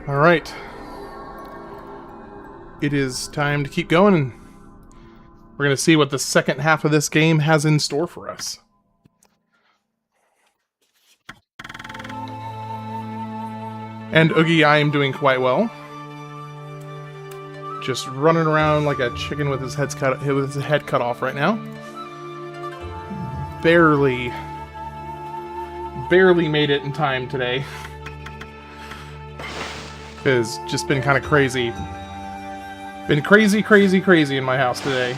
Alright. It is time to keep going, and we're going to see what the second half of this game has in store for us. And Oogie, I am doing quite well. Just running around like a chicken with his head cut off right now. Barely made it in time today. It's just been kind of crazy. Been crazy in my house today.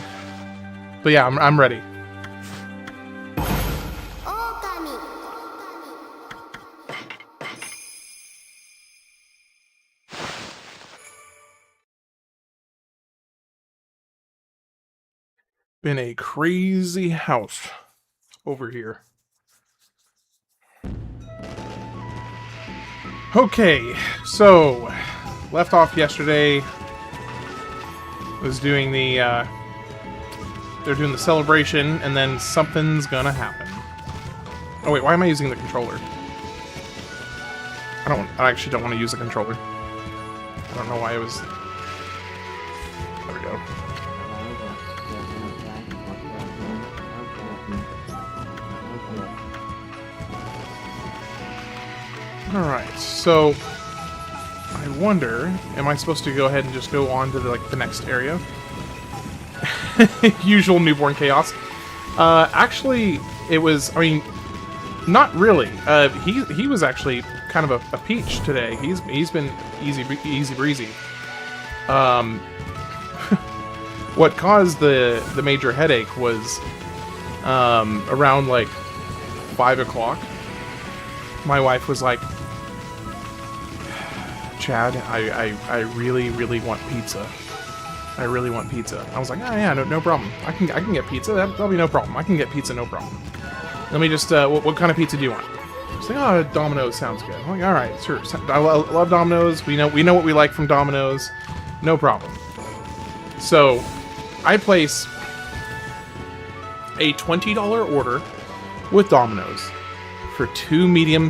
But yeah, I'm ready. Okami. Been a crazy house over here. Okay, so left off yesterday. Was doing the they're doing the celebration, and then something's gonna happen. Oh wait, why am I using the controller? I actually don't want to use the controller. I don't know why it was. There we go. Alright, so I wonder, am I supposed to go ahead and just go on to the next area? Usual newborn chaos. Actually, it was, I mean, not really. He was actually kind of a peach today. He's been easy breezy. What caused the major headache was around like 5 o'clock. My wife was like, Chad, I really, really want pizza. I really want pizza. I was like, oh yeah, no problem. I can get pizza. That'll be no problem. I can get pizza, no problem. Let me just, what kind of pizza do you want? She's like, oh, Domino's sounds good. I'm like, all right, sure. I love Domino's. We know what we like from Domino's. No problem. So, I place a $20 order with Domino's for 2 medium,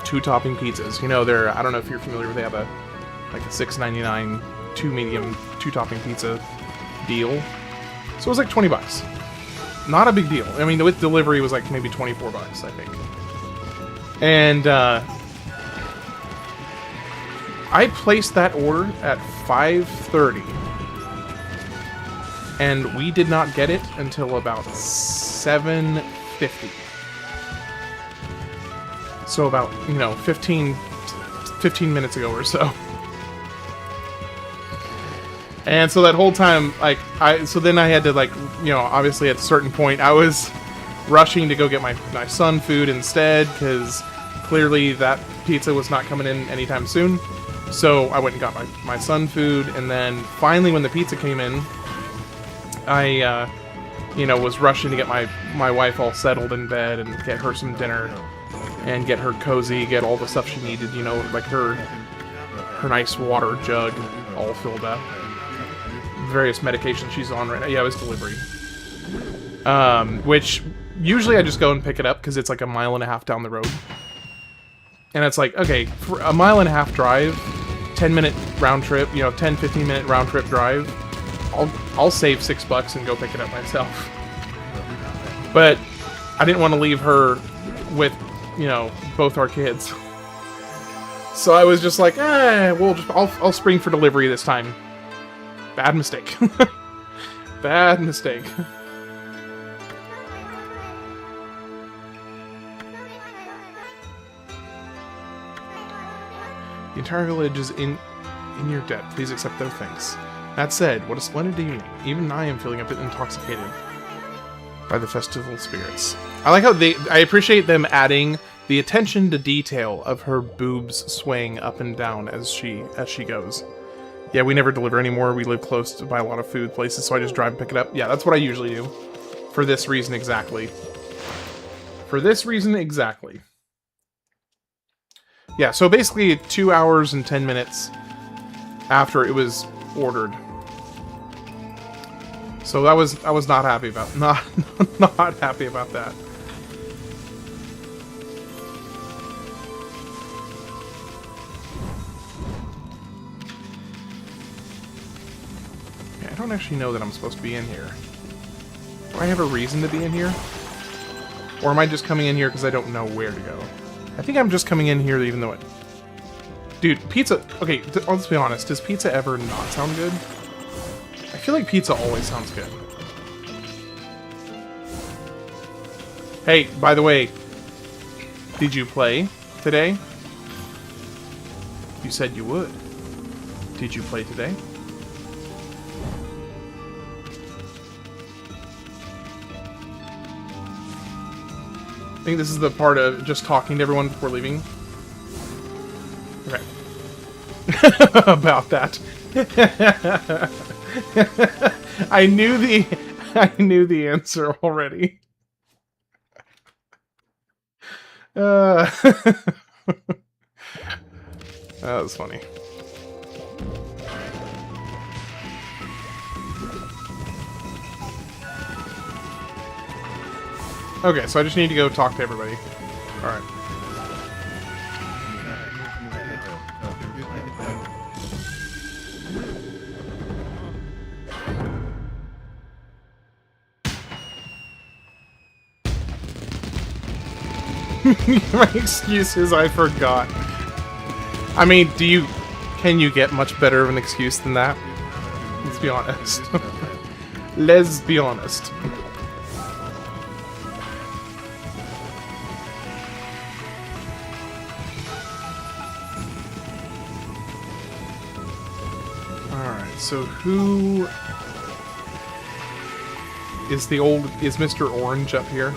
2-topping pizzas. You know, I don't know if you're familiar with, they have a $6.99 2 medium, 2-topping pizza deal. So it was like 20 bucks. Not a big deal. I mean, with delivery it was like maybe 24 bucks, I think. And I placed that order at 5:30. And we did not get it until about 7:50. So about, 15 minutes ago or so. And so that whole time, so then I had to, obviously at a certain point, I was rushing to go get my son food instead, because clearly that pizza was not coming in anytime soon. So I went and got my son food, and then finally when the pizza came in, I, was rushing to get my wife all settled in bed and get her some dinner, and get her cozy, get all the stuff she needed, like her nice water jug all filled up. Various medications she's on right now. Yeah, it was delivery. Which, usually I just go and pick it up, because it's like a 1.5 miles down the road. And it's like, okay, for a 1.5 mile drive, 10-minute round trip, 10-15 minute round trip drive, I'll save $6 and go pick it up myself. But I didn't want to leave her with, both our kids. So I was just like, I'll spring for delivery this time. Bad mistake. Bad mistake. The entire village is in your debt. Please accept their thanks. That said, what a splendid evening. Even I am feeling a bit intoxicated by the festival spirits. I like how I appreciate them adding the attention to detail of her boobs swaying up and down as she goes. Yeah, we never deliver anymore. We live close to by a lot of food places, so I just drive and pick it up. Yeah, that's what I usually do. For this reason exactly. For this reason exactly. Yeah, so basically 2 hours and 10 minutes after it was ordered. So I was not happy about not happy about that. I don't actually know that I'm supposed to be in here. Do I have a reason to be in here? Or am I just coming in here because I don't know where to go? I think I'm just coming in here even though it... Dude, pizza... Okay, let's be honest. Does pizza ever not sound good? I feel like pizza always sounds good. Hey, by the way, did you play today? You said you would. Did you play today? I think this is the part of just talking to everyone before leaving. Okay. About that. I knew the answer already. That was funny. Okay, so I just need to go talk to everybody. Alright. My excuse is I forgot. I mean, can you get much better of an excuse than that? Let's be honest. Let's be honest. Alright, so who is is Mr. Orange up here?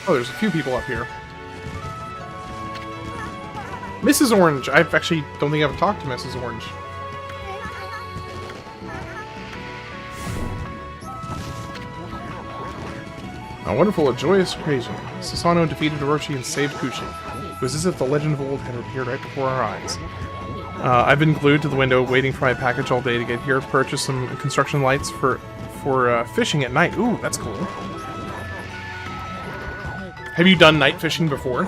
Oh, there's a few people up here. Mrs. Orange. I actually don't think I've talked to Mrs. Orange. A wonderful, a joyous occasion. Susano defeated Orochi and saved Kushi. It was as if the legend of old had appeared right before our eyes. I've been glued to the window waiting for my package all day to get here. Purchase some construction lights for fishing at night. Ooh, that's cool. Have you done night fishing before?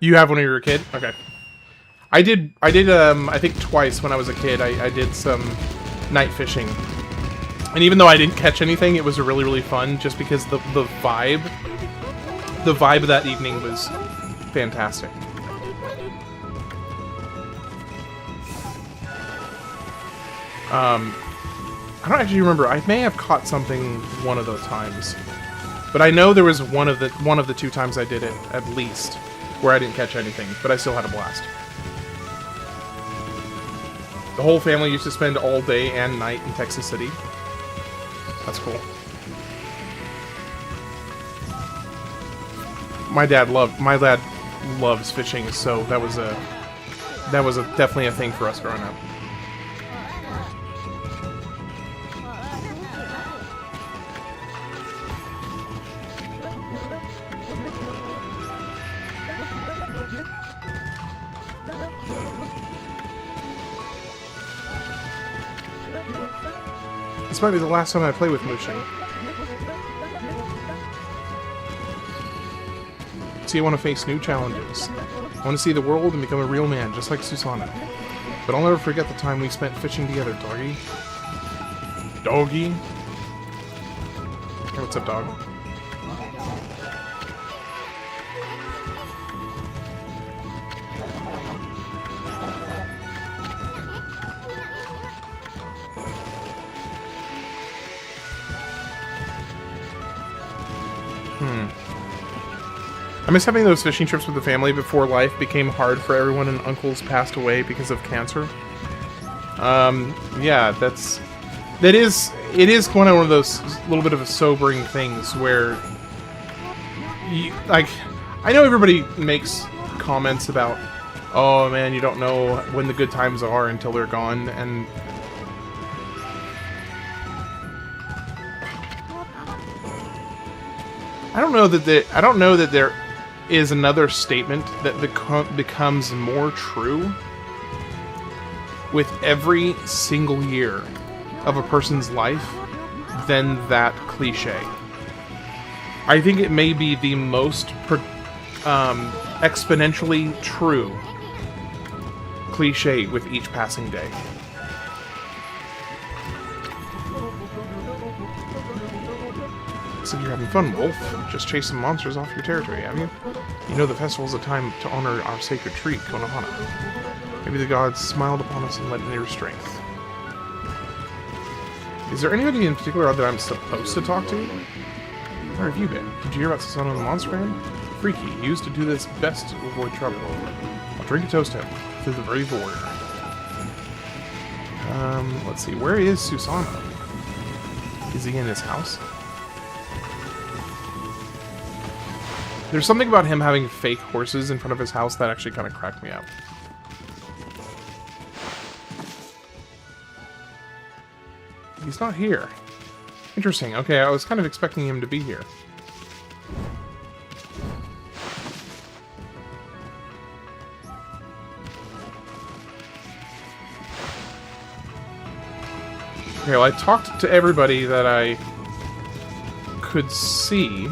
You have when you were a kid? Okay. I did, I think twice when I was a kid, I did some night fishing. And even though I didn't catch anything, it was really, really fun just because the vibe of that evening was fantastic. I don't actually remember. I may have caught something one of those times. But I know there was one of the 2 times I did it, at least, where I didn't catch anything, but I still had a blast. The whole family used to spend all day and night in Texas City. That's cool. My dad loves fishing, so that was definitely a thing for us growing up. This might be the last time I play with Mushin. See, I want to face new challenges. I want to see the world and become a real man, just like Susanoo. But I'll never forget the time we spent fishing together, doggy. Doggy? Hey, what's up, dog? I miss having those fishing trips with the family before life became hard for everyone and uncles passed away because of cancer. Yeah, it is one of those little bit of a sobering things where like, I know everybody makes comments about, oh man, you don't know when the good times are until they're gone, and I don't know that there is another statement that becomes more true with every single year of a person's life than that cliche. I think it may be the most exponentially true cliche with each passing day. So you're having fun, Wolf. Just chase some monsters off your territory, have you? You know the festival's a time to honor our sacred tree, Konohana. Maybe the gods smiled upon us and lent near strength. Is there anybody in particular that I'm supposed to talk to? Where have you been? Did you hear about Susanoo the Monster Man? Freaky. He used to do this best to avoid trouble. I'll drink a toast to him. To the brave warrior. Let's see. Where is Susanoo? Is he in his house? There's something about him having fake horses in front of his house that actually kind of cracked me up. He's not here. Interesting. Okay, I was kind of expecting him to be here. Okay, well, I talked to everybody that I could see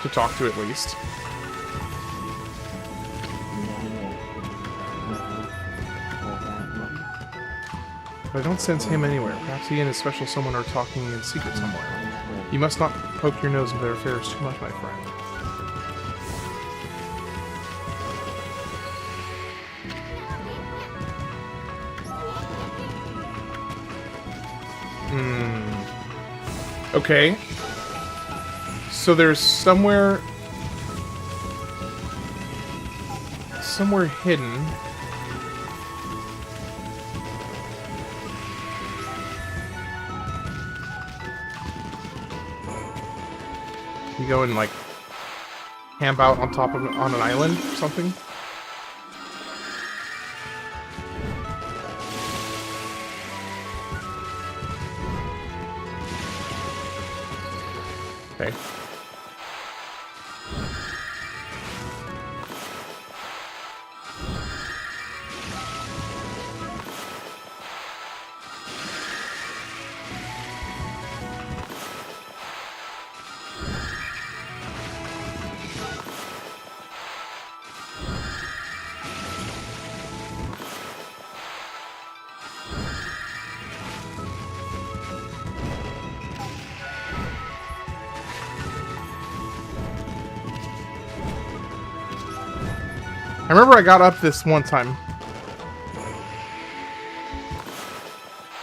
to talk to, at least. But I don't sense him anywhere. Perhaps he and his special someone are talking in secret somewhere. You must not poke your nose into their affairs too much, my friend. Okay. So there's somewhere somewhere hidden. You go and, like, camp out on top of on an island or something. Okay. I remember I got up this one time.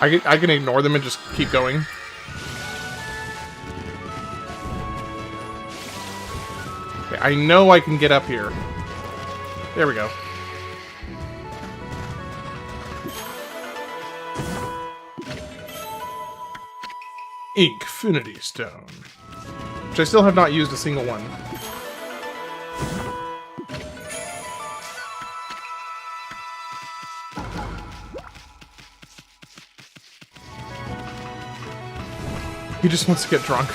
I can ignore them and just keep going. Okay, I know I can get up here. There we go. Infinity Stone. Which I still have not used a single one. He just wants to get drunk.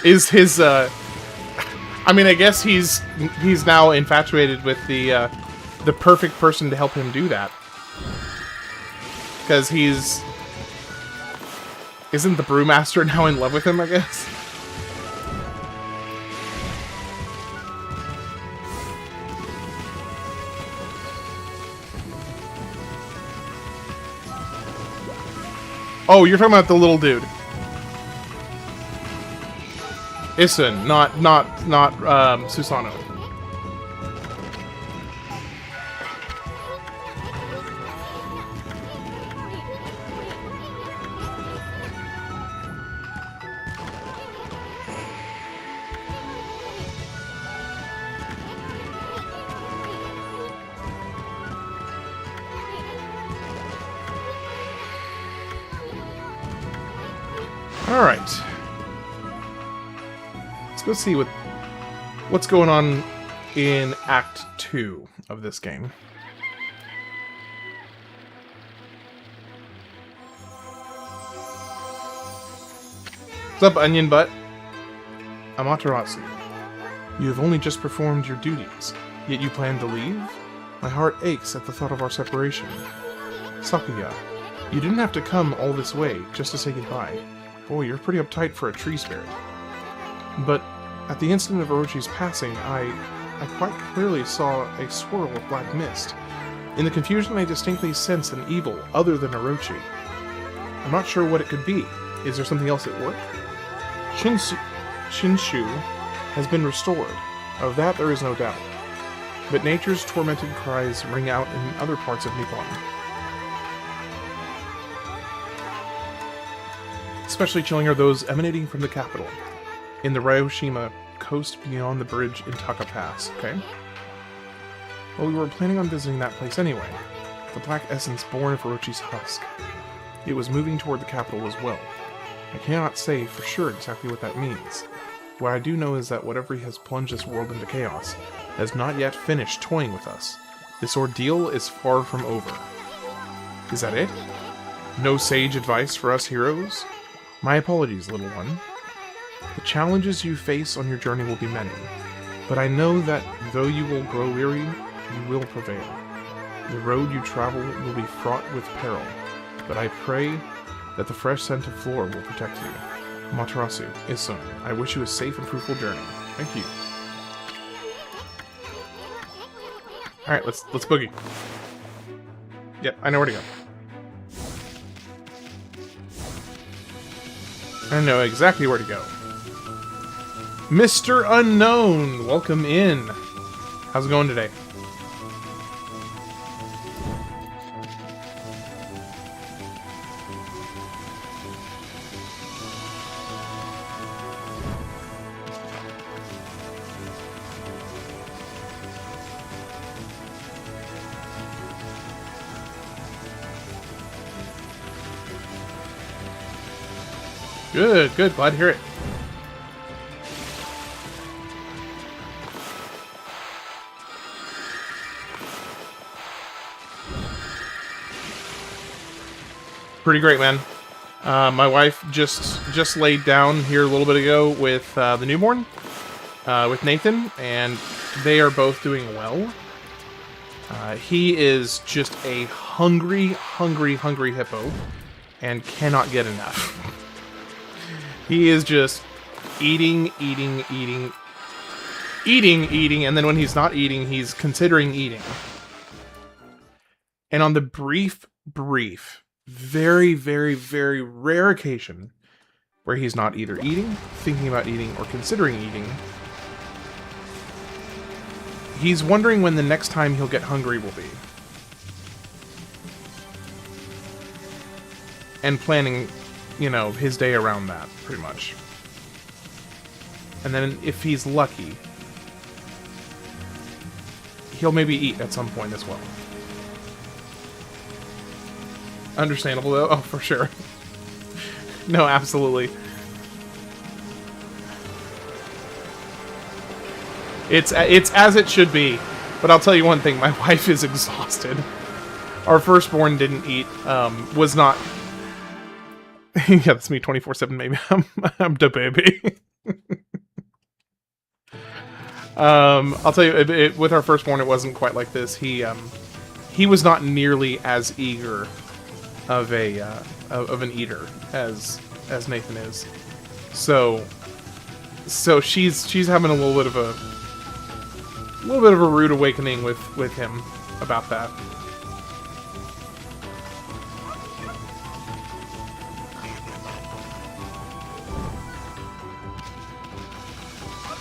Is his, I mean, I guess he's now infatuated with the perfect person to help him do that. Because isn't the brewmaster now in love with him, I guess? Oh, you're talking about the little dude. Isun, not Susano. All right. Let's go see what's going on in Act 2 of this game. What's up, Onion Butt? Amaterasu. You have only just performed your duties, yet you plan to leave? My heart aches at the thought of our separation. Sakuya, you didn't have to come all this way just to say goodbye. Boy, you're pretty uptight for a tree spirit. But at the instant of Orochi's passing, I quite clearly saw a swirl of black mist. In the confusion, I distinctly sensed an evil other than Orochi. I'm not sure what it could be. Is there something else at work? Shinshu has been restored. Of that there is no doubt. But nature's tormented cries ring out in other parts of Nippon. Especially chilling are those emanating from the capital, in the Ryoshima coast beyond the bridge in Taka Pass, okay? Well, we were planning on visiting that place anyway. The black essence born of Orochi's husk. It was moving toward the capital as well. I cannot say for sure exactly what that means. What I do know is that whatever has plunged this world into chaos has not yet finished toying with us. This ordeal is far from over. Is that it? No sage advice for us heroes? My apologies, little one. The challenges you face on your journey will be many, but I know that though you will grow weary, you will prevail. The road you travel will be fraught with peril, but I pray that the fresh scent of floor will protect you. Amaterasu, Isun, I wish you a safe and fruitful journey. Thank you. Alright, let's boogie. Yep, I know where to go. I know exactly where to go. Mr. Unknown, welcome in. How's it going today? Good, good. Glad to hear it. Pretty great, man. My wife just laid down here a little bit ago with the newborn, with Nathan, and they are both doing well. He is just a hungry hippo and cannot get enough. He is just eating, and then when he's not eating, he's considering eating. And on the brief, very rare occasion where he's not either eating, thinking about eating, or considering eating, he's wondering when the next time he'll get hungry will be. And planning, you know, his day around that, pretty much. And then if he's lucky, he'll maybe eat at some point as well. Understandable, though. Oh, for sure. No, absolutely. It's as it should be. But I'll tell you one thing, my wife is exhausted. Our firstborn didn't eat, was not... yeah, that's me 24/7, maybe. I'm the baby. I'll tell you, with our firstborn, it wasn't quite like this. He was not nearly as eager of an eater as Nathan is. So she's having a little bit of a rude awakening with him about that.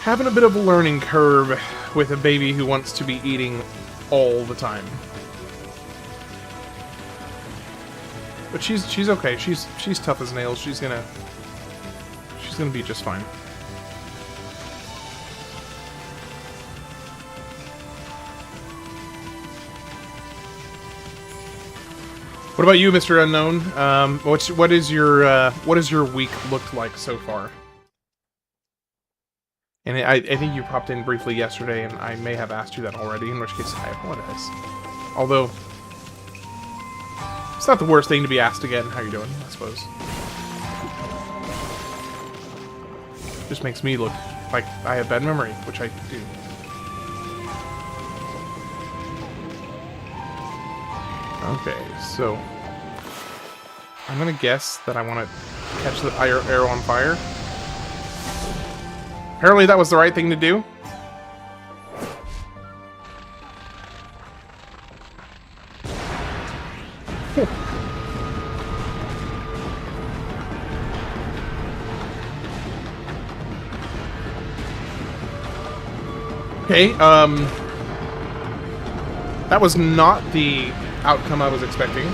Having a bit of a learning curve with a baby who wants to be eating all the time. But she's okay. She's tough as nails. She's gonna be just fine. What about you, Mr. Unknown? What is your week looked like so far? And I think you popped in briefly yesterday, and I may have asked you that already, in which case I apologize. Although, it's not the worst thing to be asked again how you're doing, I suppose. Just makes me look like I have bad memory, which I do. Okay, so... I'm gonna guess that I want to catch the arrow on fire. Apparently that was the right thing to do. Okay, that was not the outcome I was expecting.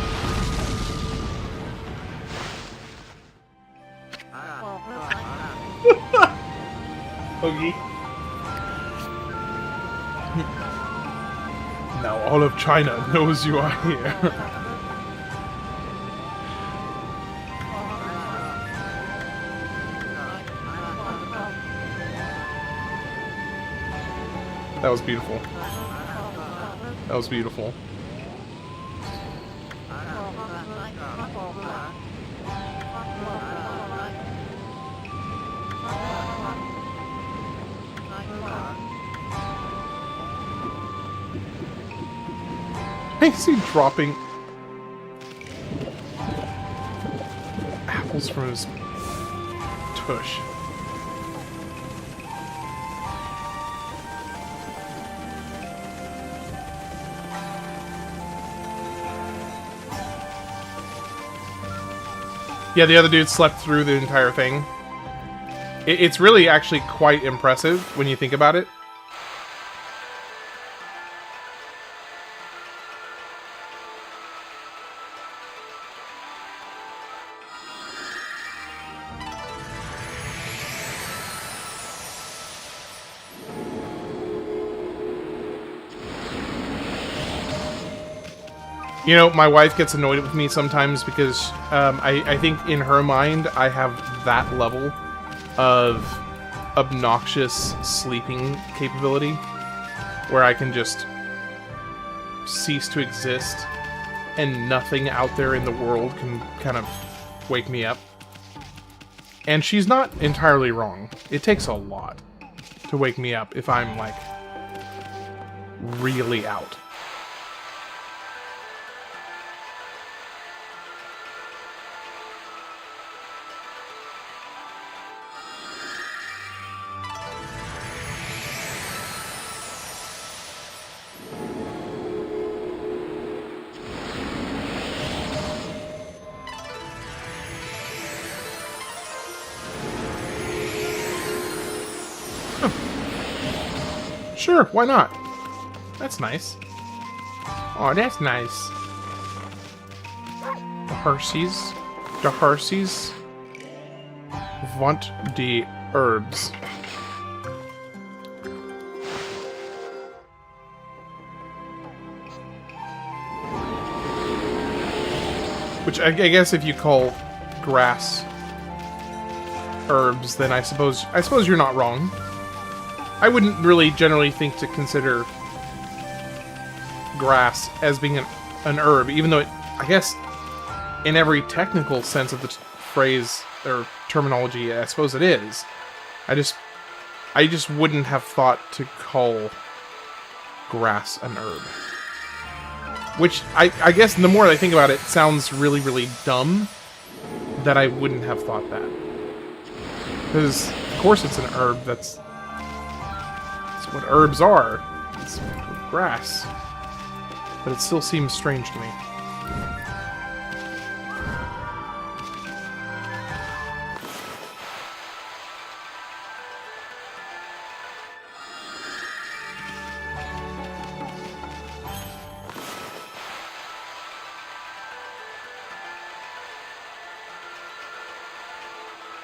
Hoagie. Now all of China knows you are here. That was beautiful. That was beautiful. I see dropping apples from his tush. Yeah, the other dude slept through the entire thing. It's really actually quite impressive when you think about it. You know, my wife gets annoyed with me sometimes because I think in her mind I have that level of obnoxious sleeping capability where I can just cease to exist and nothing out there in the world can kind of wake me up. And she's not entirely wrong. It takes a lot to wake me up if I'm, like, really out. Sure, why not? That's nice. Oh, that's nice. The Hershey's want the herbs. Which I guess if you call grass herbs, then I suppose you're not wrong. I wouldn't really generally think to consider grass as being an herb, even though I guess in every technical sense of the phrase or terminology, I suppose it is. I just wouldn't have thought to call grass an herb. Which, I guess the more I think about it, sounds really, really dumb that I wouldn't have thought that. Because, of course it's an herb, that's what herbs are. It's grass. But it still seems strange to me.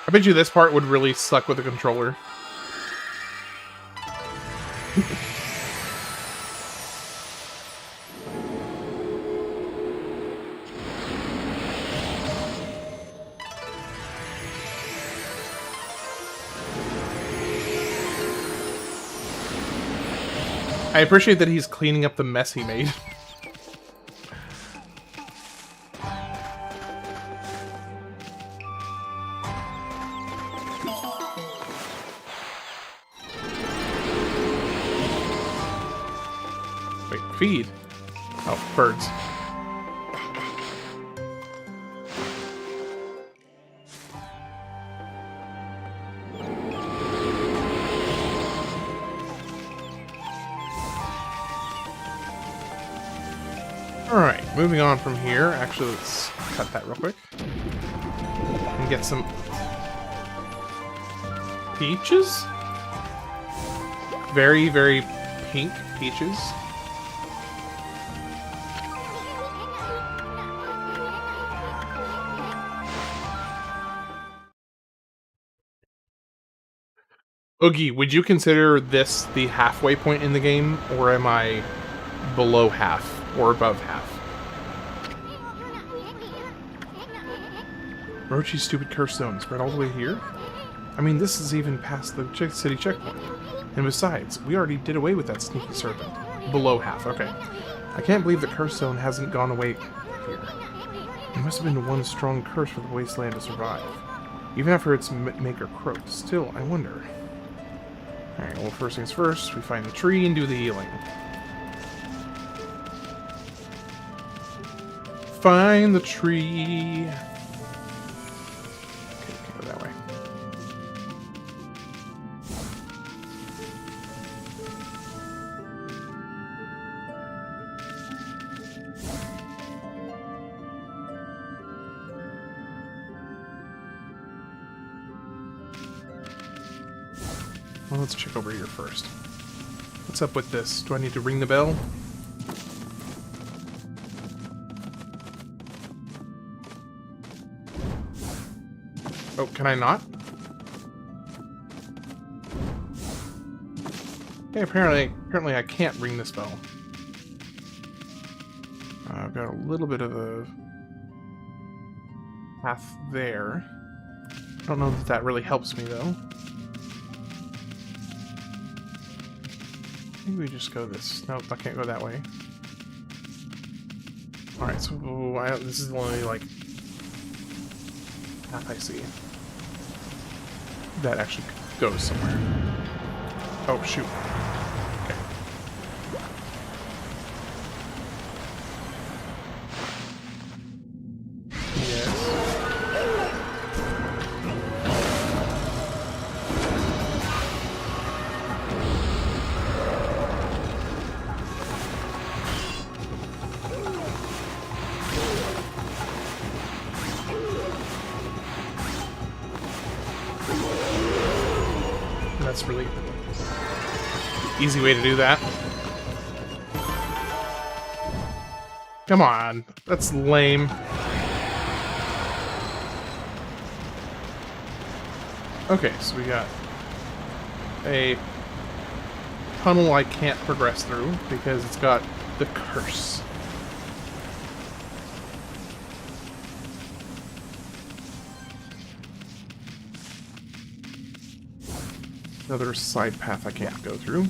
I bet you this part would really suck with a controller. I appreciate that he's cleaning up the mess he made. Wait, feed? Oh, birds. Alright, moving on from here. Actually, let's cut that real quick. And get some peaches? Very, very pink peaches. Oogie, would you consider this the halfway point in the game, or am I below half? Or above half? Orochi's stupid curse zone spread all the way here? I mean, this is even past the city checkpoint. And besides, we already did away with that sneaky serpent. Below half, okay. I can't believe the curse zone hasn't gone away here. It must have been one strong curse for the wasteland to survive. Even after its maker croaked. Still, I wonder. Alright, well, first things first, we find the tree and do the healing. Find the tree. Okay, can't go that way. Well, let's check over here first. What's up with this? Do I need to ring the bell? Oh, can I not? Okay, apparently I can't ring this bell. I've got a little bit of a path there. I don't know that that really helps me, though. Maybe we just go this. Nope, I can't go that way. Alright, so this is the only, like, path I see that actually goes somewhere. Oh, shoot. Okay. Yes. That's really easy way to do that. Come on, that's lame. Okay, so we got a tunnel I can't progress through because it's got the curse. Another side path I can't go through.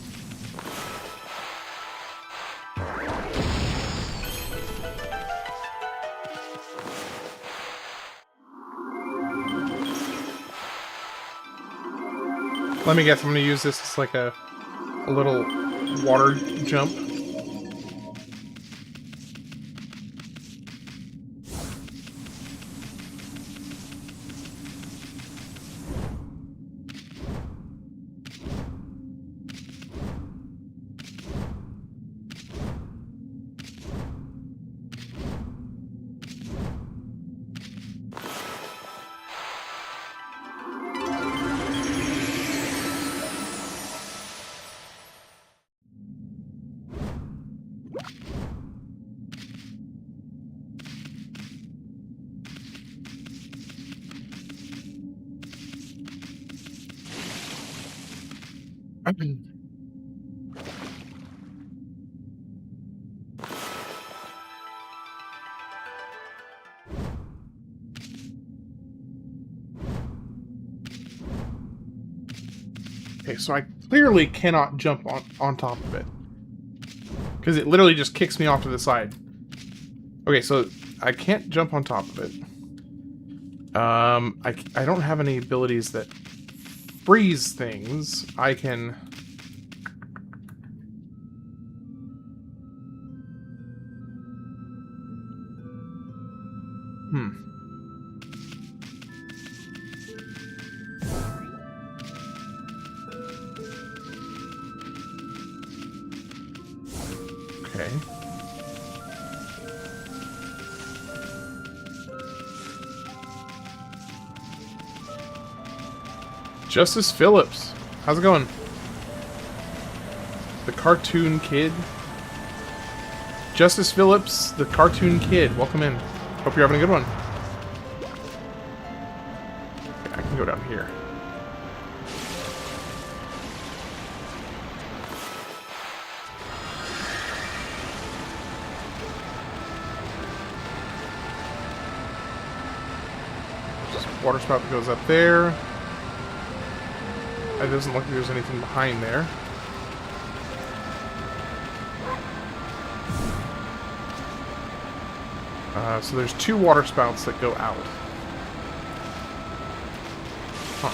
Let me guess, I'm going to use this as like a little water jump. Okay, so I clearly cannot jump on top of it. Because it literally just kicks me off to the side. Okay, so I can't jump on top of it. I don't have any abilities that freeze things. I can... Okay. Justice Phillips. How's it going? The Cartoon Kid. Justice Phillips, the Cartoon Kid. Welcome in. Hope you're having a good one. Okay, I can go down here. Water spout that goes up there. It doesn't look like there's anything behind there. So there's two water spouts that go out. Huh.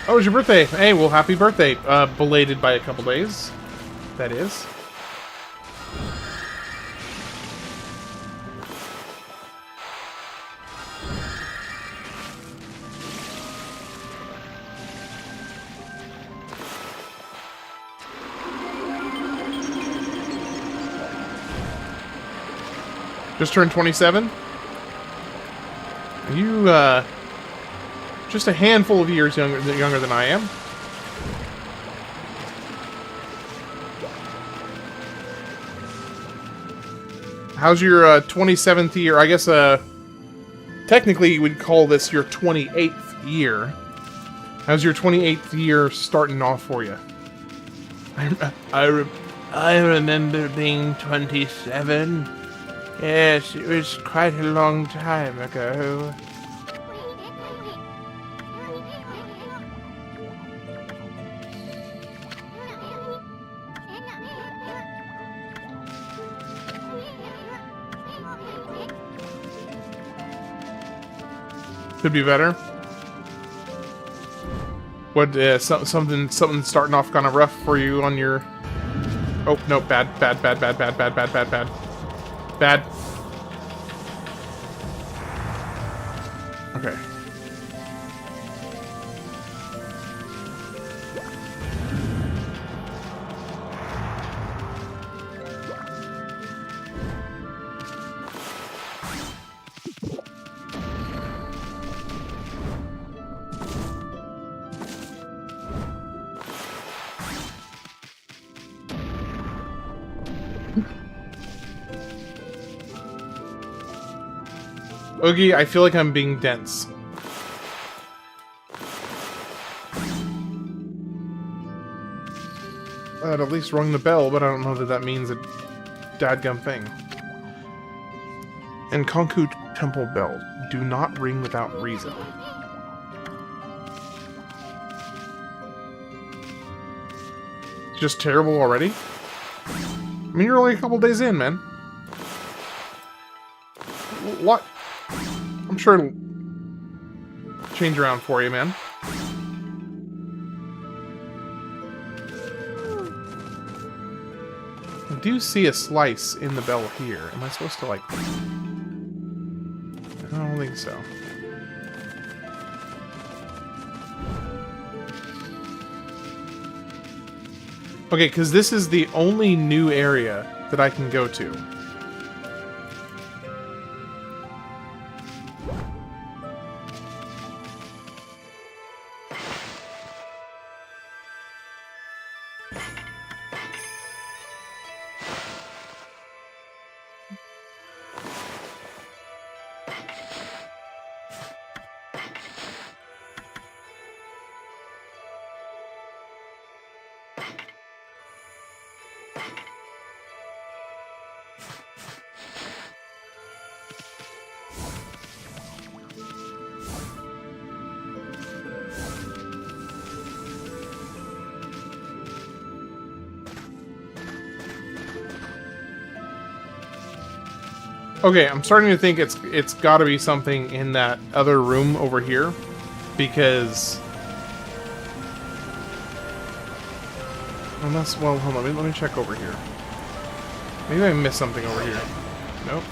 Oh, it's your birthday! Hey, well, happy birthday! Belated by a couple days. That is. Just turned 27? You, just a handful of years younger than I am. How's your 27th year? I guess technically you would call this your 28th year. How's your 28th year starting off for you? I remember being 27. Yes, it was quite a long time ago. Could be better. What? Something starting off kind of rough for you on your. Oh no! Bad. Okay. Oogie, I feel like I'm being dense. I'd at least rung the bell, but I don't know that that means a dadgum thing. And Konku Temple bells do not ring without reason. Just terrible already? I mean, you're only a couple days in, man. What? I'm sure it'll change around for you, man. I do see a slice in the bell here. Am I supposed to, like... I don't think so. Okay, because this is the only new area that I can go to. Okay, I'm starting to think it's got to be something in that other room over here, because... Unless, well, hold on, let me check over here. Maybe I missed something over here. Nope.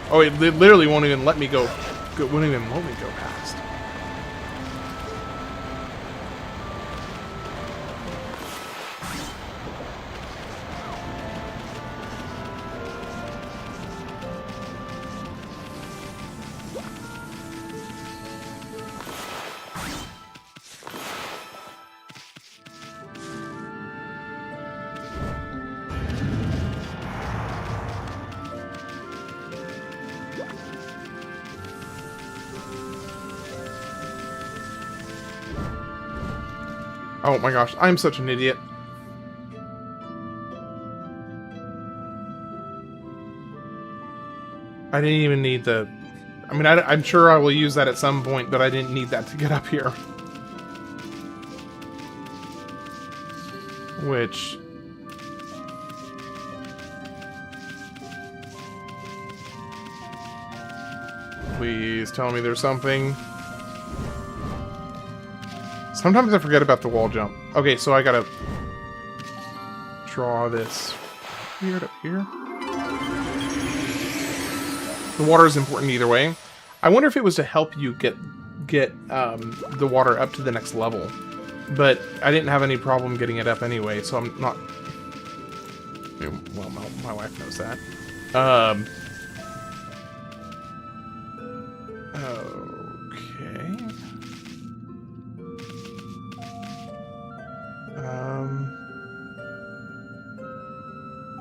Oh, it literally won't even let me go. Won't even let me go past. Oh my gosh, I'm such an idiot. I didn't even need the... I mean, I'm sure I will use that at some point, but I didn't need that to get up here. Which... Please tell me there's something... Sometimes I forget about the wall jump. Okay, so I gotta draw this weird up here. The water is important either way. I wonder if it was to help you get the water up to the next level. But I didn't have any problem getting it up anyway, so I'm not... Well, my wife knows that. Okay.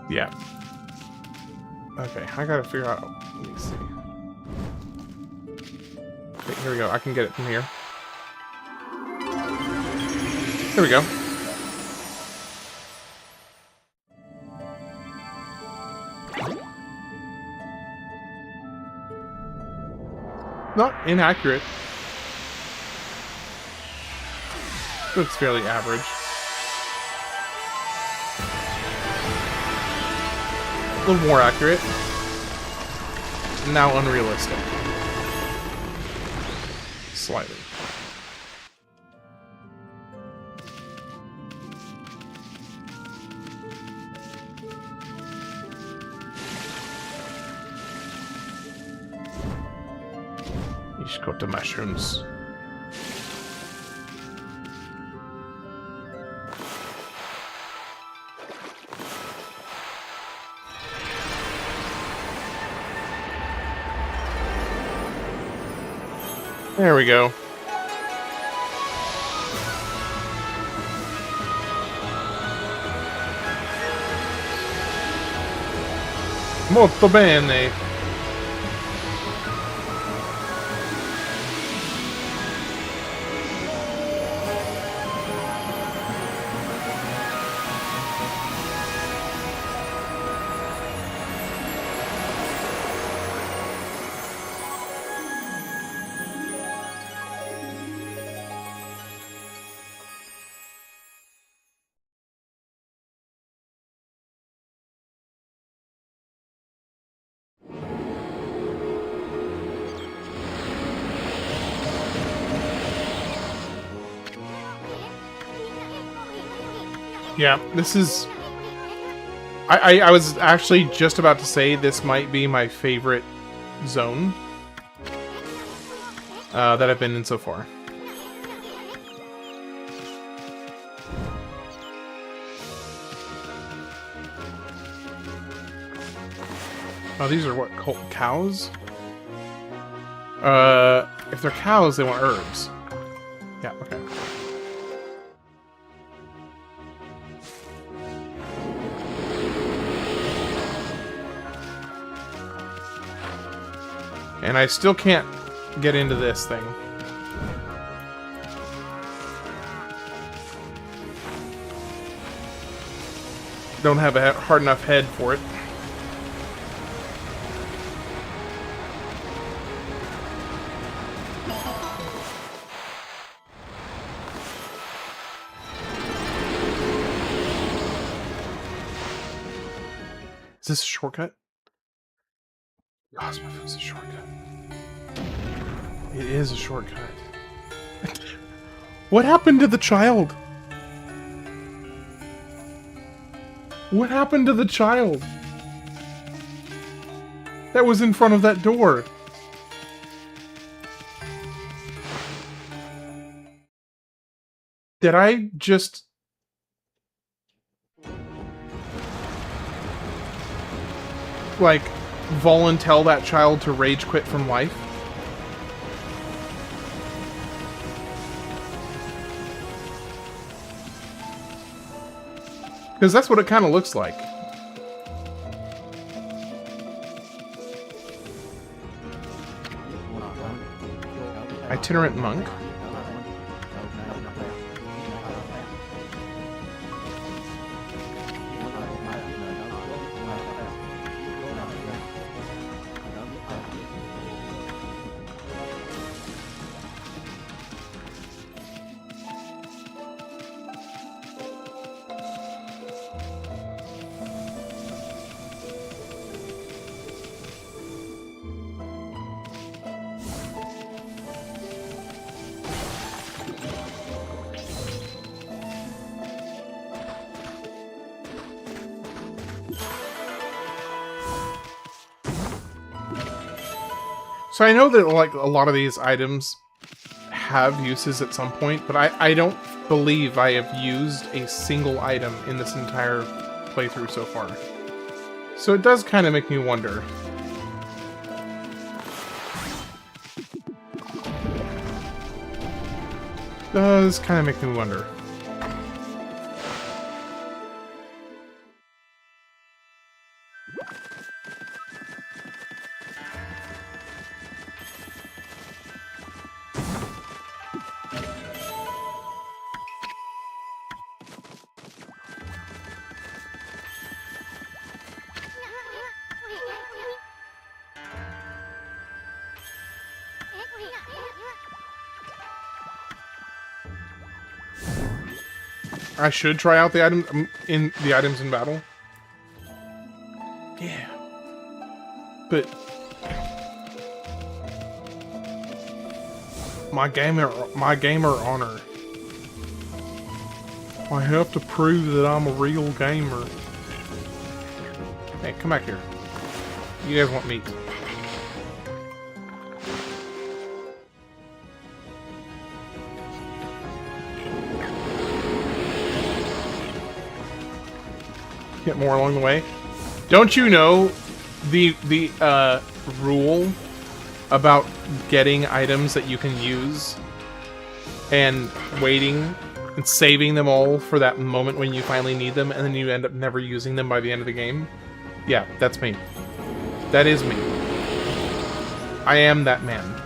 Yeah. Okay, I gotta figure out... Let me see. Okay, here we go. I can get it from here. There we go. Not inaccurate. But it's fairly average. A little more accurate. Now unrealistic. Slightly. You should go to mushrooms. There we go. Molto bene. Yeah, this is... I was actually just about to say this might be my favorite zone that I've been in so far. Oh, these are what, cows? If they're cows, they want herbs. Yeah, okay. And I still can't get into this thing. Don't have a hard enough head for it. Is this a shortcut? Cosmofood's a shortcut. It is a shortcut. What happened to the child? What happened to the child? That was in front of that door. Did I just... like, volunteer that child to rage quit from life? Because that's what it kind of looks like. Itinerant monk. So I know that like a lot of these items have uses at some point, but I don't believe I have used a single item in this entire playthrough so far. So it does kind of make me wonder. Does kind of make me wonder. I should try out the items in battle. Yeah. But my gamer honor. I have to prove that I'm a real gamer. Hey, come back here. You guys want meat? Get more along the way. Don't you know the rule about getting items that you can use and waiting and saving them all for that moment when you finally need them, and then you end up never using them by the end of the game? Yeah, that's me. That is me. I am that man.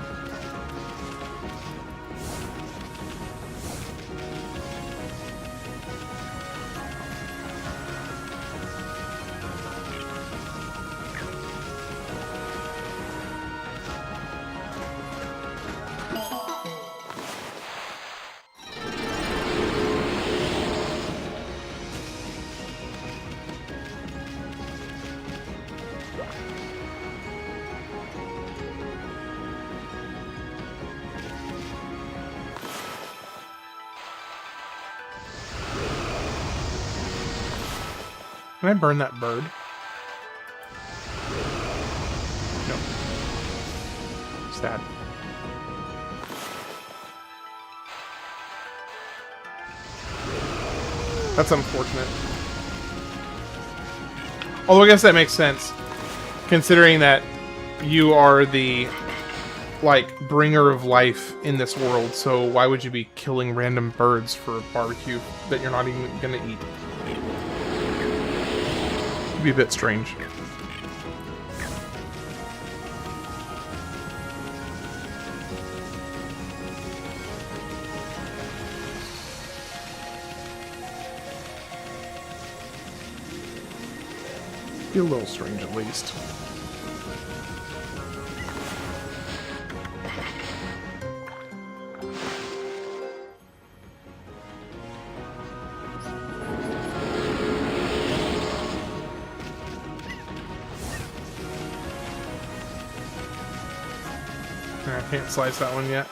Can I burn that bird? No. Sad. That's unfortunate. Although I guess that makes sense, considering that you are the, like, bringer of life in this world, so why would you be killing random birds for a barbecue that you're not even gonna eat? Be a bit strange. Be a little strange at least. I can't slice that one yet.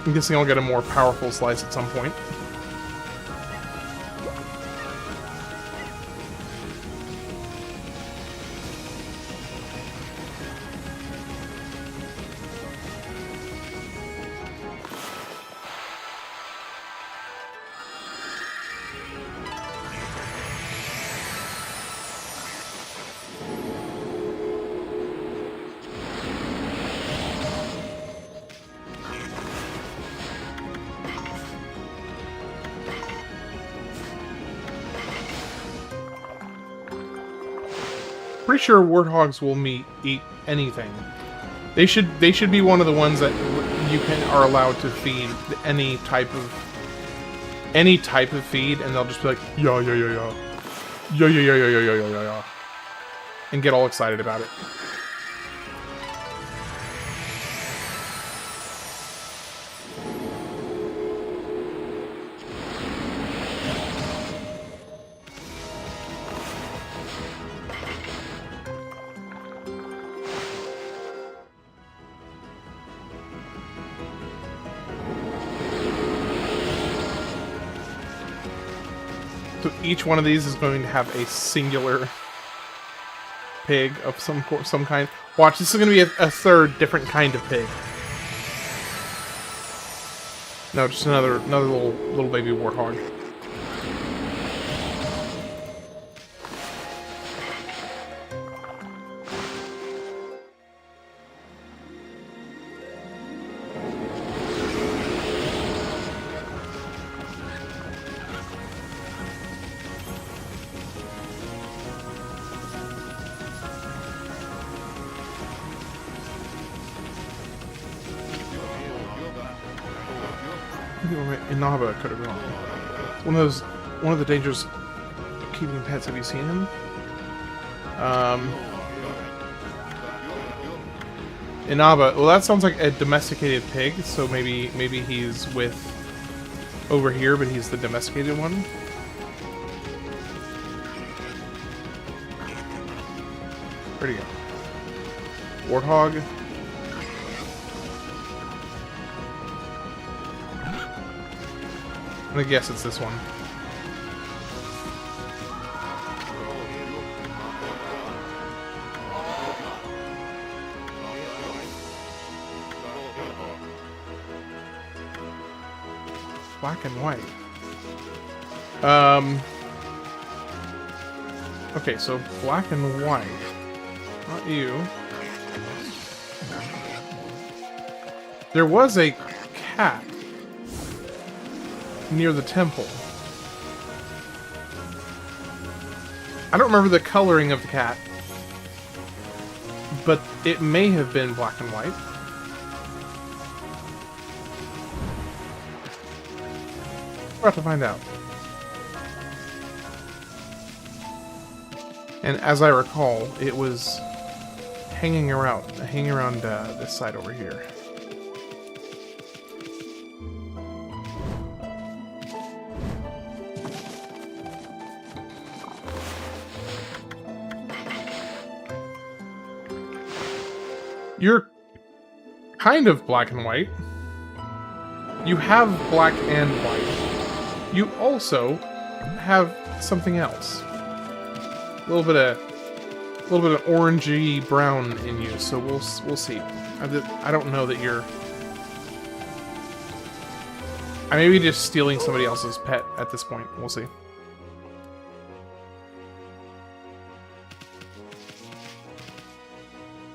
I'm guessing I'll get a more powerful slice at some point. Pretty sure warthogs will eat anything. They should be one of the ones that you are allowed to feed any type of feed, and they'll just be like yeah yeah yeah yeah yeah yeah yeah yeah yeah yeah yeah yeah, and get all excited about it. So each one of these is going to have a singular pig of some kind. Watch, this is going to be a third different kind of pig. No, just another little baby warthog. Inaba could have gone. One of the dangers of keeping pets. Have you seen him? Inaba. Well, that sounds like a domesticated pig, so maybe he's with over here, but he's the domesticated one. Where'd he go? Warthog. I'm gonna guess it's this one. Black and white. Okay, so black and white. Not you. There was a cat near the temple. I don't remember the coloring of the cat, but it may have been black and white. We're about to find out. And as I recall, it was hanging around this side over here. You're kind of black and white. You have black and white. You also have something else. A little bit of orangey brown in you. So we'll see. I don't know that you're. I may be just stealing somebody else's pet at this point. We'll see.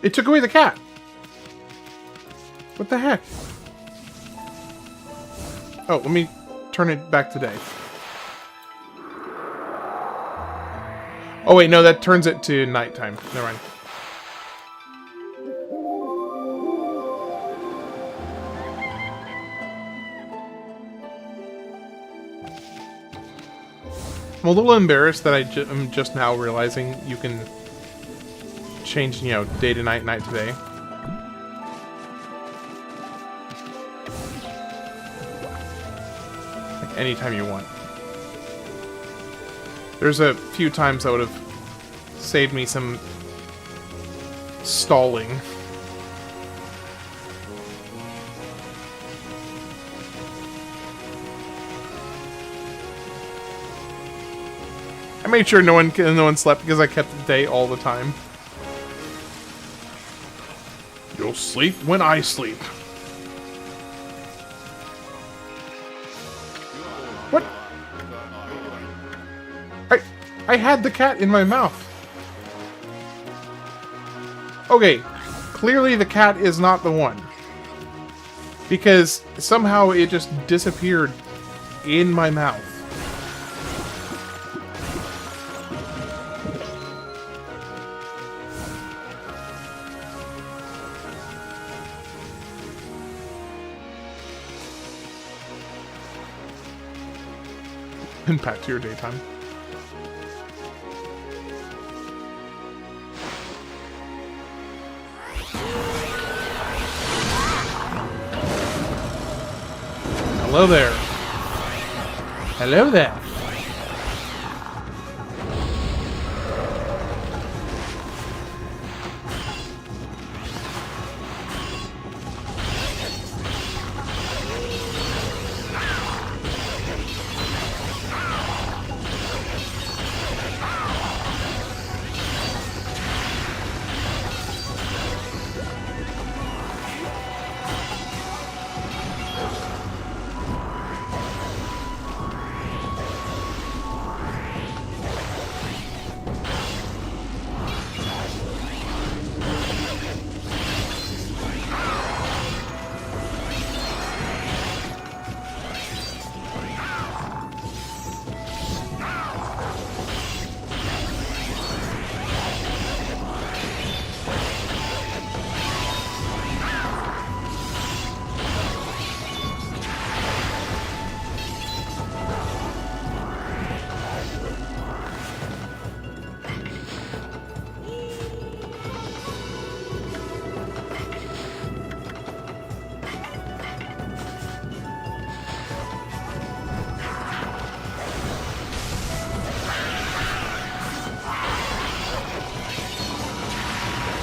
It took away the cat. What the heck? Oh, let me turn it back to day. Oh wait, no, that turns it to nighttime. Never mind. I'm a little embarrassed that I'm just now realizing you can change, day to night, night to day. Like anytime you want. There's a few times that would have saved me some stalling. I made sure no one slept because I kept the day all the time. You'll sleep when I sleep. What? I had the cat in my mouth. Okay, clearly the cat is not the one. Because somehow it just disappeared in my mouth. Impact to your daytime. Hello there. Hello there.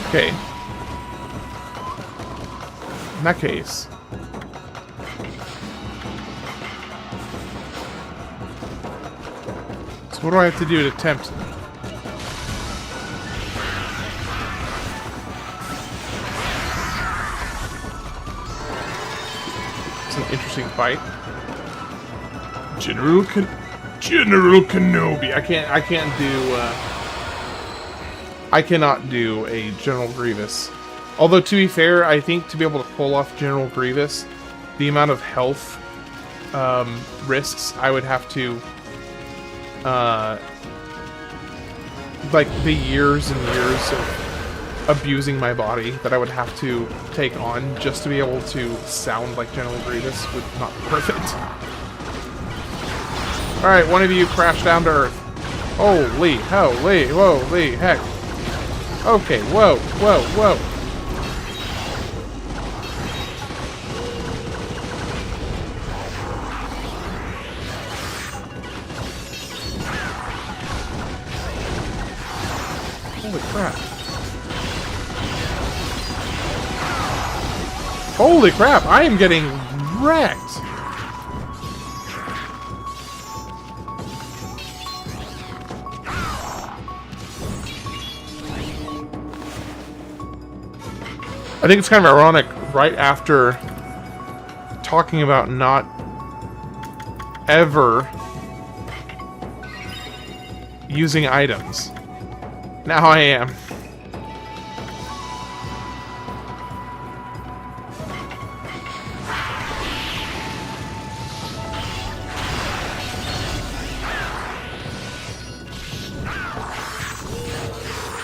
Okay. In that case... So what do I have to do to attempt... It's an interesting fight. General Kenobi. I can't do, I cannot do a General Grievous. Although, to be fair, I think to be able to pull off General Grievous, the amount of health risks I would have to, like the years and years of abusing my body that I would have to take on just to be able to sound like General Grievous would not be perfect. Alright, one of you crash down to Earth. Holy, holy heck. Okay, whoa. Holy crap. Holy crap, I am getting wrecked. I think it's kind of ironic, right after talking about not ever using items. Now I am.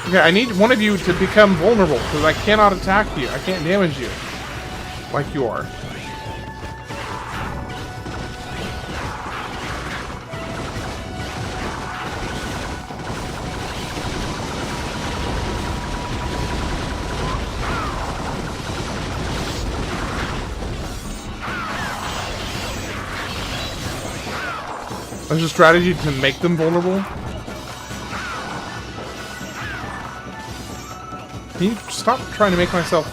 Okay, I need one of you to become vulnerable, because I cannot attack you. I can't damage you. Like you are. There's a strategy to make them vulnerable. Can you stop trying to make myself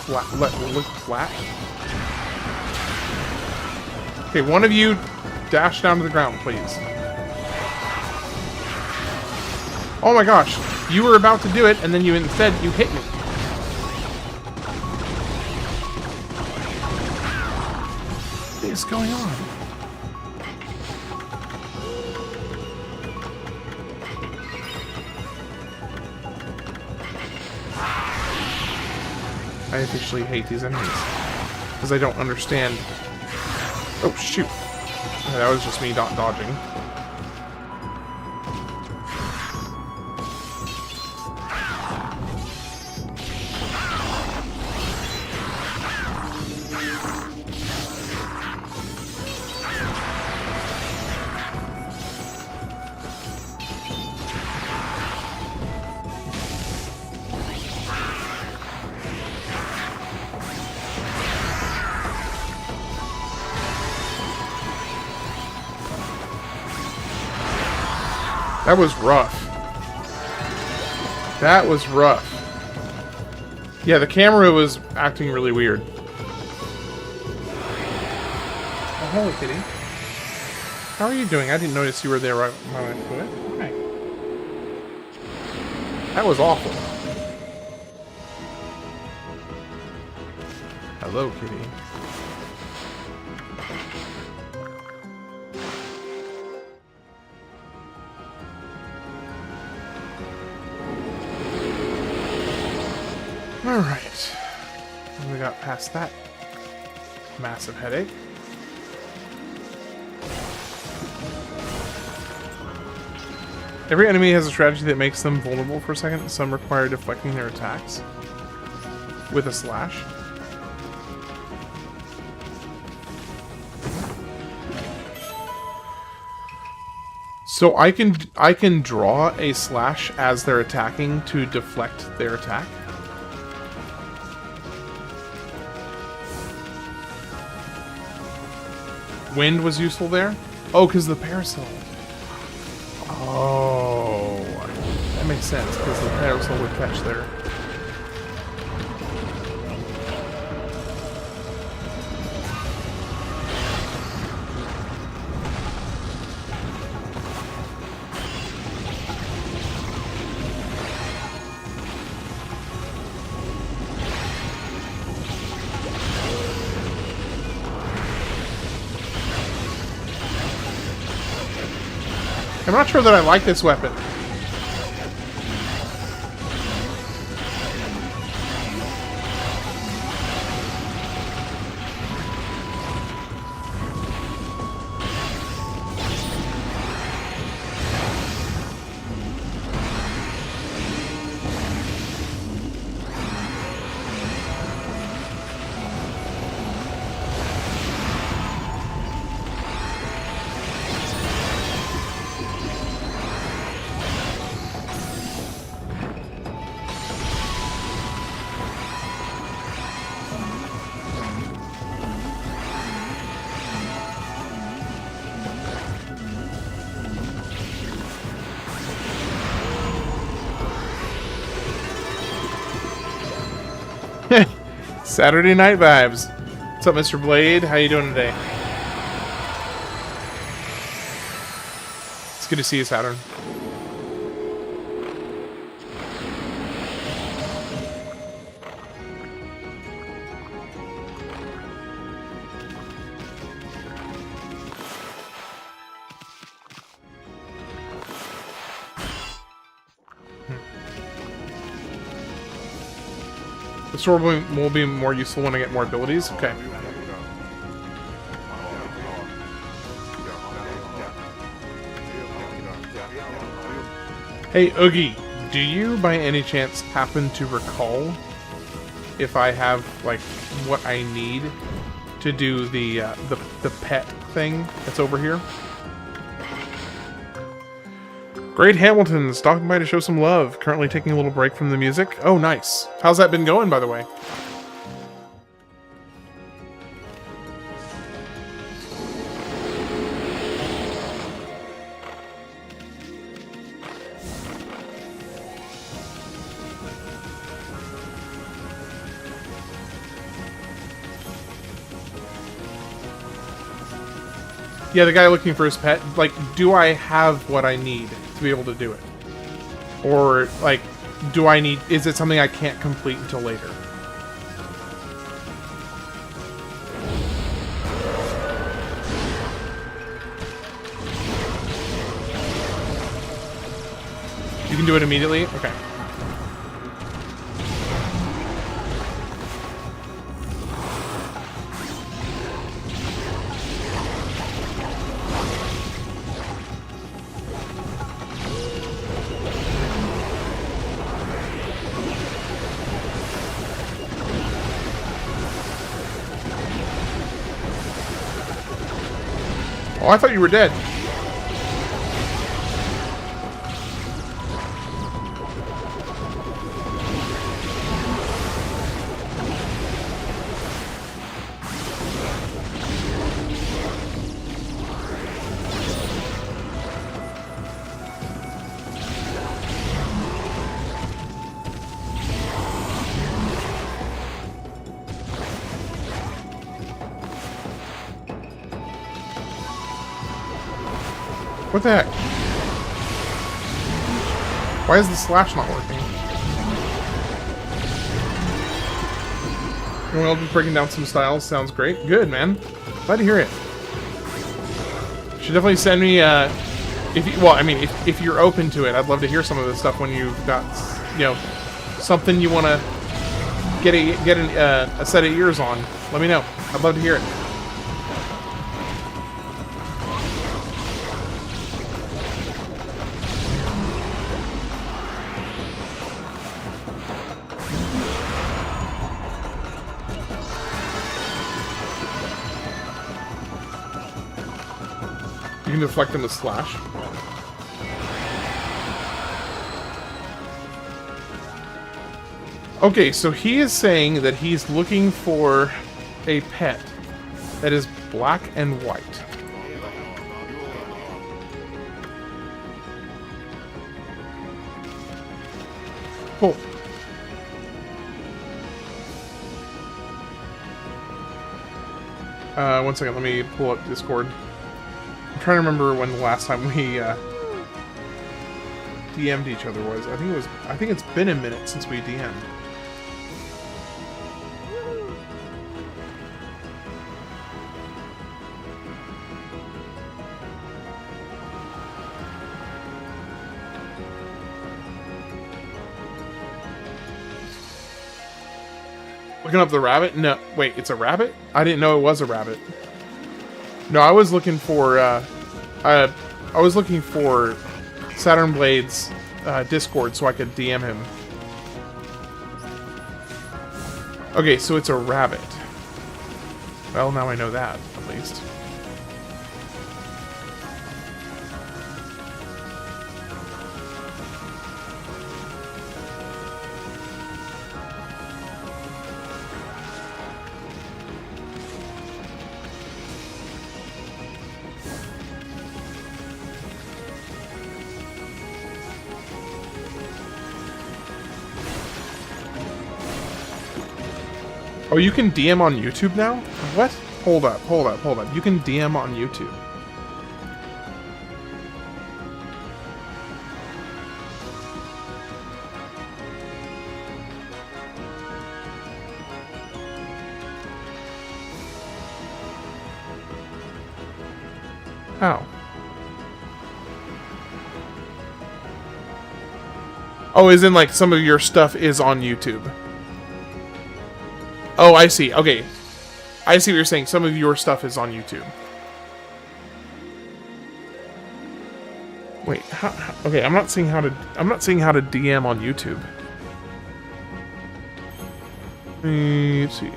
flat, look flat? Okay, one of you dash down to the ground, please. Oh my gosh, you were about to do it, and then you hit me. What is going on? I officially hate these enemies because I don't understand. Oh shoot! That was just me not dodging. That was rough. That was rough. Yeah, the camera was acting really weird. Oh, hello, kitty. How are you doing? I didn't notice you were there right when I quit. Hi. That was awful. Hello, kitty. Alright. We got past that massive headache. Every enemy has a strategy that makes them vulnerable for a second. Some require deflecting their attacks with a slash. So I can draw a slash as they're attacking to deflect their attack. Wind was useful there? Oh, because the parasol. Oh, that makes sense, because the parasol would catch their I'm not sure that I like this weapon. Saturday night vibes. What's up, Mr. Blade? How you doing today? It's good to see you, Saturn. The sword will be more useful when I get more abilities. Okay. Hey, Oogie, do you by any chance happen to recall if I have like what I need to do the pet thing that's over here? Great Hamilton, stopping by to show some love. Currently taking a little break from the music. Oh, nice. How's that been going, by the way? Yeah, the guy looking for his pet. Like, do I have what I need to be able to do it? Or, like, do I need... Is it something I can't complete until later? You can do it immediately? Okay. Oh, I thought you were dead. What the heck? Why is the slash not working? Well, just breaking down some styles sounds great. Good, man. Glad to hear it. You should definitely send me, if you, well, I mean, if you're open to it, I'd love to hear some of this stuff when you've got, you know, something you want to get a set of ears on. Let me know. I'd love to hear it. You can deflect them with slash. Okay, so he is saying that he's looking for a pet that is black and white. Cool. One second, let me pull up Discord. I'm trying to remember when the last time we DM'd each other was. I think it's been a minute since we DM'd. Looking up the rabbit? No, wait, it's a rabbit? I didn't know it was a rabbit. No, I was looking for, I was looking for Saturn Blade's Discord so I could DM him. Okay, so it's a rabbit. Well, now I know that, at least. Oh, you can DM on YouTube now? What? Hold up. You can DM on YouTube. How? Oh, as in like some of your stuff is on YouTube. Oh, I see. Okay. I see what you're saying. Some of your stuff is on YouTube. Wait, okay, I'm not seeing how to DM on YouTube. Let's see.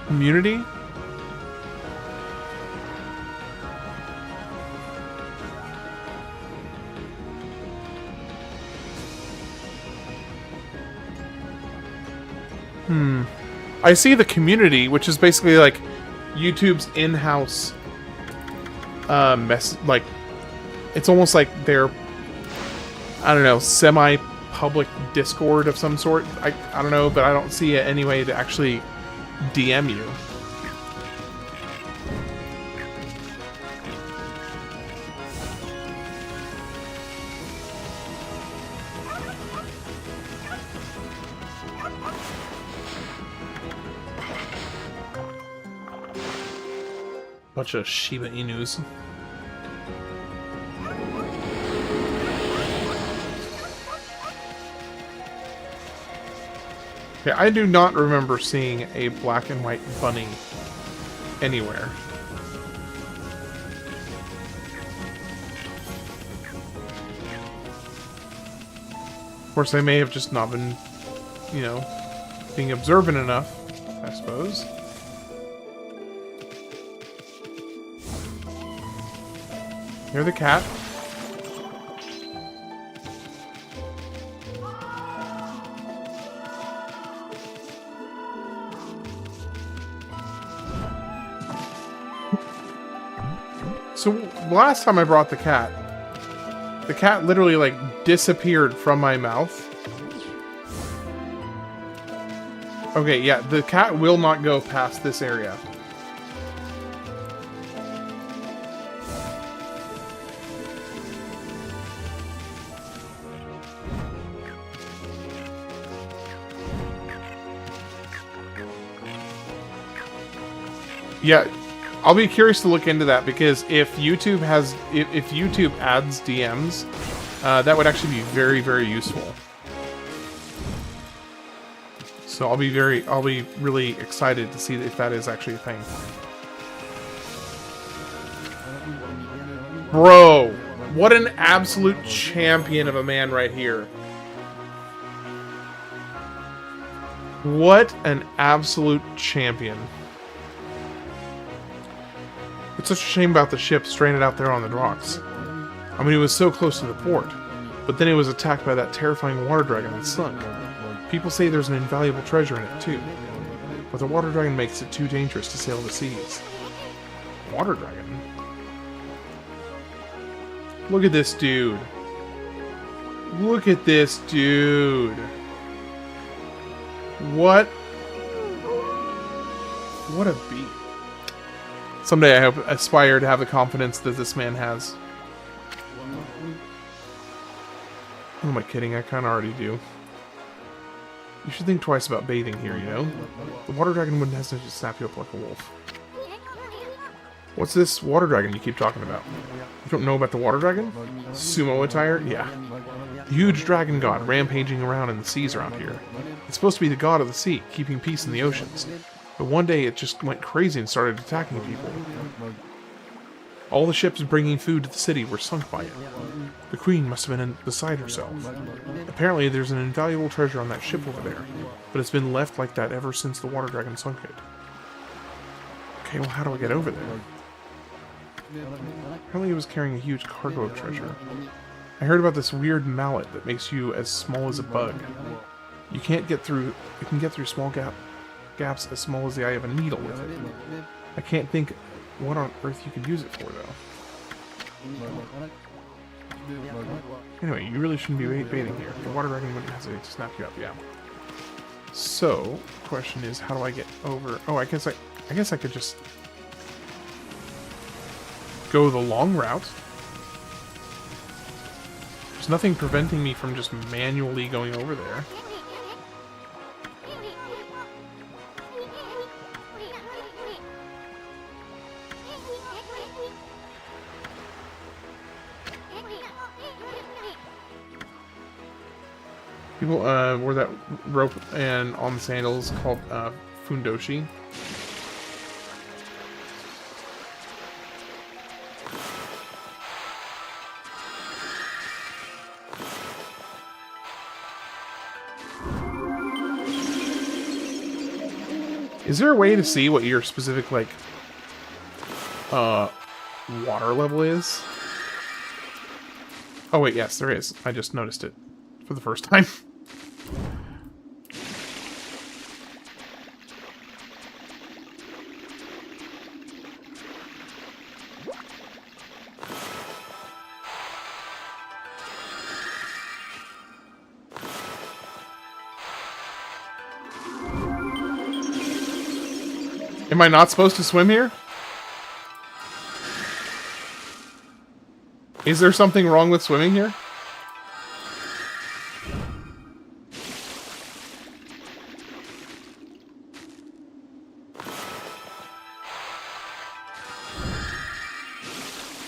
Community? I see the community, which is basically like YouTube's in-house like it's almost like their, I don't know, semi-public Discord of some sort. I don't know, but I don't see any way to actually DM you. Bunch of Shiba Inus. Okay, I do not remember seeing a black and white bunny anywhere. Of course, they may have just not been, you know, being observant enough, I suppose. Hear the cat? So last time I brought the cat literally like disappeared from my mouth. Okay, yeah, the cat will not go past this area. Yeah, I'll be curious to look into that, because if YouTube has, if YouTube adds DMs, that would actually be very, very useful. So I'll be really excited to see if that is actually a thing. Bro, what an absolute champion of a man right here. What an absolute champion. It's such a shame about the ship stranded out there on the rocks. I mean, it was so close to the port, but then it was attacked by that terrifying water dragon and sunk. People say there's an invaluable treasure in it, too. But the water dragon makes it too dangerous to sail the seas. Water dragon? Look at this dude. Look at this dude. What a beat. Someday I aspire to have the confidence that this man has. Who am I kidding? I kind of already do. You should think twice about bathing here, you know? The water dragon wouldn't hesitate to snap you up like a wolf. What's this water dragon you keep talking about? You don't know about the water dragon? Sumo attire? Yeah. The huge dragon god rampaging around in the seas around here. It's supposed to be the god of the sea, keeping peace in the oceans. But one day it just went crazy and started attacking people. All the ships bringing food to the city were sunk by it. The queen must have been beside herself. Apparently there's an invaluable treasure on that ship over there, but it's been left like that ever since the water dragon sunk it. Okay, well how do I get over there? Apparently it was carrying a huge cargo of treasure. I heard about this weird mallet that makes you as small as a bug. You can get through small gaps as small as the eye of a needle with it. I can't think what on earth you could use it for, though. Anyway, you really shouldn't be baiting here. The water dragon wouldn't hesitate to snap you up, yeah. So, the question is, how do I get over... Oh, I guess I could just go the long route. There's nothing preventing me from just manually going over there. People wear that rope and on the sandals called fundoshi. Is there a way to see what your specific, like, water level is? Oh wait, yes, there is. I just noticed it for the first time. Am I not supposed to swim here? Is there something wrong with swimming here?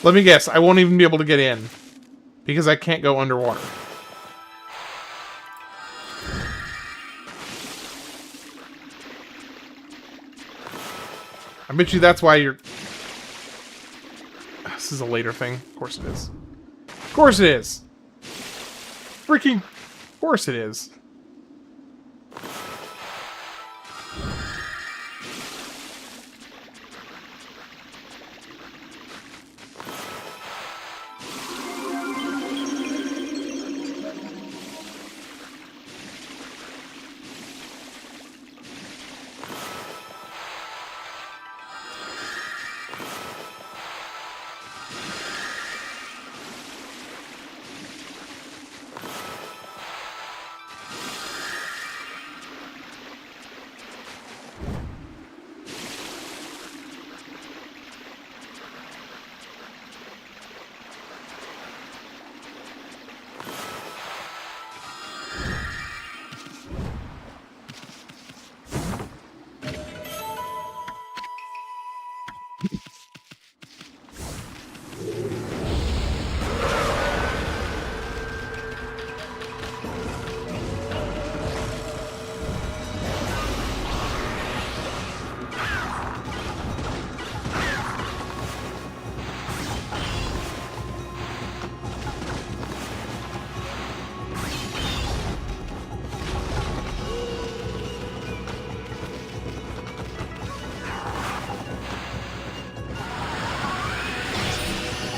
Let me guess, I won't even be able to get in. Because I can't go underwater. I bet you that's why you're... This is a later thing. Of course it is. Of course it is! Freaking... Of course it is.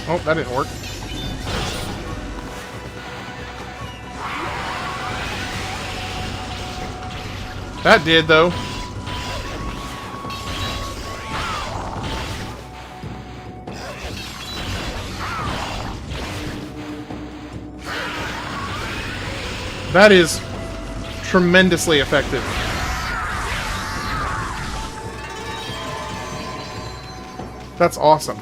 Oh, that didn't work. That did, though. That is tremendously effective. That's awesome.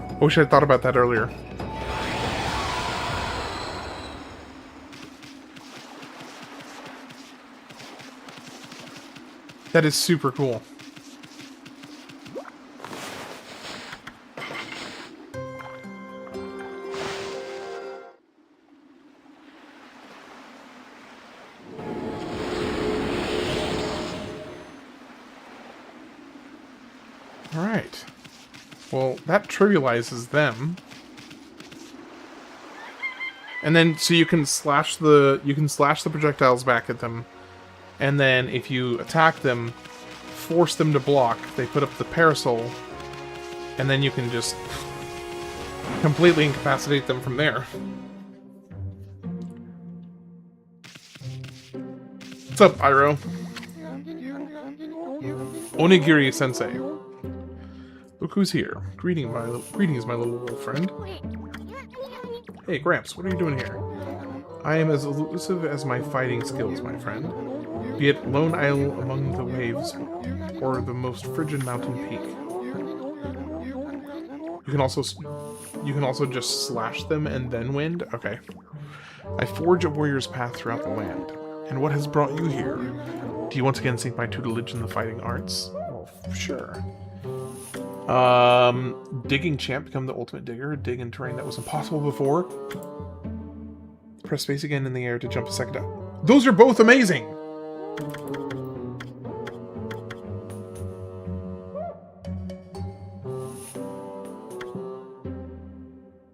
I wish I'd thought about that earlier. That is super cool. Well, that trivializes them. And then, so you can slash the projectiles back at them, and then if you attack them, force them to block, they put up the parasol, and then you can just completely incapacitate them from there. What's up, Iroh? Onigiri Sensei. Look who's here. Greetings, my little wolf friend. Hey, Gramps, what are you doing here? I am as elusive as my fighting skills, my friend. Be it Lone Isle among the waves, or the most frigid mountain peak. You can also just slash them and then wind? Okay. I forge a warrior's path throughout the land. And what has brought you here? Do you once again seek my tutelage in the fighting arts? Well, sure. Digging champ, become the ultimate digger. Dig in terrain that was impossible before. Press space again in the air to jump a second up. Those are both amazing!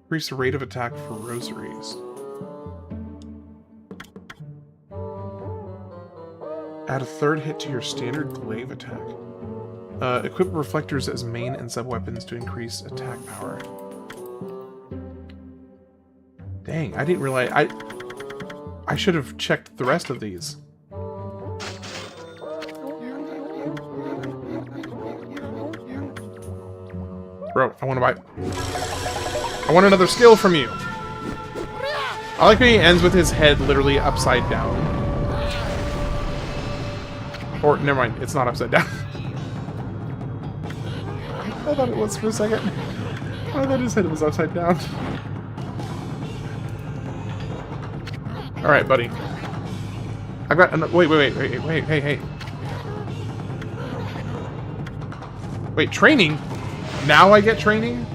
Increase the rate of attack for rosaries. Add a third hit to your standard glaive attack. Equip reflectors as main and sub-weapons to increase attack power. Dang, I didn't realize... I should have checked the rest of these. Bro, I want to buy... I want another skill from you! I like when he ends with his head literally upside down. Or, never mind, it's not upside down. I thought it was for a second. I thought his head was upside down. Alright, buddy. I've got another... Wait, hey. Wait, training? Now I get training?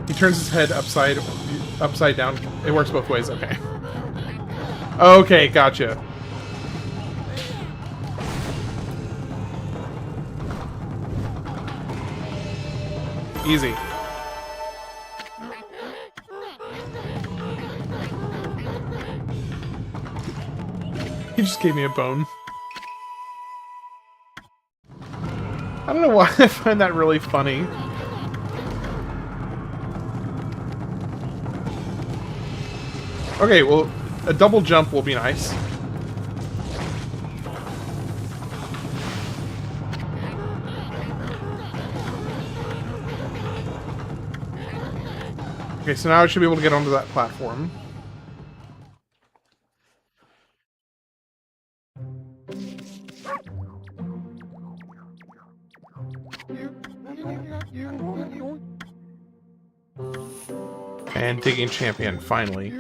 He turns his head upside down. It works both ways, okay. Okay, gotcha. Easy. He just gave me a bone. I don't know why I find that really funny. Okay, well, a double jump will be nice. Okay, so now I should be able to get onto that platform. And digging champion, finally.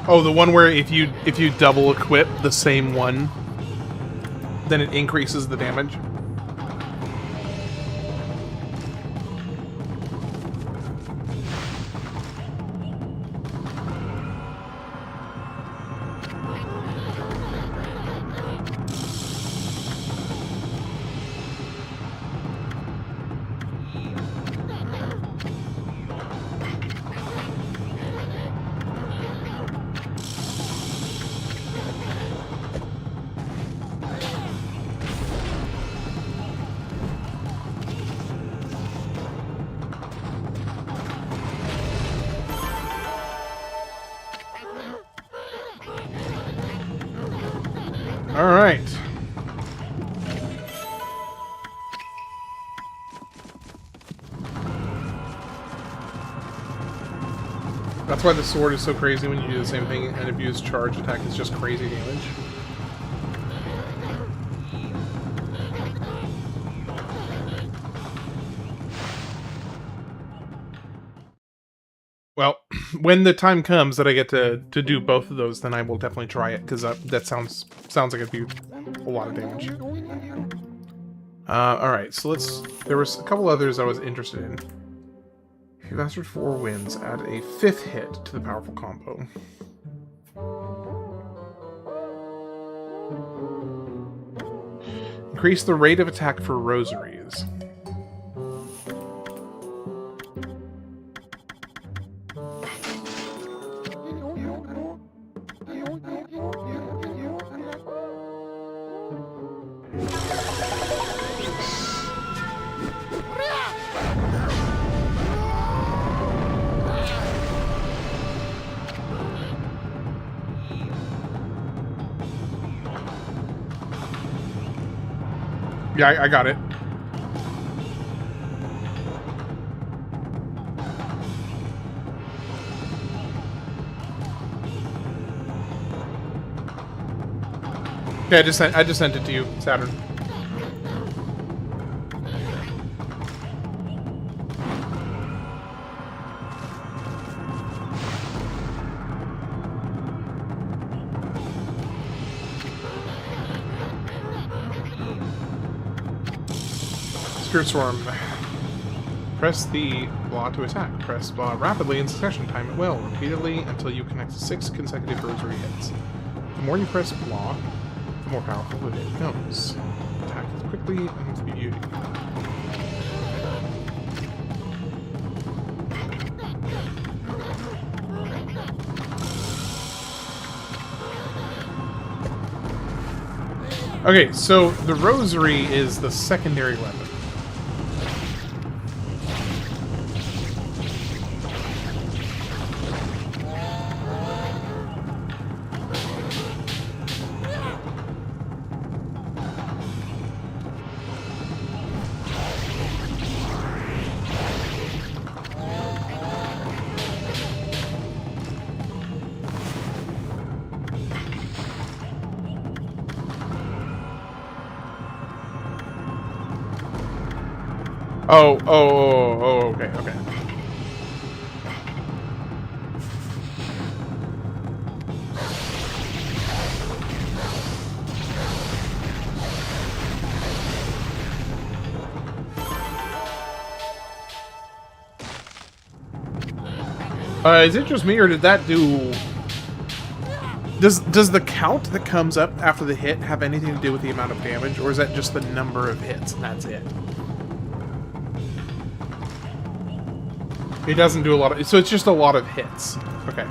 Oh, the one where if you double equip the same one, then it increases the damage. Alright. That's why the sword is so crazy when you do the same thing, and if you use charge attack, it's just crazy damage. Well, when the time comes that I get to do both of those, then I will definitely try it, because that sounds like it'd be a lot of damage. Alright, so there was a couple others I was interested in. If you've mastered 4 wins, add a 5th hit to the powerful combo. Increase the rate of attack for rosaries. Yeah, I got it. Yeah, I just sent it to you, Saturn. Spirit Storm. Press the blah to attack. Press blah rapidly in succession. Time it well, repeatedly, until you connect 6 consecutive rosary hits. The more you press blah, the more powerful the hit becomes. Attack as quickly and with beauty. Okay, so the rosary is the secondary weapon. Oh, okay. Is it just me, or did that do... Does the count that comes up after the hit have anything to do with the amount of damage, or is that just the number of hits and that's it? It doesn't do a lot of... So it's just a lot of hits. Okay.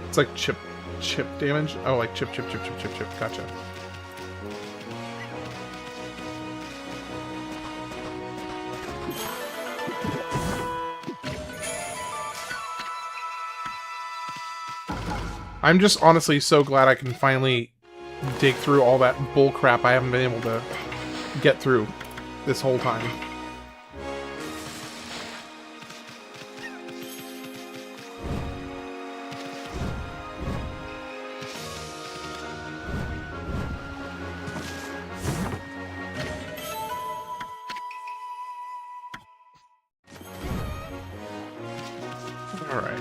It's like chip damage? Oh, like chip. Gotcha. I'm just honestly so glad I can finally dig through all that bull crap I haven't been able to get through this whole time. Alright.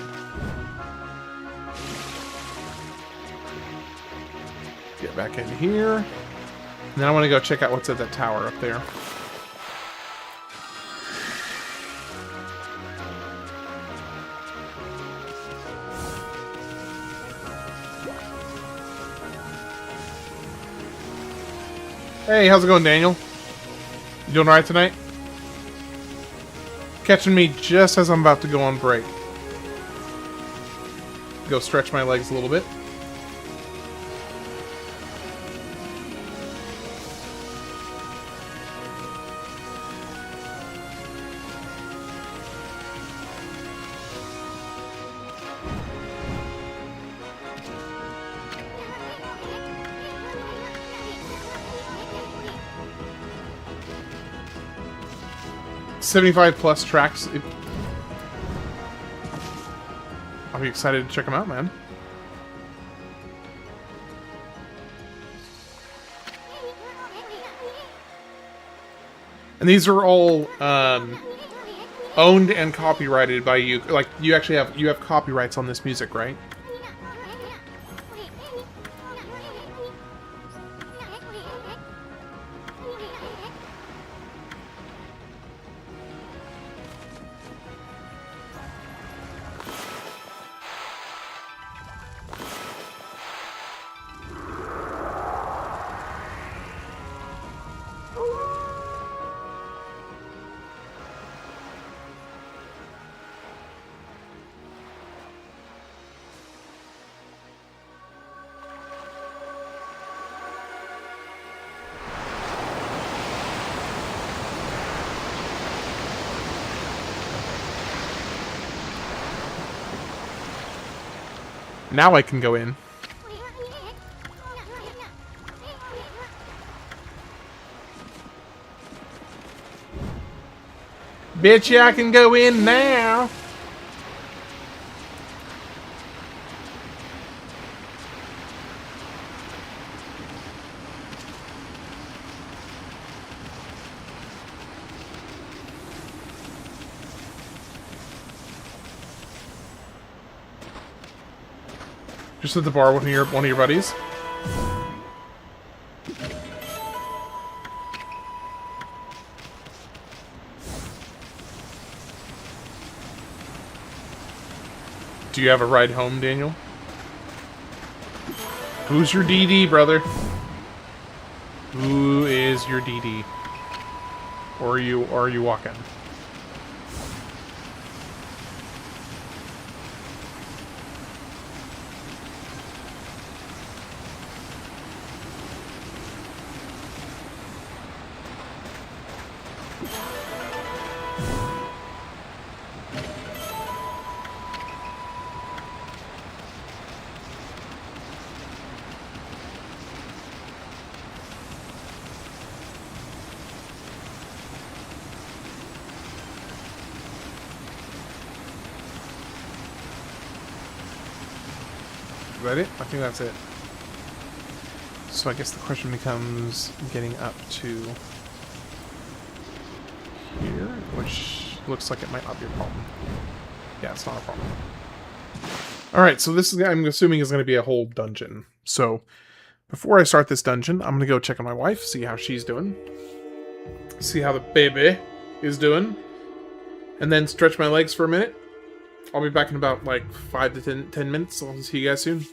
Get back in here. And then I want to go check out what's at that tower up there. Hey, how's it going, Daniel? You doing alright tonight? Catching me just as I'm about to go on break. Go stretch my legs a little bit. 75 plus tracks. I'll be excited to check them out, man. And these are all owned and copyrighted by you. Like, you actually have copyrights on this music, right? Now I can go in. Bitch, yeah, I can go in now. Just at the bar with one of your buddies. Do you have a ride home, Daniel? Who's your DD, brother? Who is your DD? Or are you walking? Is that it? I think that's it. So I guess the question becomes getting up to here, which looks like it might not be a problem. Yeah, it's not a problem. Alright, so this is, I'm assuming, is going to be a whole dungeon. So before I start this dungeon, I'm going to go check on my wife, see how she's doing. See how the baby is doing. And then stretch my legs for a minute. I'll be back in about, like, 5 to 10 minutes. I'll see you guys soon.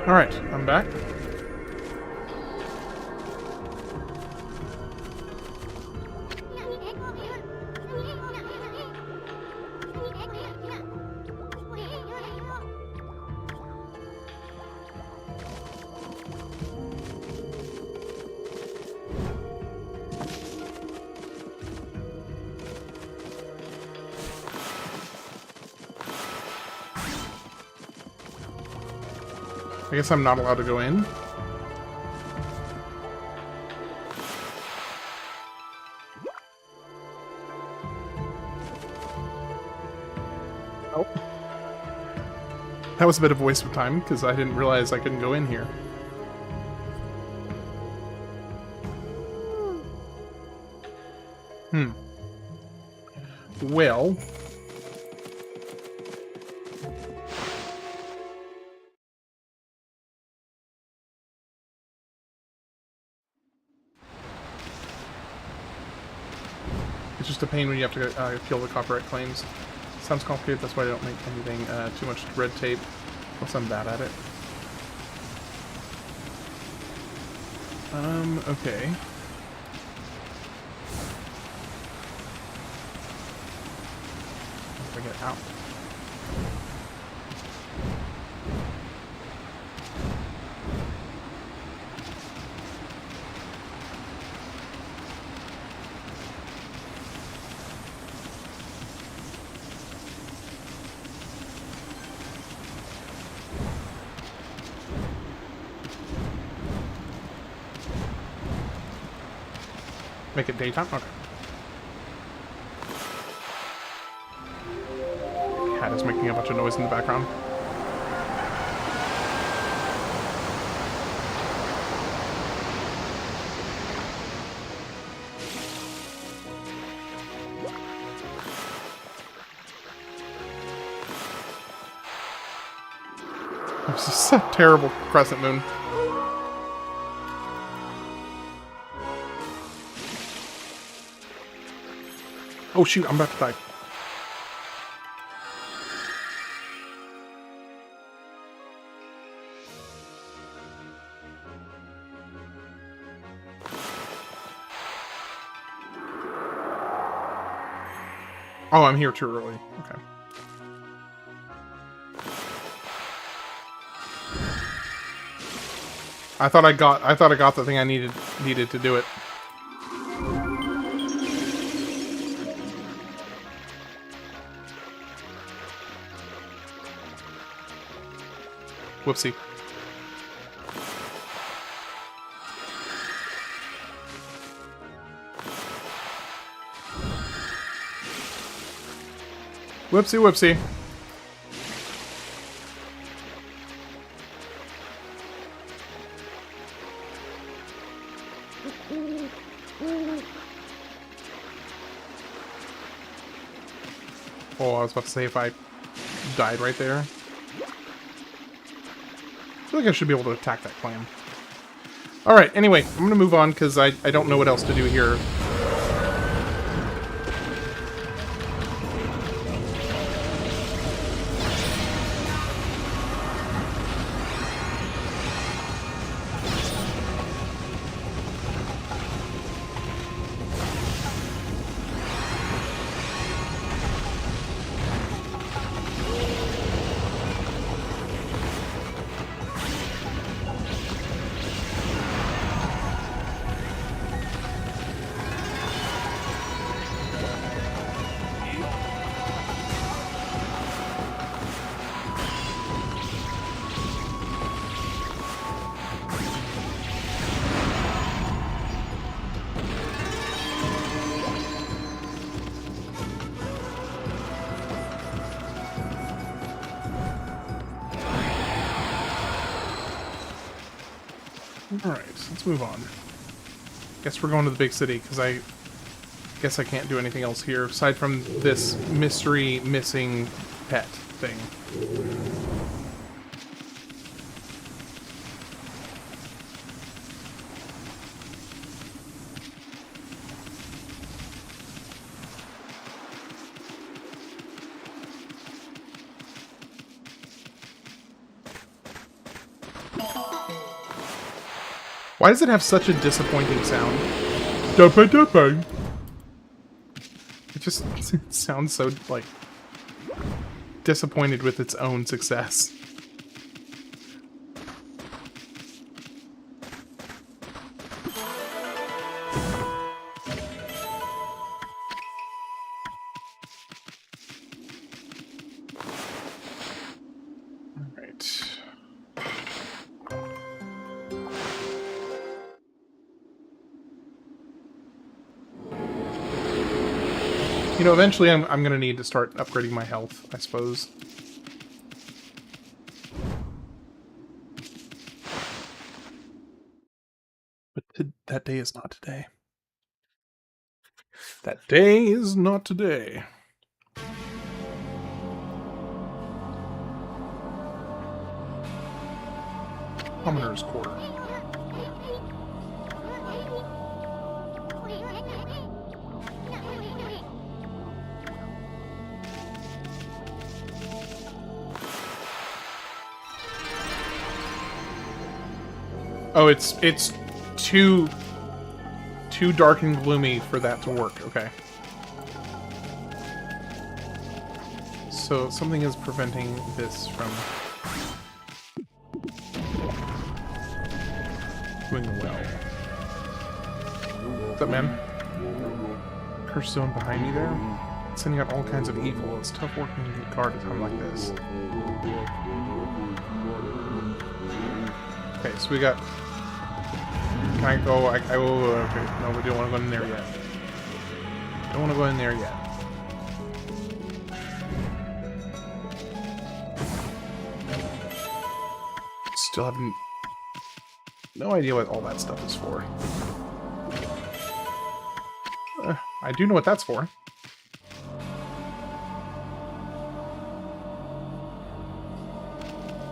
Alright, I'm back. I guess I'm not allowed to go in. Oh. That was a bit of a waste of time, because I didn't realize I couldn't go in here. Well... It's just a pain when you have to appeal the copyright claims. Sounds complicated, that's why I don't make anything too much red tape, unless I'm bad at it. Okay. How do I get out? Make it daytime? Okay. Cat is making a bunch of noise in the background. This is a terrible crescent moon. Oh shoot, I'm about to die. Oh, I'm here too early. Okay. I thought I got the thing I needed to do it. Whoopsie. Whoopsie, whoopsie. Oh, I was about to say if I died right there. I feel like I should be able to attack that clam. Alright, anyway, I'm gonna move on because I don't know what else to do here. Alright, let's move on. Guess we're going to the big city, because I guess I can't do anything else here, aside from this mystery missing pet thing. Why does it have such a disappointing sound? Duppa duppa. It just it sounds so, like, disappointed with its own success. You know, eventually I'm going to need to start upgrading my health, I suppose. But that day is not today. That day is not today. Commoner's Quarter. Oh, it's too dark and gloomy for that to work. Okay. So something is preventing this from doing well. What's up, man? Curse zone behind me there? It's sending out all kinds of evil. It's tough working to get guard at a time like this. Okay, so we got... Can I go? I will... Okay, no, we don't want to go in there yet. Don't want to go in there yet. Still haven't... No idea what all that stuff is for. I do know what that's for.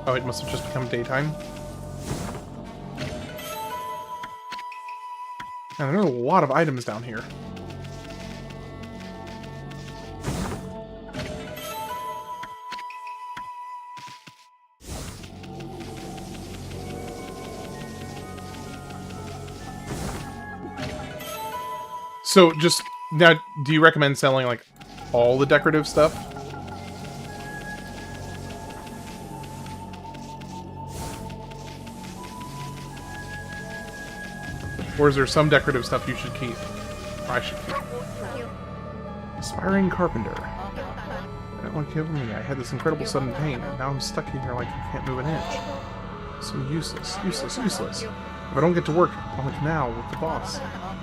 Oh, it must have just become daytime. And there are a lot of items down here. So, just now, do you recommend selling like all the decorative stuff? Or is there some decorative stuff you should keep? Or I should keep. Aspiring carpenter. I don't want to kill me. I had this incredible sudden pain, and now I'm stuck in here like I can't move an inch. So useless, useless, useless. If I don't get to work on the canal with the boss,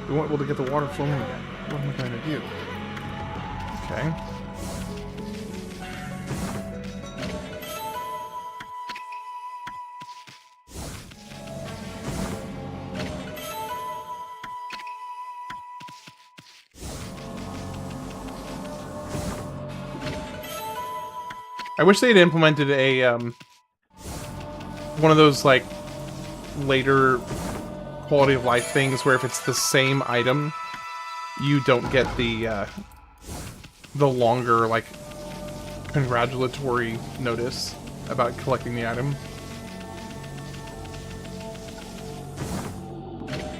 we won't be able to get the water flowing again. What am I going to do? Okay. I wish they had implemented a, one of those, like, later quality of life things where if it's the same item, you don't get the longer, like, congratulatory notice about collecting the item.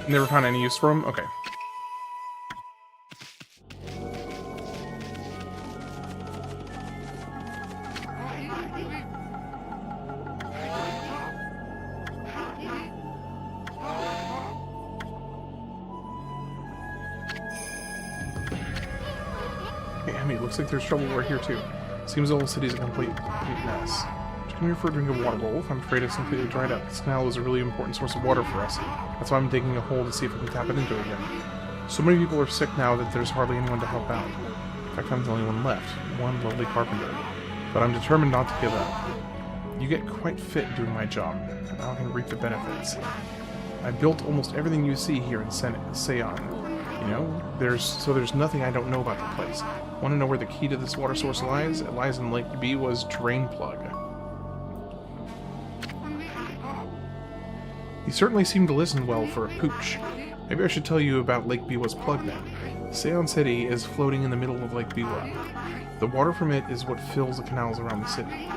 Never found any use for them? Okay. Looks like there's trouble right here too. Seems the whole city's a complete mess. Just come here for a drink of water, Wolf. I'm afraid it's completely dried up. This canal is a really important source of water for us. That's why I'm digging a hole to see if I can tap it into it again. So many people are sick now that there's hardly anyone to help out. In fact, I'm the only one left. One lonely carpenter. But I'm determined not to give up. You get quite fit doing my job, and now I can reap the benefits. I built almost everything you see here in Seon. You know, there's nothing I don't know about the place. Want to know where the key to this water source lies? It lies in Lake Biwa's drain plug. He certainly seemed to listen well for a pooch. Maybe I should tell you about Lake Biwa's plug then. Seon City is floating in the middle of Lake Biwa. The water from it is what fills the canals around the city.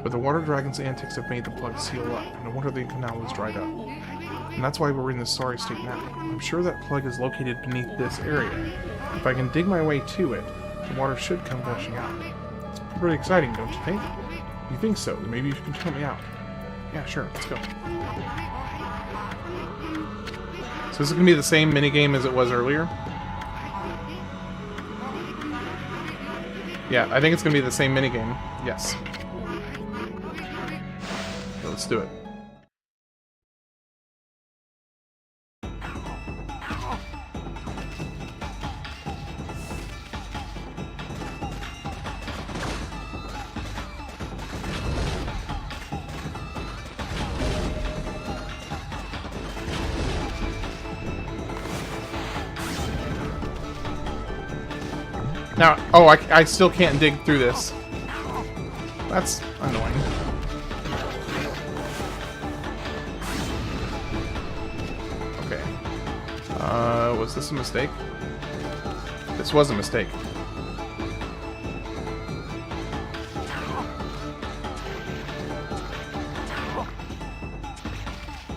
But the water dragon's antics have made the plug seal up. No wonder the canal is dried up. And that's why we're in this sorry state now. I'm sure that plug is located beneath this area. If I can dig my way to it, the water should come gushing out. It's pretty exciting, don't you think? You think so? Then maybe you can help me out. Yeah, sure. Let's go. So this is going to be the same minigame as it was earlier? Yeah, I think it's going to be the same minigame. Yes. So let's do it. Now, oh, I still can't dig through this. That's annoying. Okay. Was this a mistake? This was a mistake.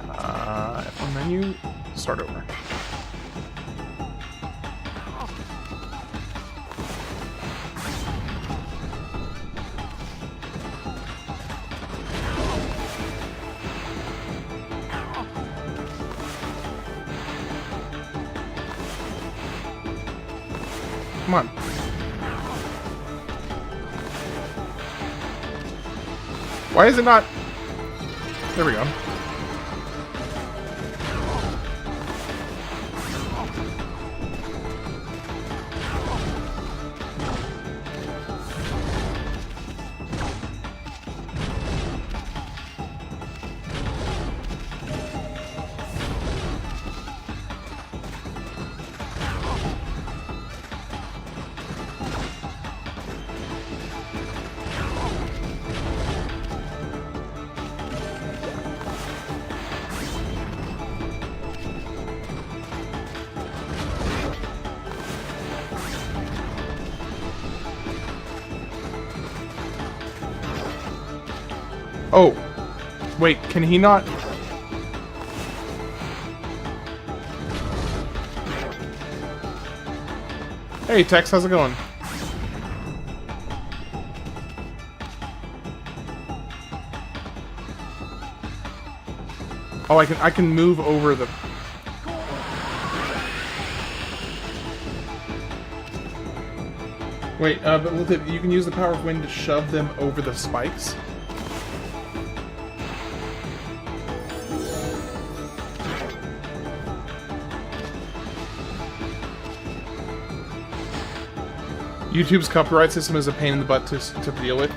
F1 menu, start over. Come on. Why is it not? There we go. Oh, wait, can he not? Hey Tex, how's it going? Oh, I can move over the... Wait, but with it, you can use the power of wind to shove them over the spikes? YouTube's copyright system is a pain in the butt to deal with.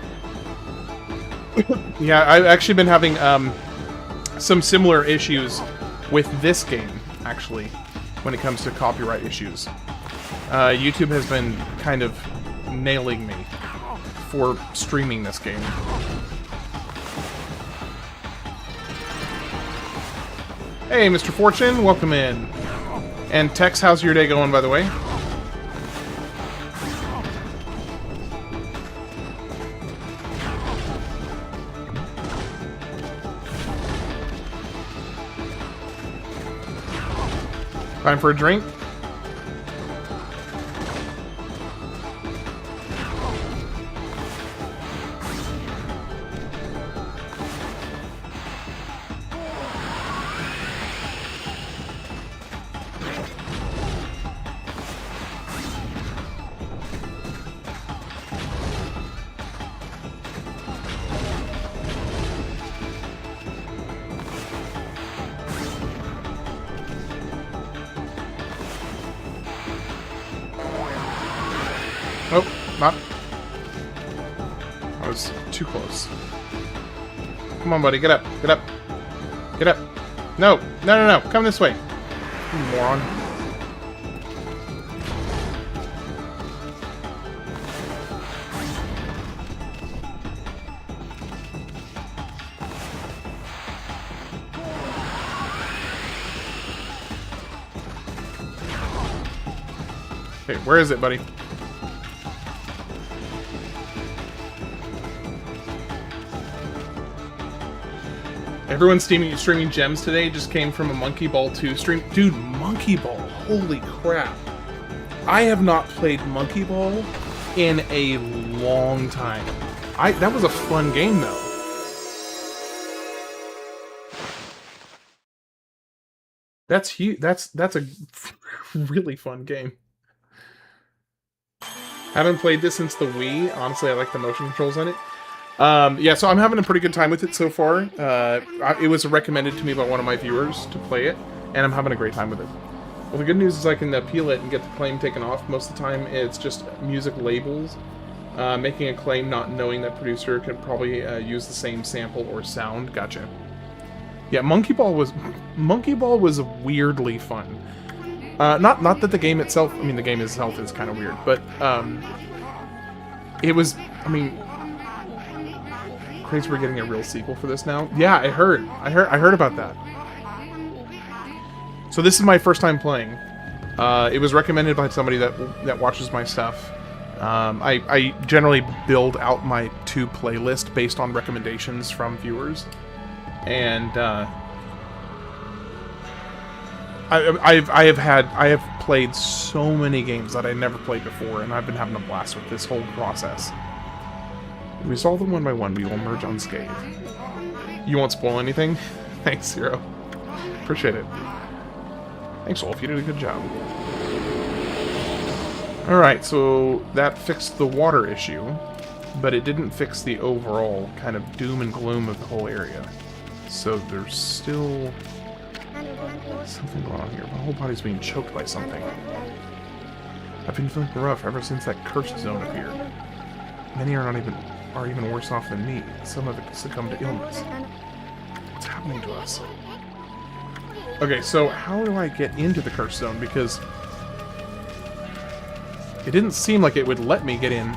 Yeah, I've actually been having some similar issues with this game, actually, when it comes to copyright issues. YouTube has been kind of nailing me for streaming this game. Hey, Mr. Fortune, welcome in. And Tex, how's your day going, by the way? Time for a drink? Nope, not. I was too close. Come on, buddy, get up, get up. Get up. No, no, no, no, come this way. You moron. Okay, where is it, buddy? Everyone's streaming gems today just came from a Monkey Ball 2 stream. Dude, Monkey Ball, holy crap. I have not played Monkey Ball in a long time. That was a fun game, though. That's huge. That's a really fun game. Haven't played this since the Wii. Honestly, I like the motion controls on it. Yeah, so I'm having a pretty good time with it so far. It was recommended to me by one of my viewers to play it, and I'm having a great time with it. Well, the good news is I can appeal it and get the claim taken off. Most of the time, it's just music labels making a claim, not knowing that producer could probably use the same sample or sound. Gotcha. Yeah, Monkey Ball was weirdly fun. Not that the game itself. I mean, the game itself is kind of weird, but it was. I mean, crazy we're getting a real sequel for this now. Yeah, I heard about that. So this is my first time playing. It was recommended by somebody that watches my stuff. I generally build out my 2 playlist based on recommendations from viewers, and I have played so many games that I never played before, and I've been having a blast with this whole process. We solve them one by one. We will merge unscathed. You won't spoil anything? Thanks, Zero. Appreciate it. Thanks, Wolf. You did a good job. Alright, so that fixed the water issue, but it didn't fix the overall kind of doom and gloom of the whole area. So there's still something going on here. My whole body's being choked by something. I've been feeling rough ever since that cursed zone appeared. Many are even worse off than me. Some have succumbed to illness. What's happening to us? Okay, so how do I get into the cursed zone? Because it didn't seem like it would let me get in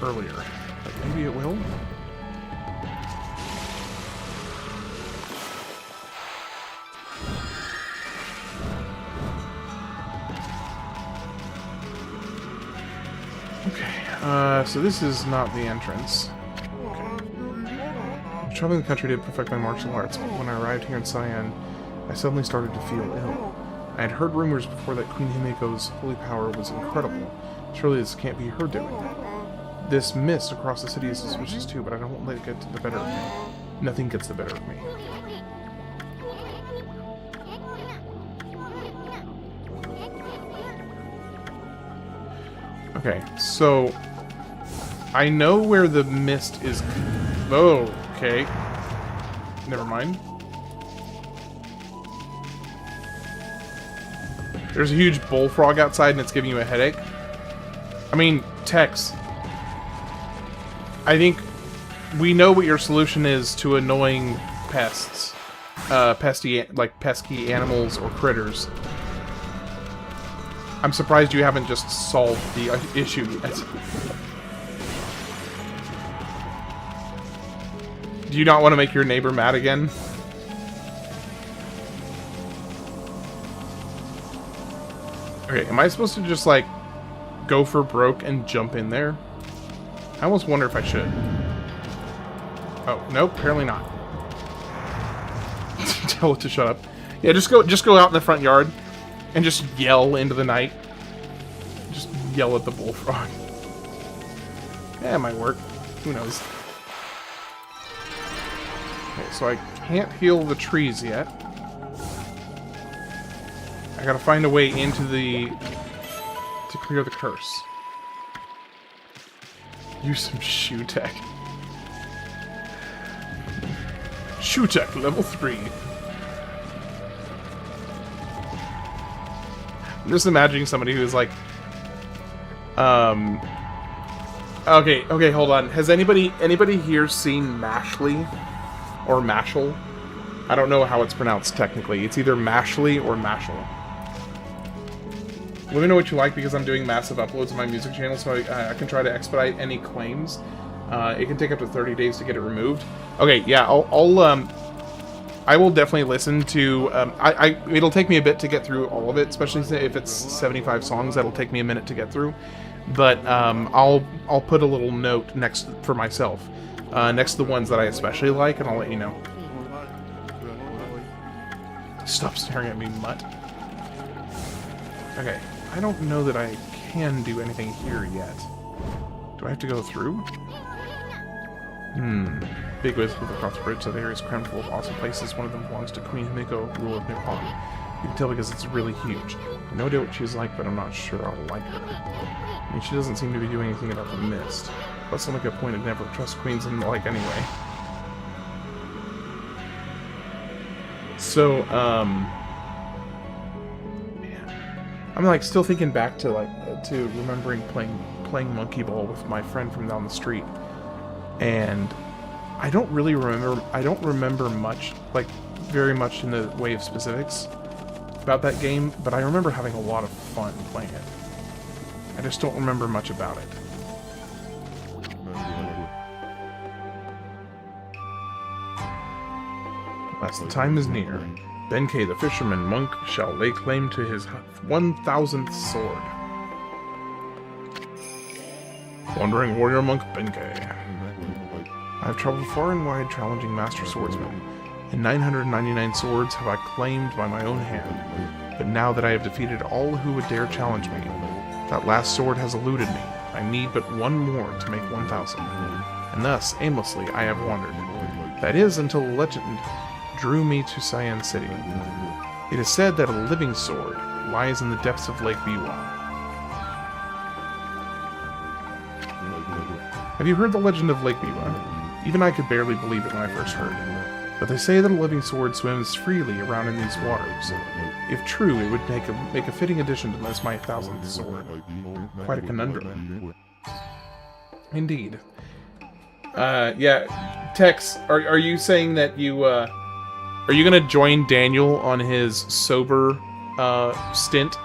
earlier. But maybe it will? Okay, so this is not the entrance. Traveling the country to perfect my martial arts, but when I arrived here in Cyan, I suddenly started to feel ill. I had heard rumors before that Queen Himiko's holy power was incredible. Surely this can't be her doing. This mist across the city is suspicious too, but I don't let it get the better of me. Nothing gets the better of me. Okay, so I know where the mist is. Oh, okay. Never mind. There's a huge bullfrog outside and it's giving you a headache. I mean, Tex, I think we know what your solution is to annoying pests. Pesky animals or critters. I'm surprised you haven't just solved the issue yet. Do you not want to make your neighbor mad again? Okay, am I supposed to just, like, go for broke and jump in there? I almost wonder if I should. Oh, nope, apparently not. Tell it to shut up. Yeah, just go out in the front yard and just yell into the night. Just yell at the bullfrog. Yeah, it might work. Who knows? Okay, so I can't heal the trees yet. I gotta find a way into the... to clear the curse. Use some shoe tech. Shoe tech level 3. I'm just imagining somebody who's like... Okay, hold on. Has anybody here seen Mashley? Or Mashal? I don't know how it's pronounced technically. It's either Mashley or Mashal. Let me know what you like, because I'm doing massive uploads on my music channel, so I can try to expedite any claims. It can take up to 30 days to get it removed. Okay, yeah, I will definitely listen to... it'll take me a bit to get through all of it, especially if it's 75 songs. That'll take me a minute to get through. But I'll put a little note next for myself. next to the ones that I especially like, and I'll let you know. Stop staring at me, mutt. Okay, I don't know that I can do anything here yet. Do I have to go through? Big ways move across the bridge, so the area is crammed full of awesome places. One of them belongs to Queen Himiko, ruler of Nippon. You can tell because it's really huge. I have no idea what she's like, but I'm not sure I'll like her. I mean, she doesn't seem to be doing anything about the mist. Plus, I'll make a point of never trust queens and the like anyway. So, I'm like still thinking back to to remembering playing Monkey Ball with my friend from down the street, and I don't really remember. I don't remember much, like very much in the way of specifics about that game, but I remember having a lot of fun playing it. I just don't remember much about it. As the time is near, Benkei the fisherman monk shall lay claim to his 1000th sword. Wandering warrior monk Benkei. I have traveled far and wide challenging master swordsmen, and 999 swords have I claimed by my own hand. But now that I have defeated all who would dare challenge me, that last sword has eluded me. I need but one more to make 1000. And thus, aimlessly, I have wandered. That is, until a legend drew me to Cyan City. It is said that a living sword lies in the depths of Lake Biwa. Have you heard the legend of Lake Biwa? Even I could barely believe it when I first heard. But they say that a living sword swims freely around in these waters. If true, it would make a fitting addition to my 1000th sword. Quite a conundrum. Indeed. Yeah, Tex, are you saying that you, are you gonna join Daniel on his sober, stint?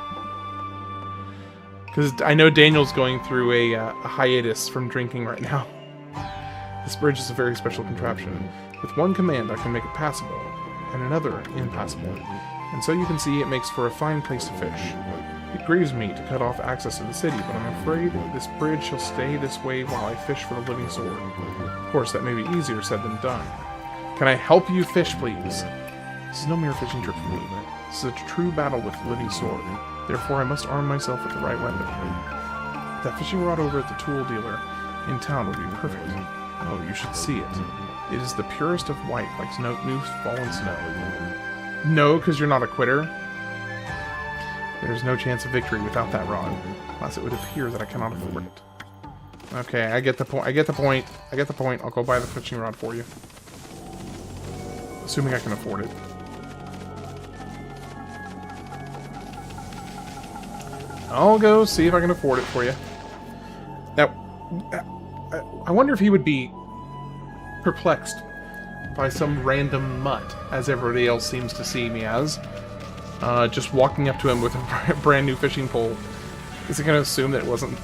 Because I know Daniel's going through a hiatus from drinking right now. This bridge is a very special contraption. With one command, I can make it passable, and another impassable. And so you can see it makes for a fine place to fish. It grieves me to cut off access to the city, but I'm afraid this bridge shall stay this way while I fish for the living sword. Of course, that may be easier said than done. Can I help you fish, please? This is no mere fishing trip for me. This is a true battle with the living sword. Therefore, I must arm myself with the right weapon. That fishing rod over at the tool dealer in town would be perfect. Oh, you should see it. It is the purest of white, like new fallen snow. No, because you're not a quitter. There's no chance of victory without that rod, unless it would appear that I cannot afford it. Okay, I get the point. I get the point. I get the point. I'll go buy the fishing rod for you. Assuming I can afford it. I'll go see if I can afford it for you. Now, I wonder if he would be perplexed by some random mutt, as everybody else seems to see me as. Just walking up to him with a brand new fishing pole. Is he going to assume that it wasn't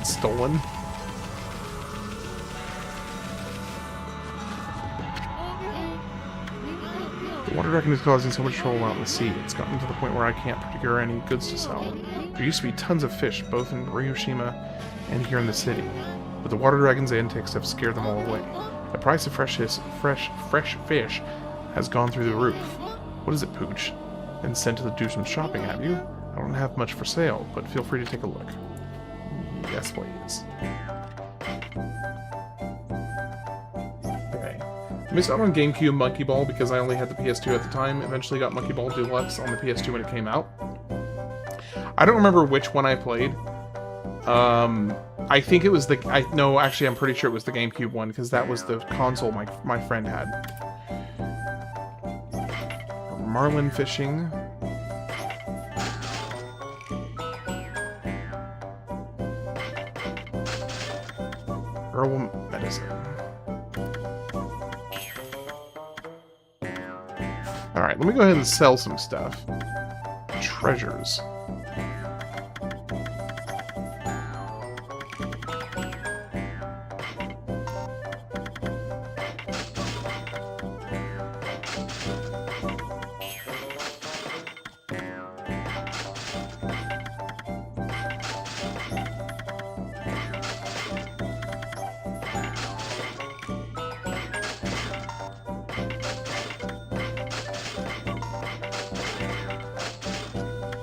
stolen? The water dragon is causing so much trouble out in the sea. It's gotten to the point where I can't procure any goods to sell. There used to be tons of fish, both in Ryushima and here in the city. But the water dragon's antics have scared them all away. The price of fresh fish has gone through the roof. What is it, Pooch? Been sent to do some shopping, have you? I don't have much for sale, but feel free to take a look. Yes, please. Okay. I missed out on GameCube Monkey Ball because I only had the PS2 at the time. Eventually got Monkey Ball Deluxe on the PS2 when it came out. I don't remember which one I played. I think it was the... No, actually, I'm pretty sure it was the GameCube one, because that was the console my friend had. Marlin fishing. Herbal medicine. Alright, let me go ahead and sell some stuff. Treasures.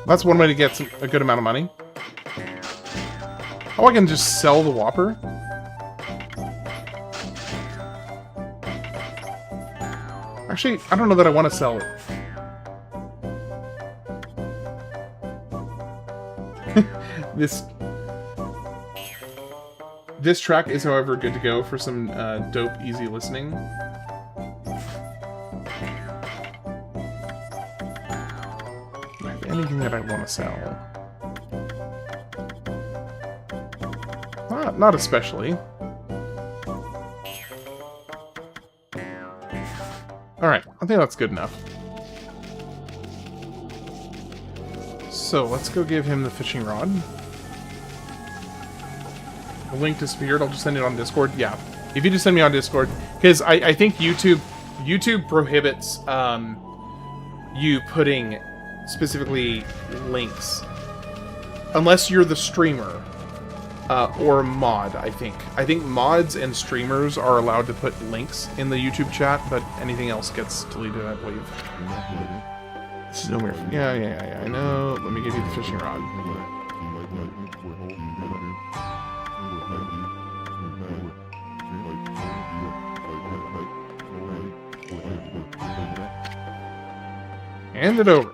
That's one way to get a good amount of money. Oh, I can just sell the Whopper? Actually, I don't know that I want to sell it. This track is, however, good to go for some dope, easy listening. Anything that I want to sell? Not especially. Alright, I think that's good enough. So, let's go give him the fishing rod. The link disappeared, I'll just send it on Discord. Yeah, if you just send me on Discord. Because I think YouTube prohibits you putting specifically links. Unless you're the streamer. Or mod, I think. I think mods and streamers are allowed to put links in the YouTube chat, but anything else gets deleted, I believe. This is nowhere. Yeah, I know. Let me give you the fishing rod. Hand it over.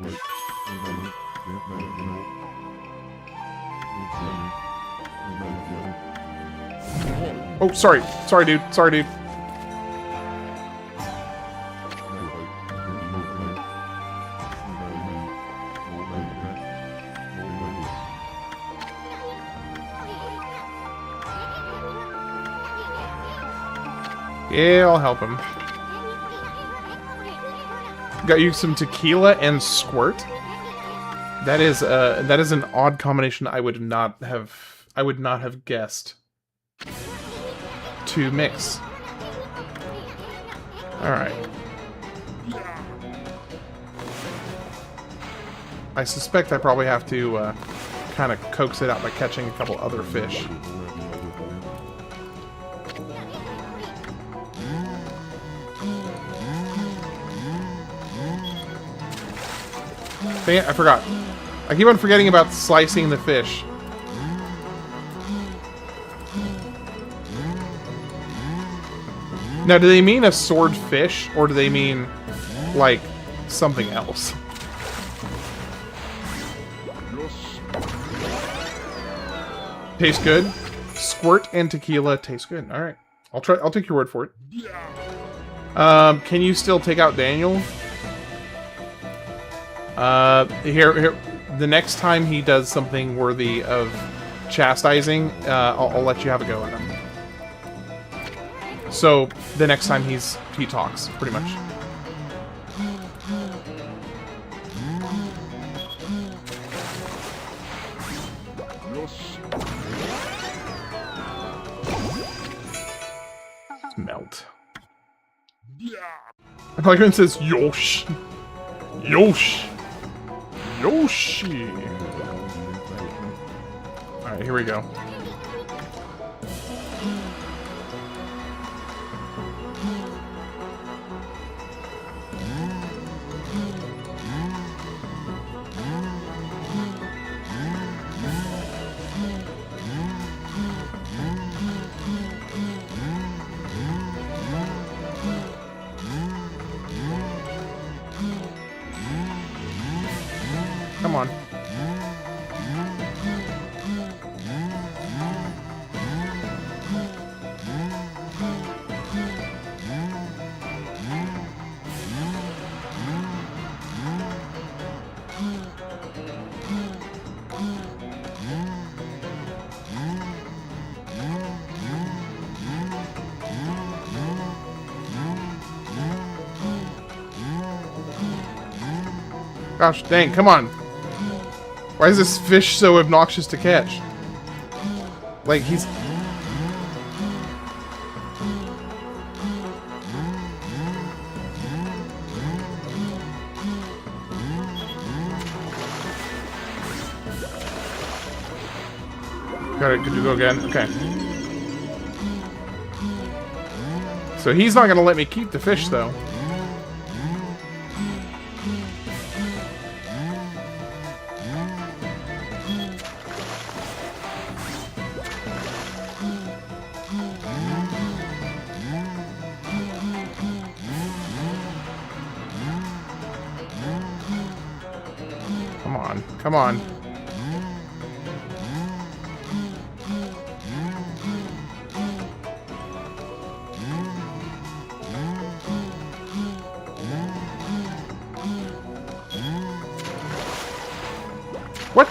Oh, sorry. Sorry, dude. Sorry, dude. Yeah, I'll help him. Got you some tequila and squirt. That is an odd combination I would not have guessed to mix. Alright. I suspect I probably have to kind of coax it out by catching a couple other fish. Dang it, I forgot. I keep on forgetting about slicing the fish. Now, do they mean a swordfish, or do they mean, like, something else? Tastes good. Squirt and tequila taste good. All right, I'll take your word for it. Can you still take out Daniel? Here. The next time he does something worthy of chastising, I'll let you have a go at him. So the next time he talks, pretty much. Let's melt. I like when it says Yosh. Yosh. Yoshi. All right, here we go. Come on. Gosh dang, come on. Why is this fish so obnoxious to catch? Like, he's... Got it, could you go again? Okay. So he's not gonna let me keep the fish, though. on. Come on. What?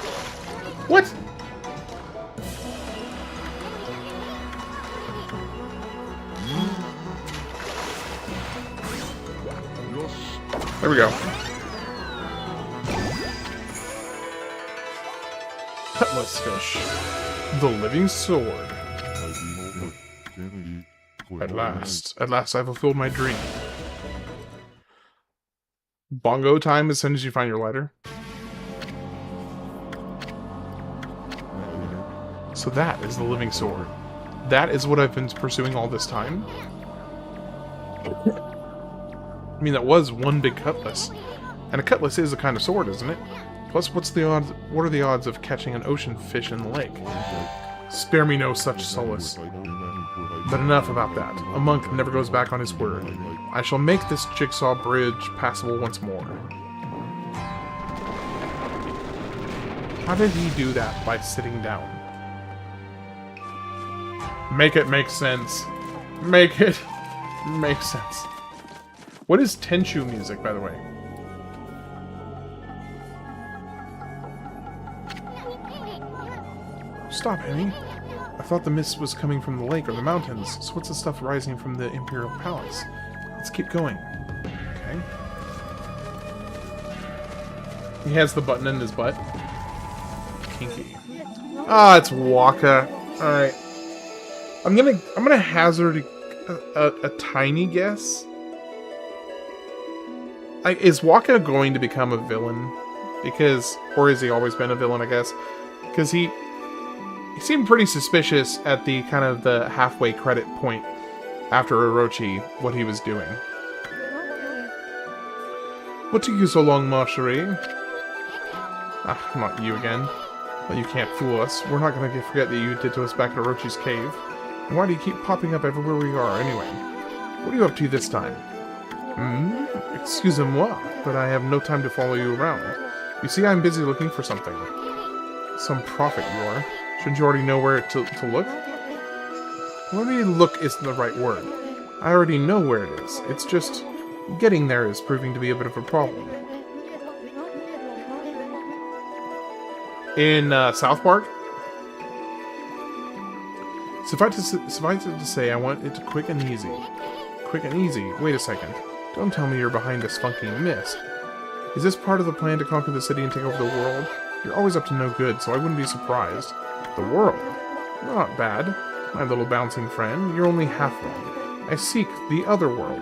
What? There we go. Cutlass fish. The living sword. At last I fulfilled my dream. Bongo time as soon as you find your lighter. So that is the living sword. That is what I've been pursuing all this time. I mean, that was one big cutlass. And a cutlass is a kind of sword, isn't it? Plus, what are the odds of catching an ocean fish in the lake? Spare me no such solace. But enough about that. A monk never goes back on his word. I shall make this jigsaw bridge passable once more. How did he do that? By sitting down. Make it make sense. Make it make sense. What is Tenchu music, by the way? Stop, Henry. I thought the mist was coming from the lake or the mountains, so what's the stuff rising from the Imperial Palace? Let's keep going. Okay. He has the button in his butt. Kinky. Ah, it's Waka. Alright. I'm gonna hazard a tiny guess. Is Waka going to become a villain? Because, or has he always been a villain, I guess? Because he seemed pretty suspicious at the kind of the halfway credit point after Orochi, what he was doing. What took you so long, ma chérie? Ah, not you again. Well, you can't fool us. We're not going to forget that you did to us back at Orochi's cave. And why do you keep popping up everywhere we are, anyway? What are you up to this time? Excusez-moi, but I have no time to follow you around. You see, I'm busy looking for something. Some prophet you are. Shouldn't you already know where to look? Well, maybe look isn't the right word. I already know where it is. It's just, getting there is proving to be a bit of a problem. In South Park? Suffice it to say, I want it quick and easy. Quick and easy? Wait a second. Don't tell me you're behind this funky mist. Is this part of the plan to conquer the city and take over the world? You're always up to no good, so I wouldn't be surprised. The world? Not bad, my little bouncing friend. You're only half wrong. I seek the other world.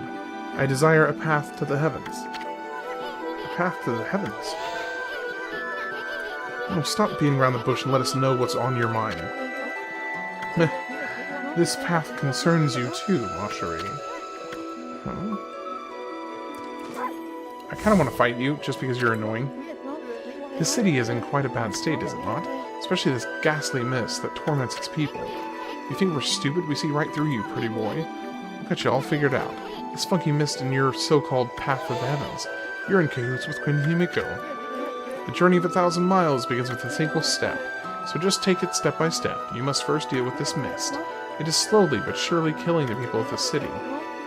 I desire a path to the heavens. A path to the heavens? Oh, stop beating around the bush and let us know what's on your mind. This path concerns you too, ma chérie. Huh? I kind of want to fight you, just because you're annoying. This city is in quite a bad state, is it not? Especially this ghastly mist that torments its people. You think we're stupid? We see right through you, pretty boy. Look at you all figured out. This funky mist in your so-called path of the heavens. You're in cahoots with Queen Himiko. The journey of 1,000 miles begins with a single step, so just take it step by step. You must first deal with this mist. It is slowly but surely killing the people of this city.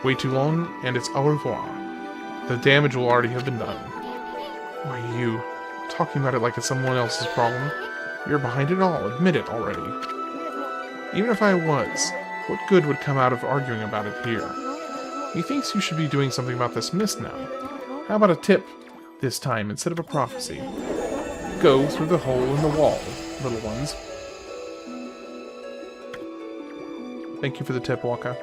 Wait too long, and it's au revoir. The damage will already have been done. Why, you... talking about it like it's someone else's problem. You're behind it all, admit it already. Even if I was, what good would come out of arguing about it here? Methinks you should be doing something about this mist now. How about a tip, this time, instead of a prophecy? Go through the hole in the wall, little ones. Thank you for the tip, Waka.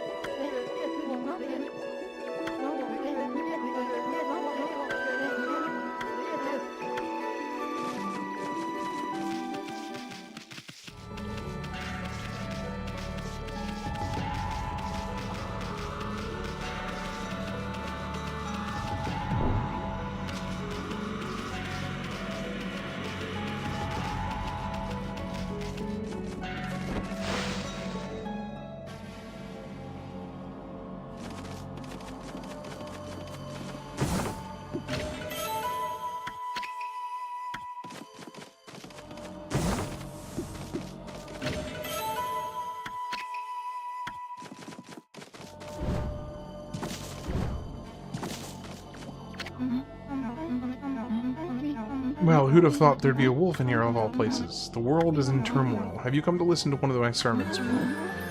Well, who'd have thought there'd be a wolf in here of all places? The world is in turmoil. Have you come to listen to one of my sermons, Will?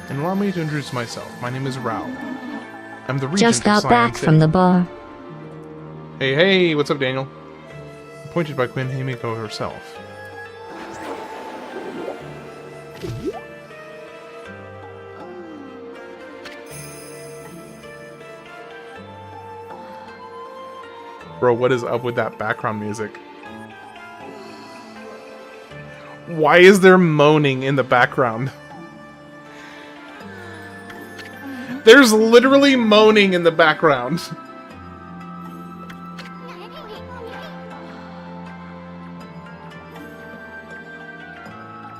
And allow me to introduce myself. My name is Rao. I'm the regent Just of got Cyan back City. from the bar. Hey, what's up, Daniel? Appointed by Queen Himiko herself. Bro, what is up with that background music? Why is there moaning in the background? There's literally moaning in the background.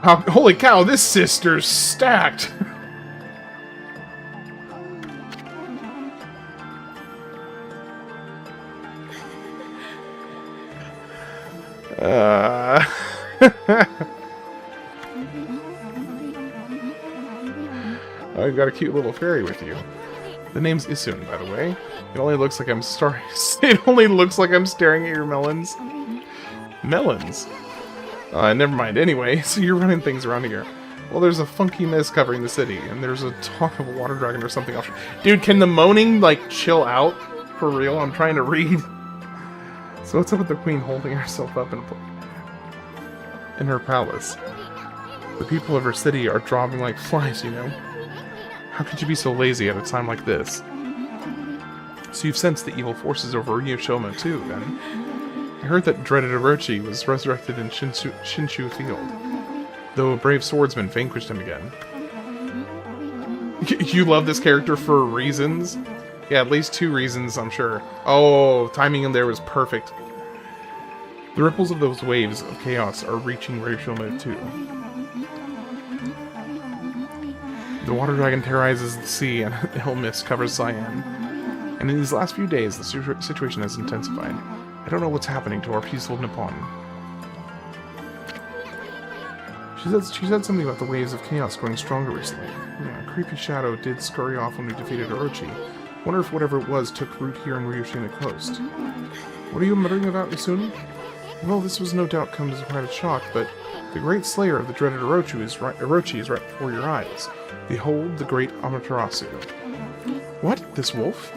Holy cow, this sister's stacked. Oh, you've got a cute little fairy with you. The name's Isun, by the way. It only looks like I'm It only looks like I'm staring at your melons. Melons? Never mind. Anyway, so you're running things around here. Well, there's a funky mist covering the city, and there's a talk of a water dragon or something else. Dude, can the moaning, like, chill out? For real? I'm trying to read. So what's up with the queen holding herself up in her palace? The people of her city are dropping like flies, you know? How could you be so lazy at a time like this? So you've sensed the evil forces over Ryushoma too, then? I heard that dreaded Orochi was resurrected in Shinshu Field, though a brave swordsman vanquished him again. You love this character for reasons? Yeah, at least 2 reasons, I'm sure. Oh, timing in there was perfect. The ripples of those waves of chaos are reaching Ryushoma too. The water dragon terrorizes the sea and ill mist covers Cyan. And in these last few days, the situation has intensified. I don't know what's happening to our peaceful Nippon. She said something about the waves of chaos growing stronger recently. Yeah, a creepy shadow did scurry off when we defeated Orochi. Wonder if whatever it was took root here in Ryushima Coast. What are you muttering about, Isun? Well, this was no doubt come as quite a shock, but the great slayer of the dreaded Orochi is right before your eyes. Behold the great Amaterasu. What? This wolf?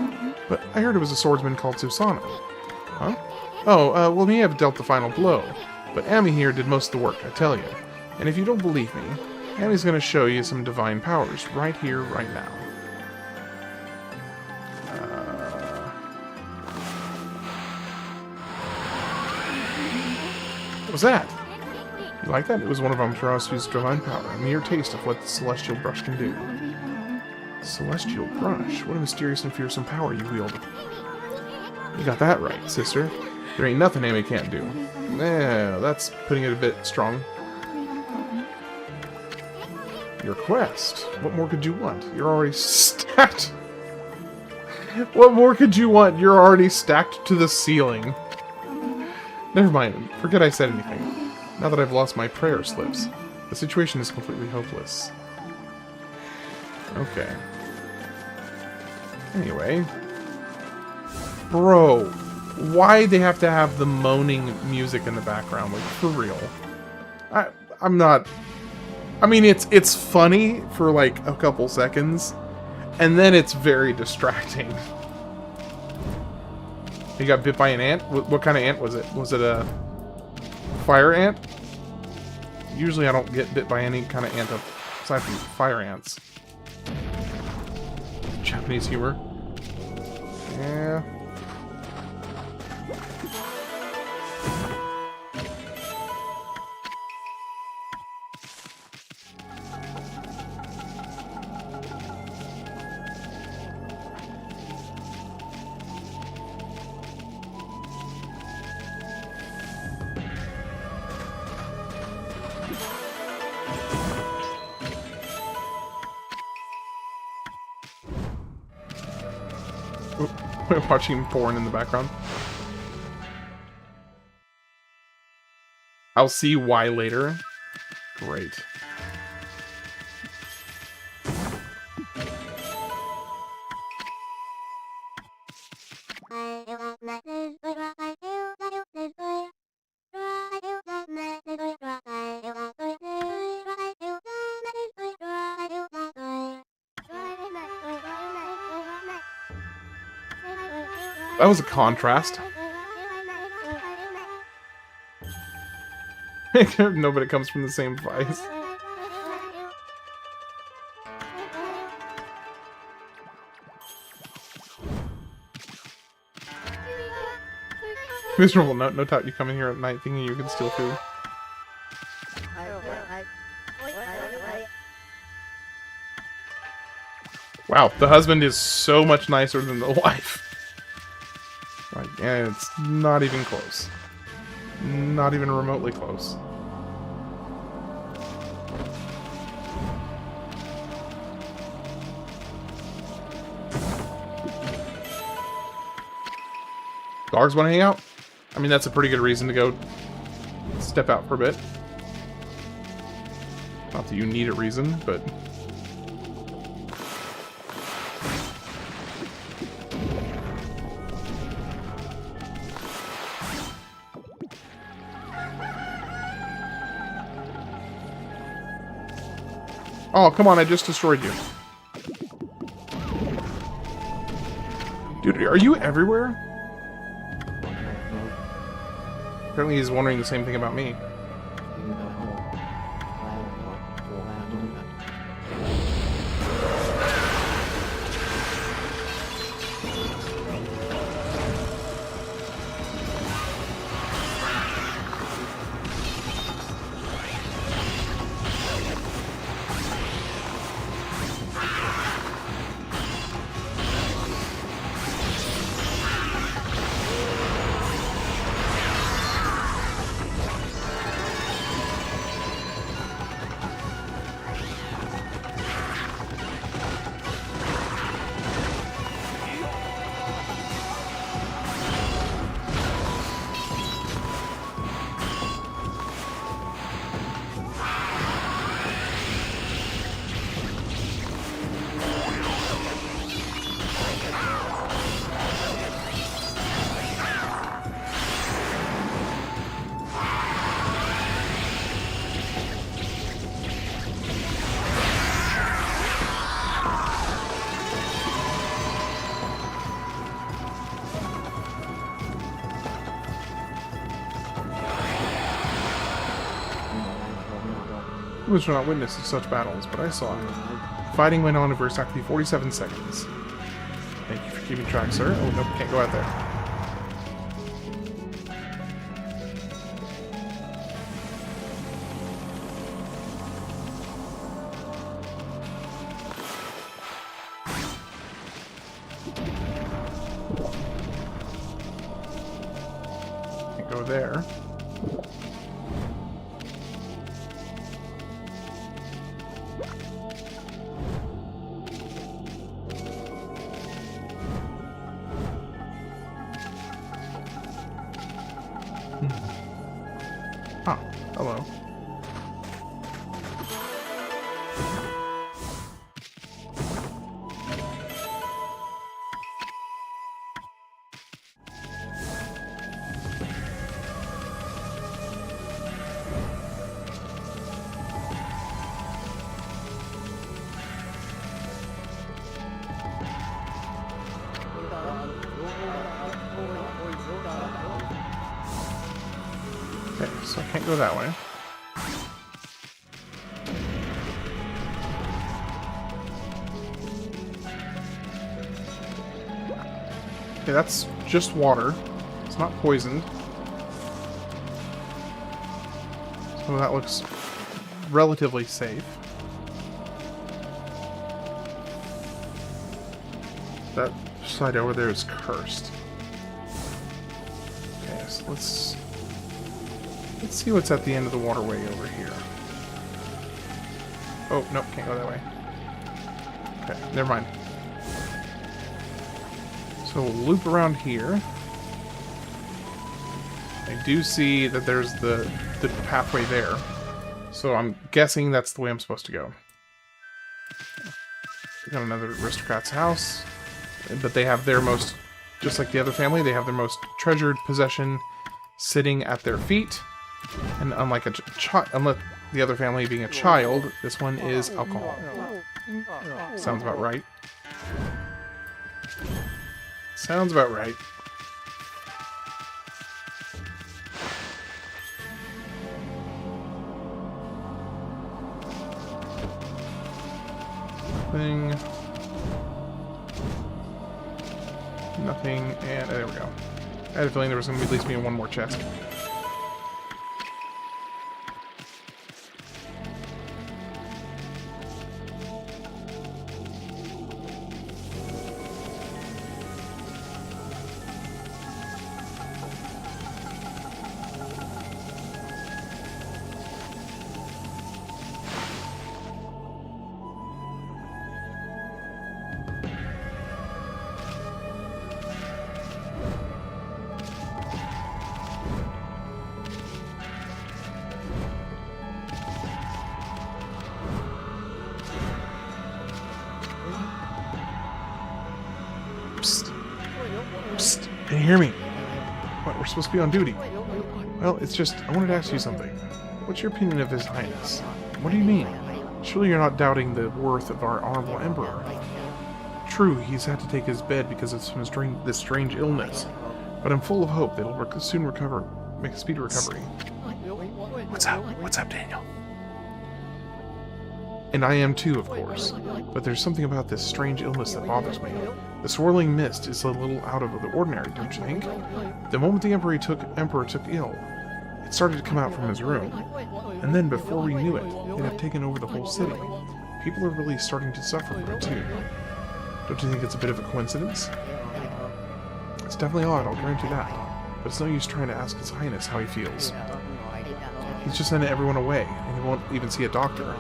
But I heard it was a swordsman called Susanoo. Huh? Oh, well, he may have dealt the final blow, but Ami here did most of the work, I tell you. And if you don't believe me, Ami's going to show you some divine powers right here, right now. What was that? You like that? It was one of Amaterasu's divine power, a mere taste of what the celestial brush can do. Celestial brush? What a mysterious and fearsome power you wield. You got that right, sister. There ain't nothing Amy can't do. No, that's putting it a bit strong. Your quest. What more could you want? You're already stacked. What more could you want? You're already stacked to the ceiling. Never mind. Forget I said anything. Now that I've lost my prayer slips, the situation is completely hopeless. Okay. Anyway. Bro, why they have to have the moaning music in the background? Like, for real. I'm not... I mean, it's funny for, like, a couple seconds, and then it's very distracting. You got bit by an ant? What kind of ant was it? Was it a fire ant? Usually I don't get bit by any kind of ant aside from fire ants. Japanese humor. Yeah. We're watching porn in the background. I'll see why later. Great. That was a contrast. Nobody comes from the same vice. Miserable note, no doubt you come in here at night thinking you can steal food. Wow, the husband is so much nicer than the wife. Like, yeah, it's not even close. Not even remotely close. Dogs want to hang out? I mean, that's a pretty good reason to go step out for a bit. Not that you need a reason, but... Oh, come on, I just destroyed you. Dude, are you everywhere? Apparently he's wondering the same thing about me. Humans were not witness to such battles, but I saw it. Fighting went on for exactly 47 seconds. Thank you for keeping track, sir. Oh, nope, can't go out there. Can't go there. Oh, hello. Okay, so I can't go that way. Okay, that's just water. It's not poisoned. So that looks relatively safe. That side over there is cursed. Okay, so let's see what's at the end of the waterway over here. Oh, nope, can't go that way. Okay, never mind. So we'll loop around here. I do see that there's the pathway there. So I'm guessing that's the way I'm supposed to go. We got another aristocrat's house. But they have their most, just like the other family, they have their most treasured possession sitting at their feet. And unlike unlike the other family being a child, this one is alcohol. Sounds about right. Sounds about right. Nothing. Nothing, and there we go. I had a feeling there was going to at least be one more chest. Psst, can you hear me? What, we're supposed to be on duty. Well, it's just, I wanted to ask you something. What's your opinion of His Highness? What do you mean? Surely you're not doubting the worth of our honorable Emperor. True, he's had to take his bed because of this strange illness, but I'm full of hope that he'll soon recover, make a speedy recovery. What's up? What's up, Daniel? And I am too, of course. But there's something about this strange illness that bothers me. The swirling mist is a little out of the ordinary, don't you think? The moment the Emperor took ill, it started to come out from his room. And then, before we knew it, it had taken over the whole city. People are really starting to suffer from it too. Don't you think it's a bit of a coincidence? It's definitely odd, I'll guarantee that. But it's no use trying to ask His Highness how he feels. He's just sending everyone away, and he won't even see a doctor.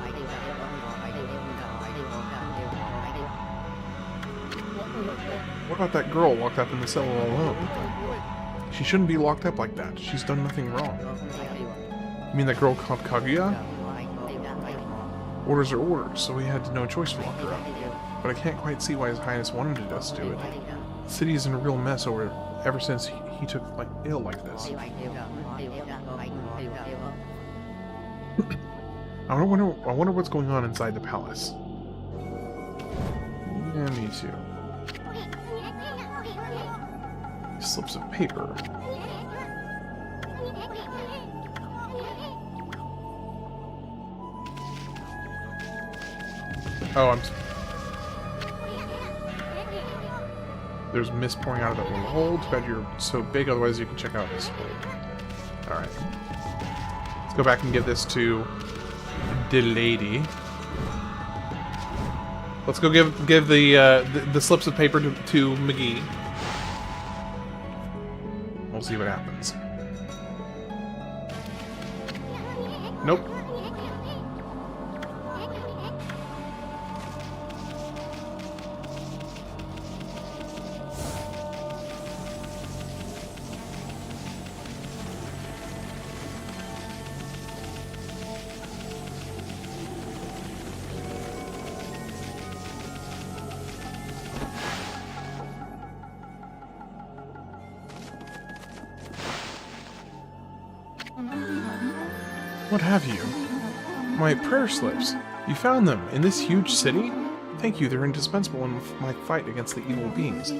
What about that girl locked up in the cell all alone? She shouldn't be locked up like that. She's done nothing wrong. You mean that girl called Kaguya? Orders are orders, so we had no choice to lock her up. But I can't quite see why His Highness wanted us to do it. The city is in a real mess ever since he took ill like this. I wonder what's going on inside the palace. Yeah, me too. Slips of paper. Oh, there's mist pouring out of that little hole. Too bad you're so big, otherwise you can check out this hole. Alright. Let's go back and give this to the lady. Let's go give the slips of paper to McGee. We'll see what happens. Nope. What have you? My prayer slips. You found them in this huge city? Thank you, they're indispensable in my fight against the evil beings.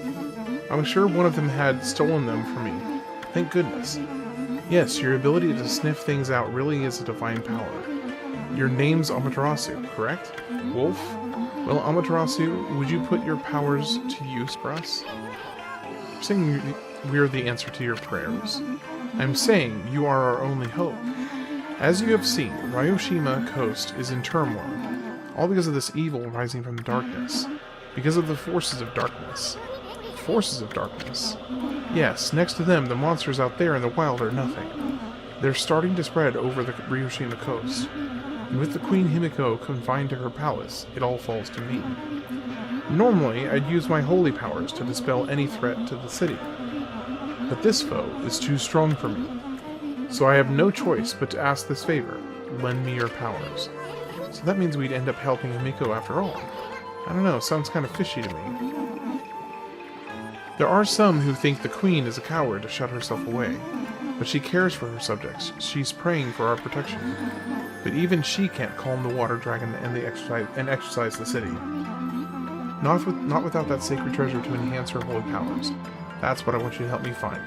I was sure one of them had stolen them from me. Thank goodness. Yes, your ability to sniff things out really is a divine power. Your name's Amaterasu, correct? Wolf? Well, Amaterasu, would you put your powers to use for us? You're saying we're the answer to your prayers. I'm saying you are our only hope. As you have seen, Ryoshima Coast is in turmoil, all because of this evil rising from the darkness, because of the forces of darkness. Forces of darkness? Yes, next to them, the monsters out there in the wild are nothing. They're starting to spread over the Ryoshima Coast, and with the Queen Himiko confined to her palace, it all falls to me. Normally, I'd use my holy powers to dispel any threat to the city, but this foe is too strong for me. So I have no choice but to ask this favor. Lend me your powers. So that means we'd end up helping Himiko after all. I don't know, sounds kind of fishy to me. There are some who think the queen is a coward to shut herself away, but she cares for her subjects. She's praying for our protection. But even she can't calm the water dragon and exercise the city. Not without that sacred treasure to enhance her holy powers. That's what I want you to help me find.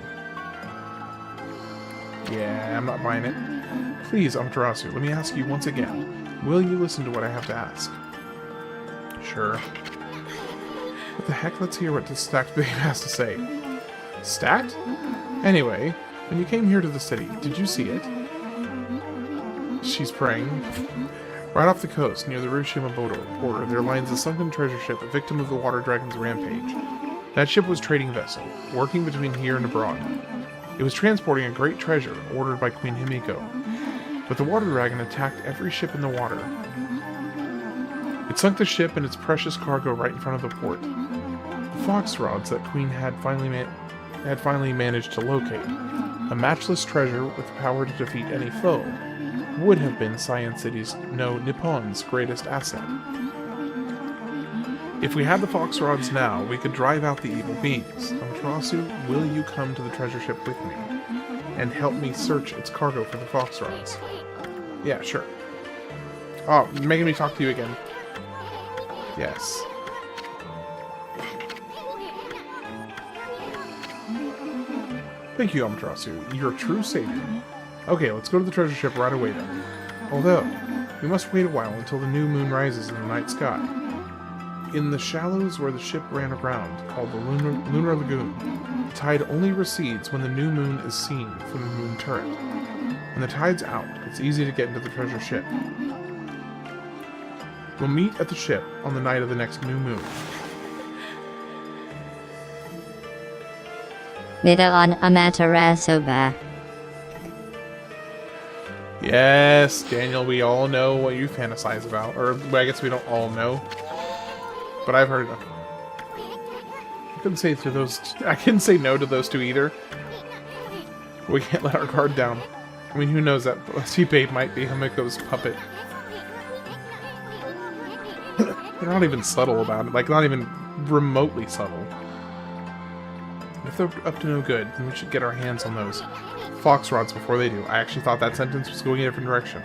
Yeah, I'm not buying it. Please, Amaterasu, let me ask you once again. Will you listen to what I have to ask? Sure. What the heck? Let's hear what this stacked babe has to say. Stacked? Anyway, when you came here to the city, did you see it? She's praying. Right off the coast, near the Rushima border, there lies a sunken treasure ship, a victim of the water dragon's rampage. That ship was a trading vessel, working between here and abroad. It was transporting a great treasure, ordered by Queen Himiko. But the water dragon attacked every ship in the water. It sunk the ship and its precious cargo right in front of the port. The fox rods that Queen had finally managed to locate, a matchless treasure with the power to defeat any foe, would have been Science City's, no, Nippon's greatest asset. If we had the fox rods now, we could drive out the evil beings. Amaterasu, will you come to the treasure ship with me and help me search its cargo for the fox rods? Yeah, sure. Oh, you're making me talk to you again. Yes. Thank you, Amaterasu. You're a true savior. Okay, let's go to the treasure ship right away then. Although, we must wait a while until the new moon rises in the night sky. In the shallows where the ship ran aground, called the Lunar Lagoon, the tide only recedes when the new moon is seen from the moon turret. When the tide's out, it's easy to get into the treasure ship. We'll meet at the ship on the night of the next new moon. Midon Amaterasu ba. Yes, Daniel, we all know what you fantasize about. Or, well, I guess we don't all know. But I've heard enough. I couldn't say no to those two either. We can't let our guard down. I mean, who knows, that T-Babe might be Himiko's puppet. They're not even subtle about it. Like, not even remotely subtle. If they're up to no good, then we should get our hands on those fox rods before they do. I actually thought that sentence was going in a different direction.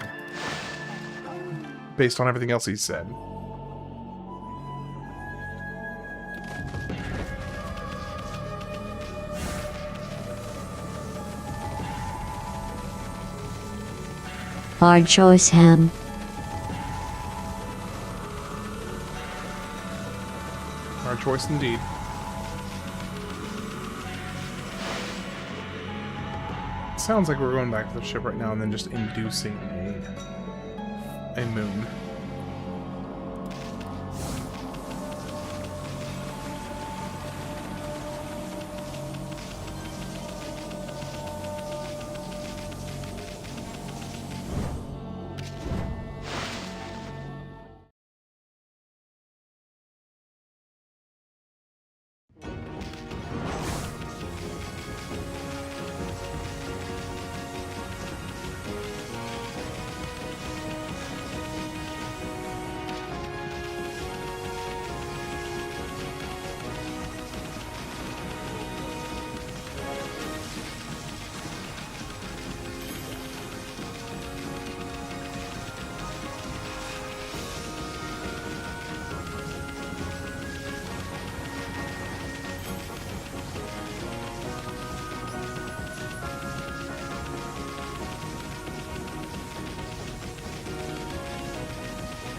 Based on everything else he said. Hard choice, Ham. Hard choice indeed. Sounds like we're going back to the ship right now and then just inducing a moon.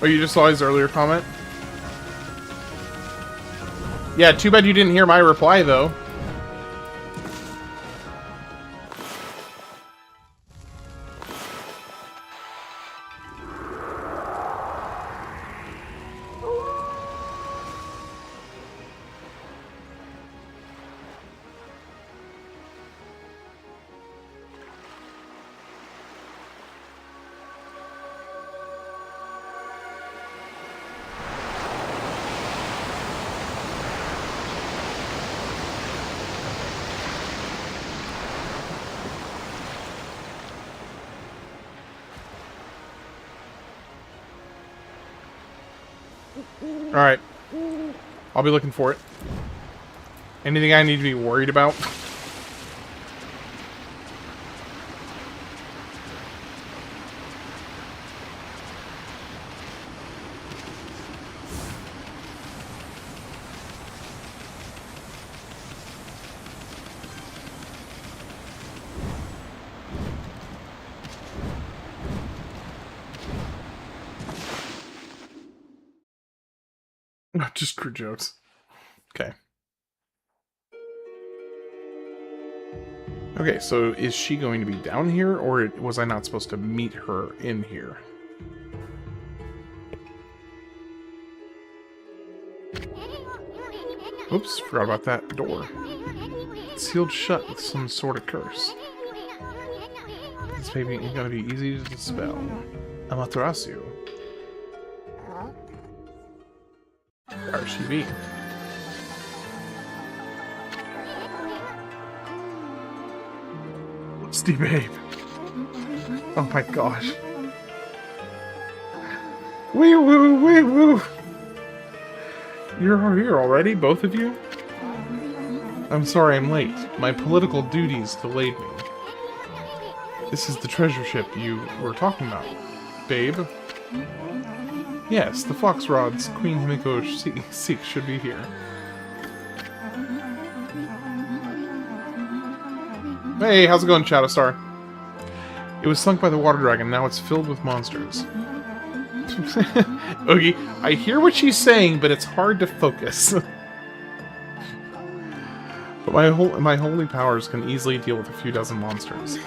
Oh, you just saw his earlier comment? Yeah, too bad you didn't hear my reply, though. Alright. I'll be looking for it. Anything I need to be worried about? Not just crew jokes. Okay. Okay, so is she going to be down here, or was I not supposed to meet her in here? Oops, forgot about that door. It's sealed shut with some sort of curse. This may be going to be easy to dispel. Amaterasu. RCB. Steve Babe. Oh my gosh. Wee woo, wee woo. You're here already, both of you? I'm sorry I'm late. My political duties delayed me. This is the treasure ship you were talking about, babe. Yes, the Foxrod's Queen Himiko Seek should be here. Hey, how's it going, Shadowstar? It was sunk by the water dragon, now it's filled with monsters. Oogie, I hear what she's saying, but it's hard to focus. But my holy powers can easily deal with a few dozen monsters.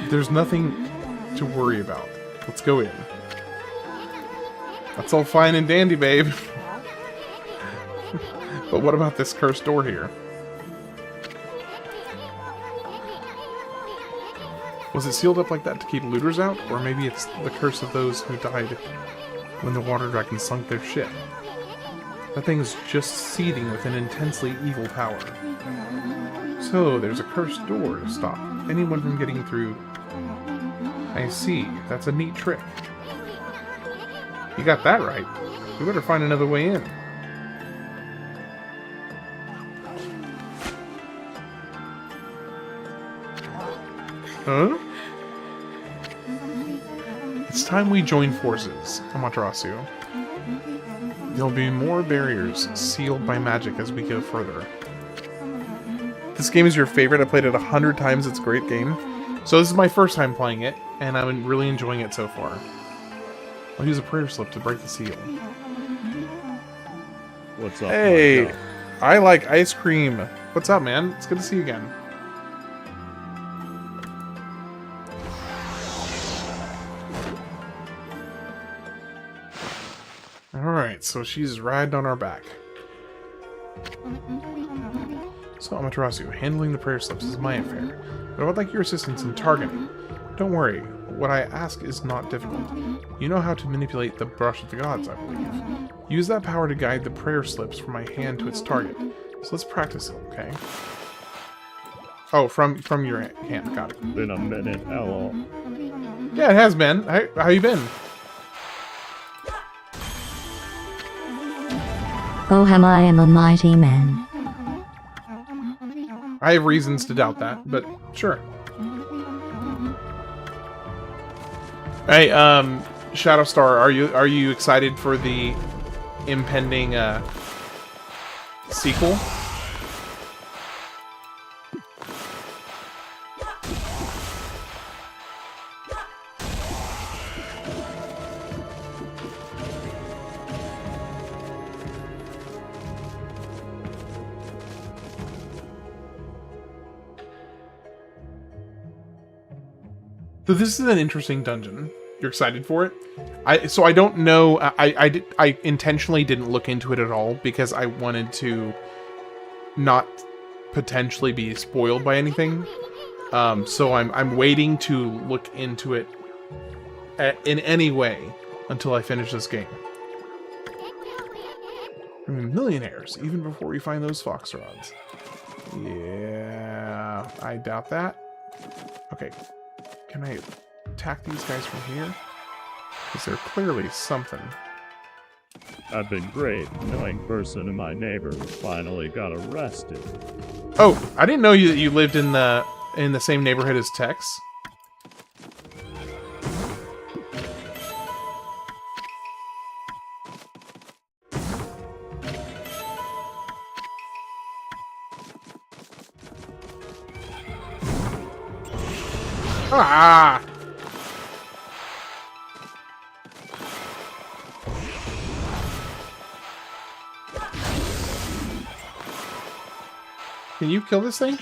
There's nothing to worry about. Let's go in. That's all fine and dandy, babe. But what about this cursed door here? Was it sealed up like that to keep looters out? Or maybe it's the curse of those who died when the water dragon sunk their ship. That thing's just seething with an intensely evil power. So, there's a cursed door to stop anyone from getting through. I see. That's a neat trick. You got that right. We better find another way in. Huh? It's time we join forces, Amaterasu. There'll be more barriers sealed by magic as we go further. This game is your favorite. I played it 100 times. It's a great game. So this is my first time playing it, and I'm really enjoying it so far. I'll use a prayer slip to break the seal. What's up? Hey, I like ice cream. What's up, man? It's good to see you again. Alright, so she's riding on our back. So, Amaterasu, handling the prayer slips is my affair, but I would like your assistance in targeting. Don't worry, what I ask is not difficult. You know how to manipulate the brush of the gods, I believe. Use that power to guide the prayer slips from my hand to its target. So let's practice it, okay? Oh, from your hand, got it. Been a minute, hello. Yeah, it has been. How you been? Oh, I am a mighty man. I have reasons to doubt that, but sure. Hey, Shadowstar, are you excited for the impending sequel? So this is an interesting dungeon. You're excited for it? I don't know. I intentionally didn't look into it at all because I wanted to not potentially be spoiled by anything. So I'm waiting to look into it in any way until I finish this game. I mean, millionaires even before we find those fox rods. Yeah, I doubt that. Okay. Can I attack these guys from here? Because they're clearly something. I've been great. Annoying person in my neighborhood finally got arrested. Oh, I didn't know you lived in the same neighborhood as Tex. Ah! Can you kill this thing?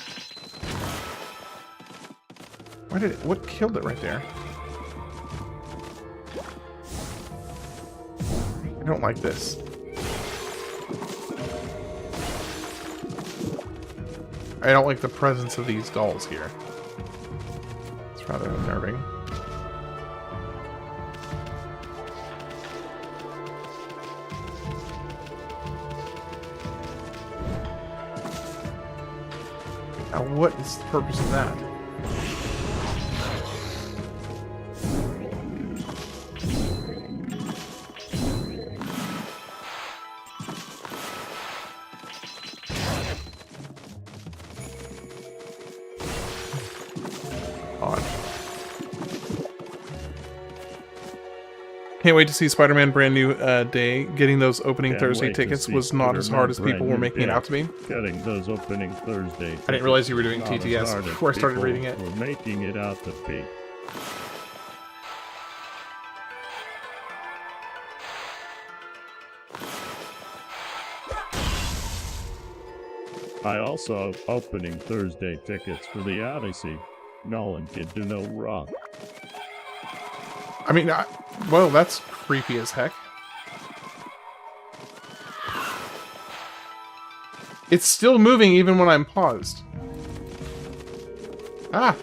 Why did it... What killed it right there? I don't like this. I don't like the presence of these dolls here. It's rather unnerving. Now, what is the purpose of that? Can't wait to see Spider-Man Brand New Day. Getting those opening Thursday tickets was not as hard as people were making it out to be. Getting those opening Thursday tickets. I didn't realize you were doing TTS before I started reading it. We're making it out to be. I also have opening Thursday tickets for the Odyssey. Nolan Kid do no wrong. I mean, well, that's creepy as heck. It's still moving even when I'm paused. Ah!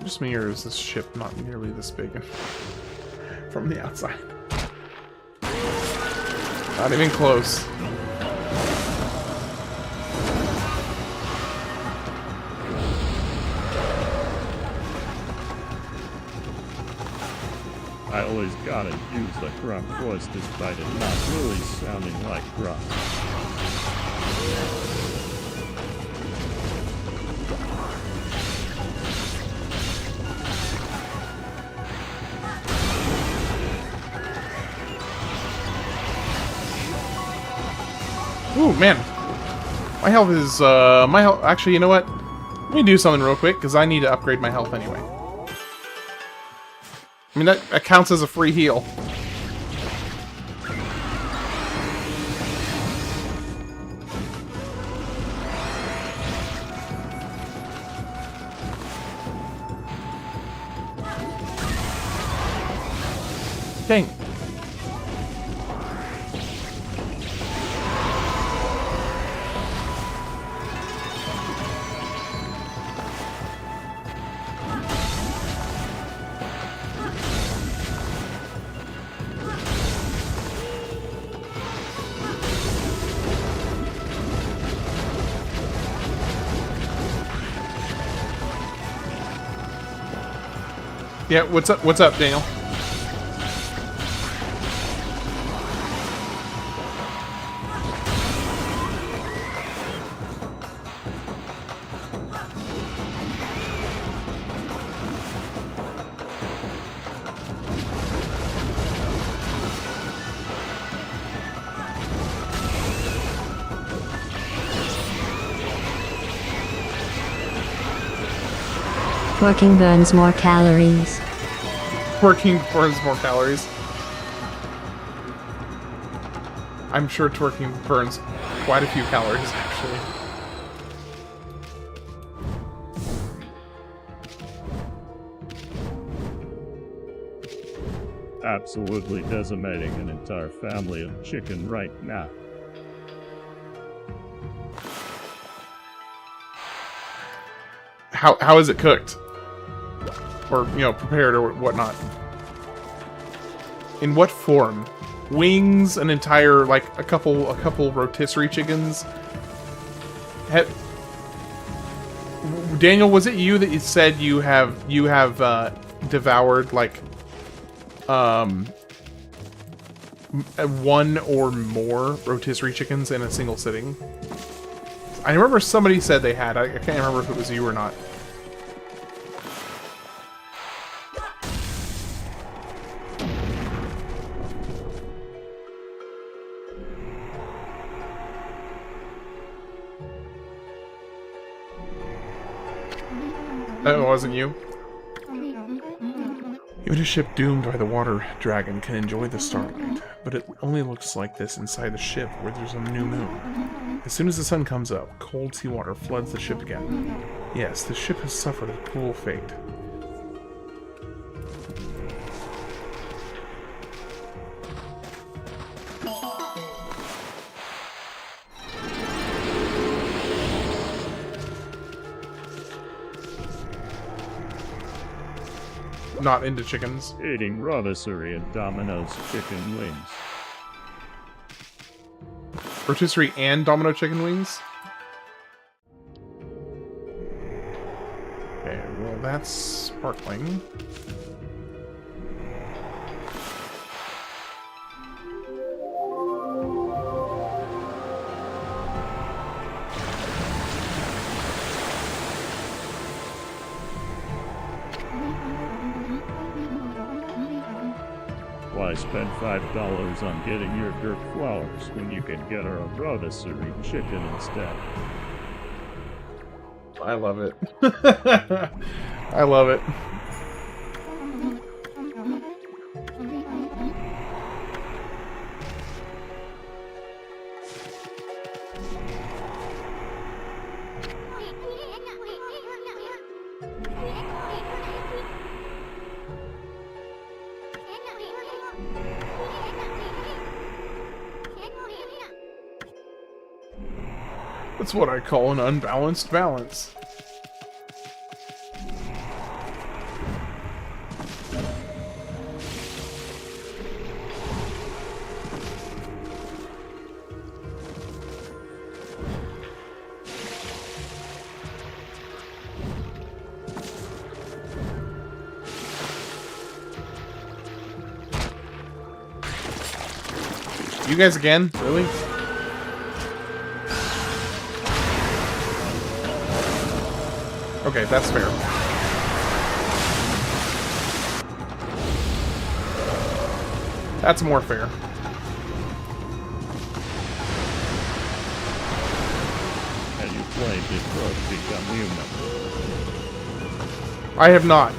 Just me, or is this ship not nearly this big from the outside? Not even close. I always gotta use the grunt voice despite it not really sounding like grunt. Ooh, man. My health is, my health... Actually, you know what? Let me do something real quick, because I need to upgrade my health anyway. I mean, that counts as a free heal. Dang. Yeah, what's up? What's up, Daniel? Twerking burns more calories. Twerking burns more calories. I'm sure twerking burns quite a few calories, actually. Absolutely decimating an entire family of chicken right now. How is it cooked? Or, you know, prepared or whatnot? In what form? Wings, an entire, like, a couple rotisserie chickens? Daniel, was it you that you said you have devoured, like, one or more rotisserie chickens in a single sitting? I remember somebody said they had. I can't remember if it was you or not. It wasn't you? Even a ship doomed by the water dragon can enjoy the starlight, but it only looks like this inside the ship where there's a new moon. As soon as the sun comes up, cold seawater floods the ship again. Yes, the ship has suffered a cruel fate. Not into chickens. Eating rotisserie and Domino's chicken wings. Rotisserie and Domino chicken wings? Okay, well that's sparkling. Why spend $5 on getting your dirt flowers when you can get her a rotisserie chicken instead? I love it. I love it. That's what I call an unbalanced balance. You guys again? Really? Okay, that's fair. That's more fair. Have you played Detroit Become Human? I have not.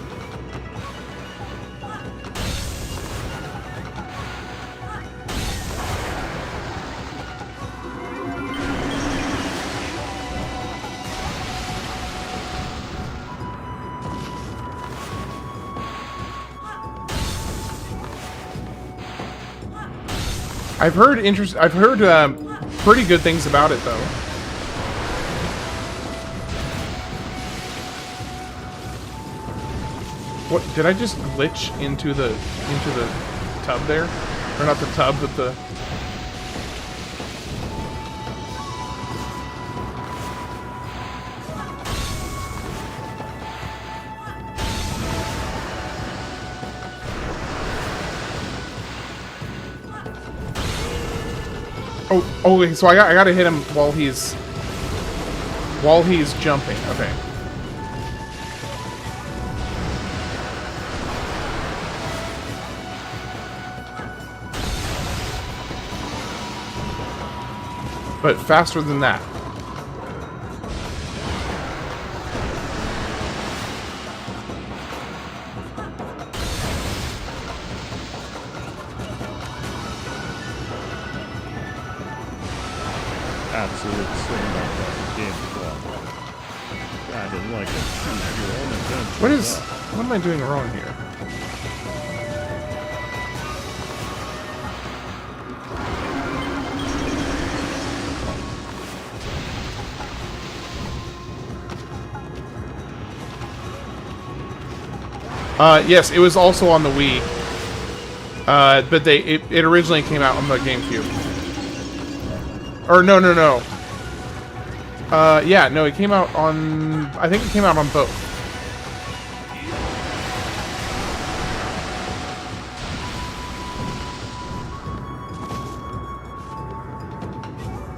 I've heard pretty good things about it though. What did I just glitch into the tub there? Or not the tub, but the Oh, okay, so I gotta hit him while he's jumping. Okay. But faster than that. Absolute sin about that game club. Kinda like a choose your own adventure. What am I doing wrong here? Yes, it was also on the Wii. But it originally came out on the GameCube. Or no. Yeah, no, it came out on... I think it came out on both.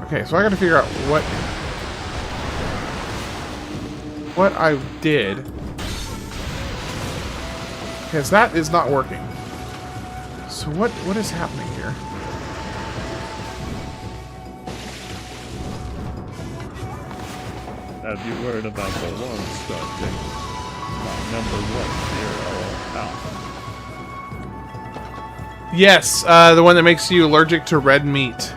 Okay, so I gotta figure out what I did. Because that is not working. So what is happening here? Have you heard about the Lone Star thing? My number one hero. Yes, the one that makes you allergic to red meat.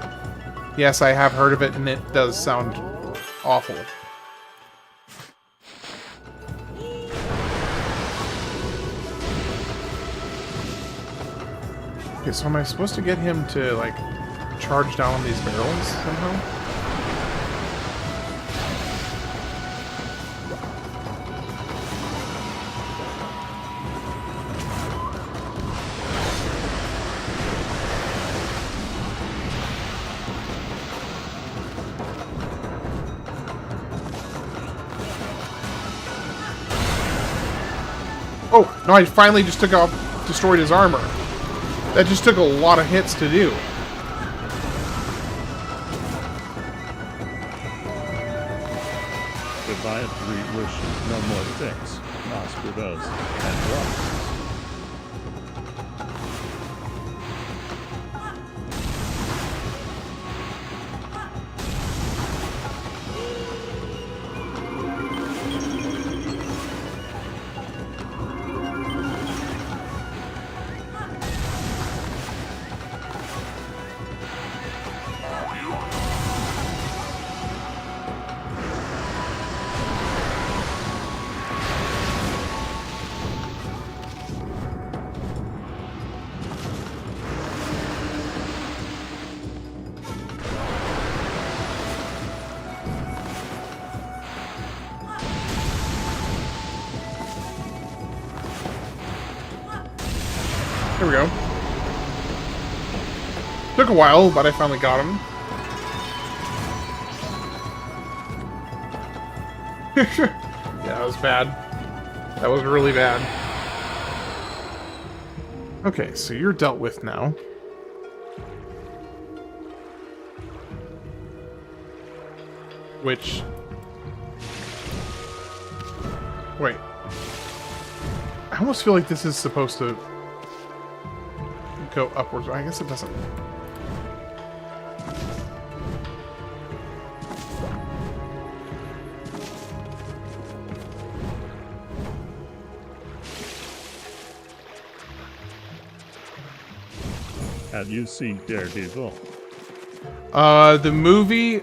Yes, I have heard of it, and it does sound awful. Okay, so am I supposed to get him to, like, charge down on these barrels somehow? Oh, no, I finally just destroyed his armor. That just took a lot of hits to do. Goodbye, 3 wishes, no more things. Nostradamus and rock. Here we go. Took a while, but I finally got him. Yeah, that was bad. That was really bad. Okay, so you're dealt with now. Which... Wait. I almost feel like this is supposed to go upwards. I guess it doesn't. Have you seen Daredevil? The movie,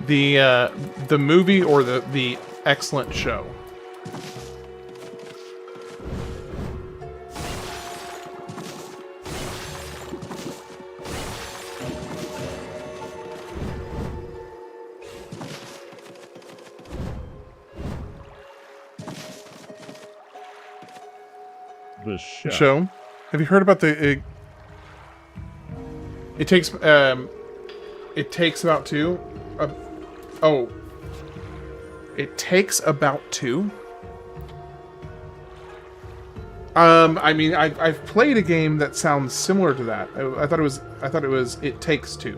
the movie or the excellent show. The show. Show. Have you heard about the? It takes about 2. Oh. It takes about 2. I mean, I've played a game that sounds similar to that. I thought it was. It Takes Two.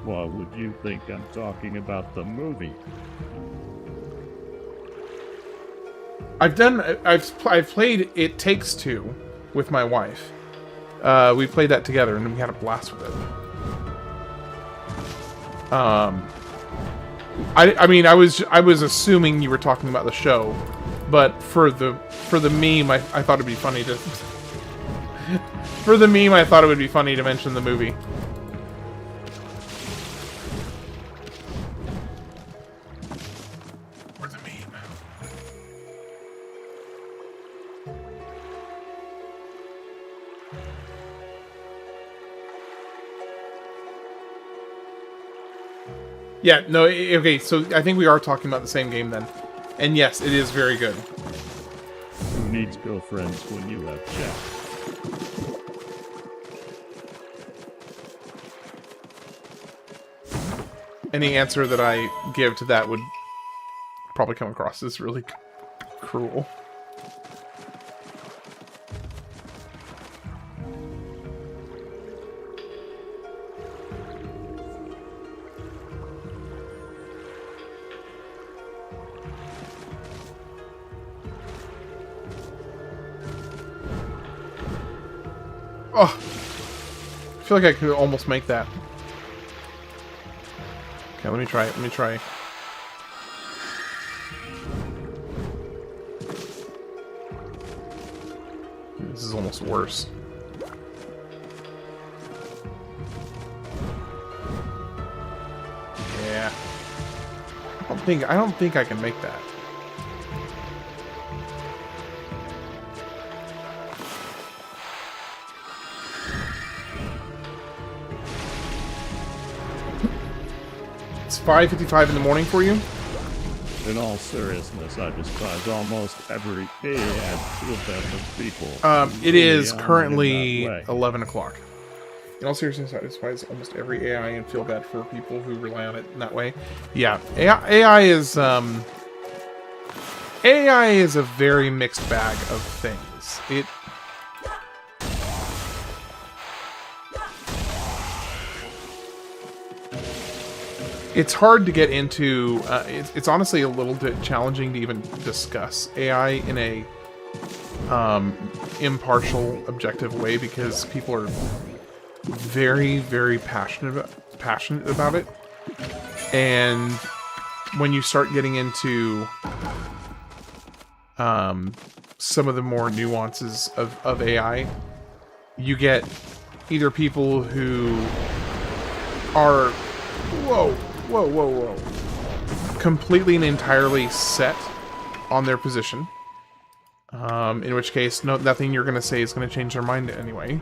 Well, would you think I'm talking about the movie? I've played It Takes Two with my wife. We played that together and we had a blast with it. I mean, I was assuming you were talking about the show, but for the meme, I thought it'd be funny to for the meme, I thought it would be funny to mention the movie. For the meme. Yeah, no, okay, so I think we are talking about the same game then. And yes, it is very good. Who needs girlfriends when you have chat? Any answer that I give to that would probably come across as really cruel. Oh, I feel like I could almost make that. Okay, let me try it. Let me try. This is almost worse. Yeah. I don't think I can make that. It's 5:55 in the morning for you? In all seriousness, I despise almost every AI of people. It is rely on currently in that way. 11 o'clock. In all seriousness, I despise almost every AI and feel bad for people who rely on it in that way. Yeah, AI is a very mixed bag of things. It's hard to get into. It's honestly a little bit challenging to even discuss AI in a impartial, objective way because people are very, very passionate about it, and when you start getting into some of the more nuances of AI, you get either people who are whoa, completely and entirely set on their position. In which case, nothing you're going to say is going to change their mind anyway.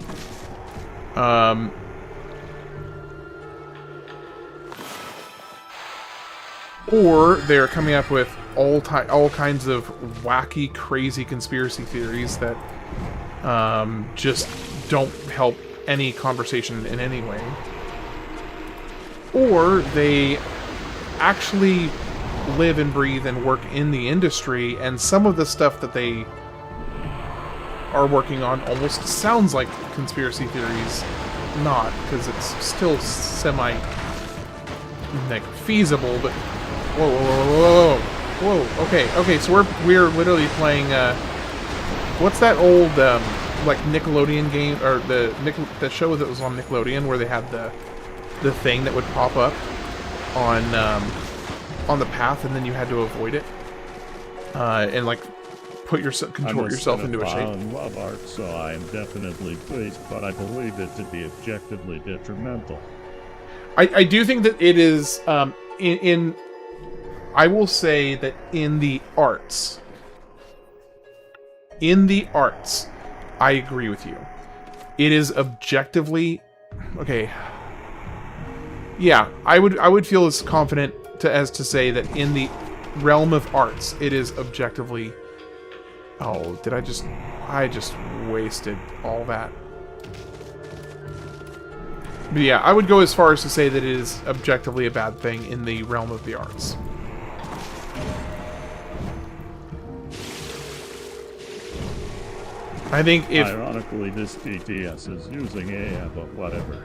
Or they're coming up with all kinds of wacky, crazy conspiracy theories that just don't help any conversation in any way. Or they actually live and breathe and work in the industry, and some of the stuff that they are working on almost sounds like conspiracy theories. Not, because it's still semi like feasible, but whoa, okay, so we're literally playing what's that old like Nickelodeon game, or the show that was on Nickelodeon where they had the thing that would pop up on the path, and then you had to avoid it, and like contort yourself into a shape. I love art, so I am definitely pleased, but I believe it to be objectively detrimental. I do think that it is I will say that in the arts, I agree with you. It is objectively okay. Yeah, I would feel as confident as to say that in the realm of arts, it is objectively. Oh, I just wasted all that. But yeah, I would go as far as to say that it is objectively a bad thing in the realm of the arts. I think if... Ironically, this TTS is using AI, but whatever.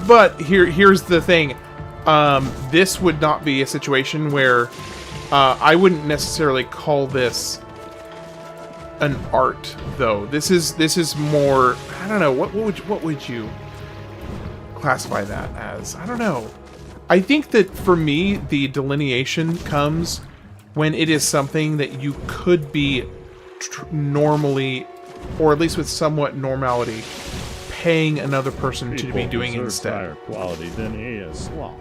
But here's the thing. This would not be a situation where I wouldn't necessarily call this an art, though. This is more, I don't know, what would you classify that as? I don't know. I think that for me, the delineation comes when it is something that you could be normally, or at least with somewhat normality, paying another person to be doing instead. Higher quality than AS law.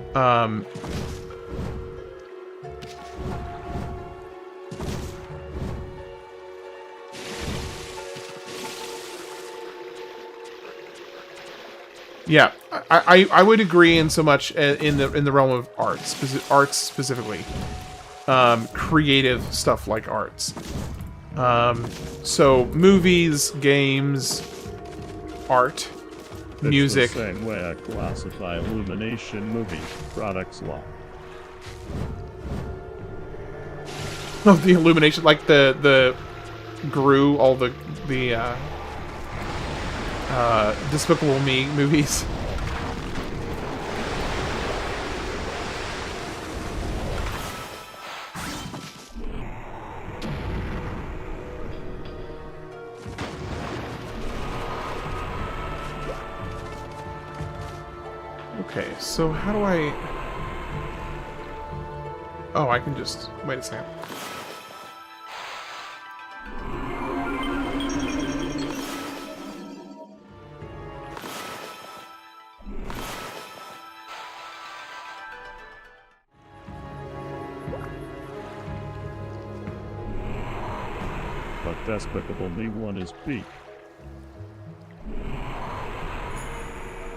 Yeah, I would agree in so much in the realm of arts specifically, creative stuff like arts. So movies, games, art, music. It's the same way I classify Illumination movie products law. Oh, the Illumination, like the Gru, all the Despicable Me movies. Okay, so how do I... Oh, I can just... Wait a second. Despicable Me 1 is peak.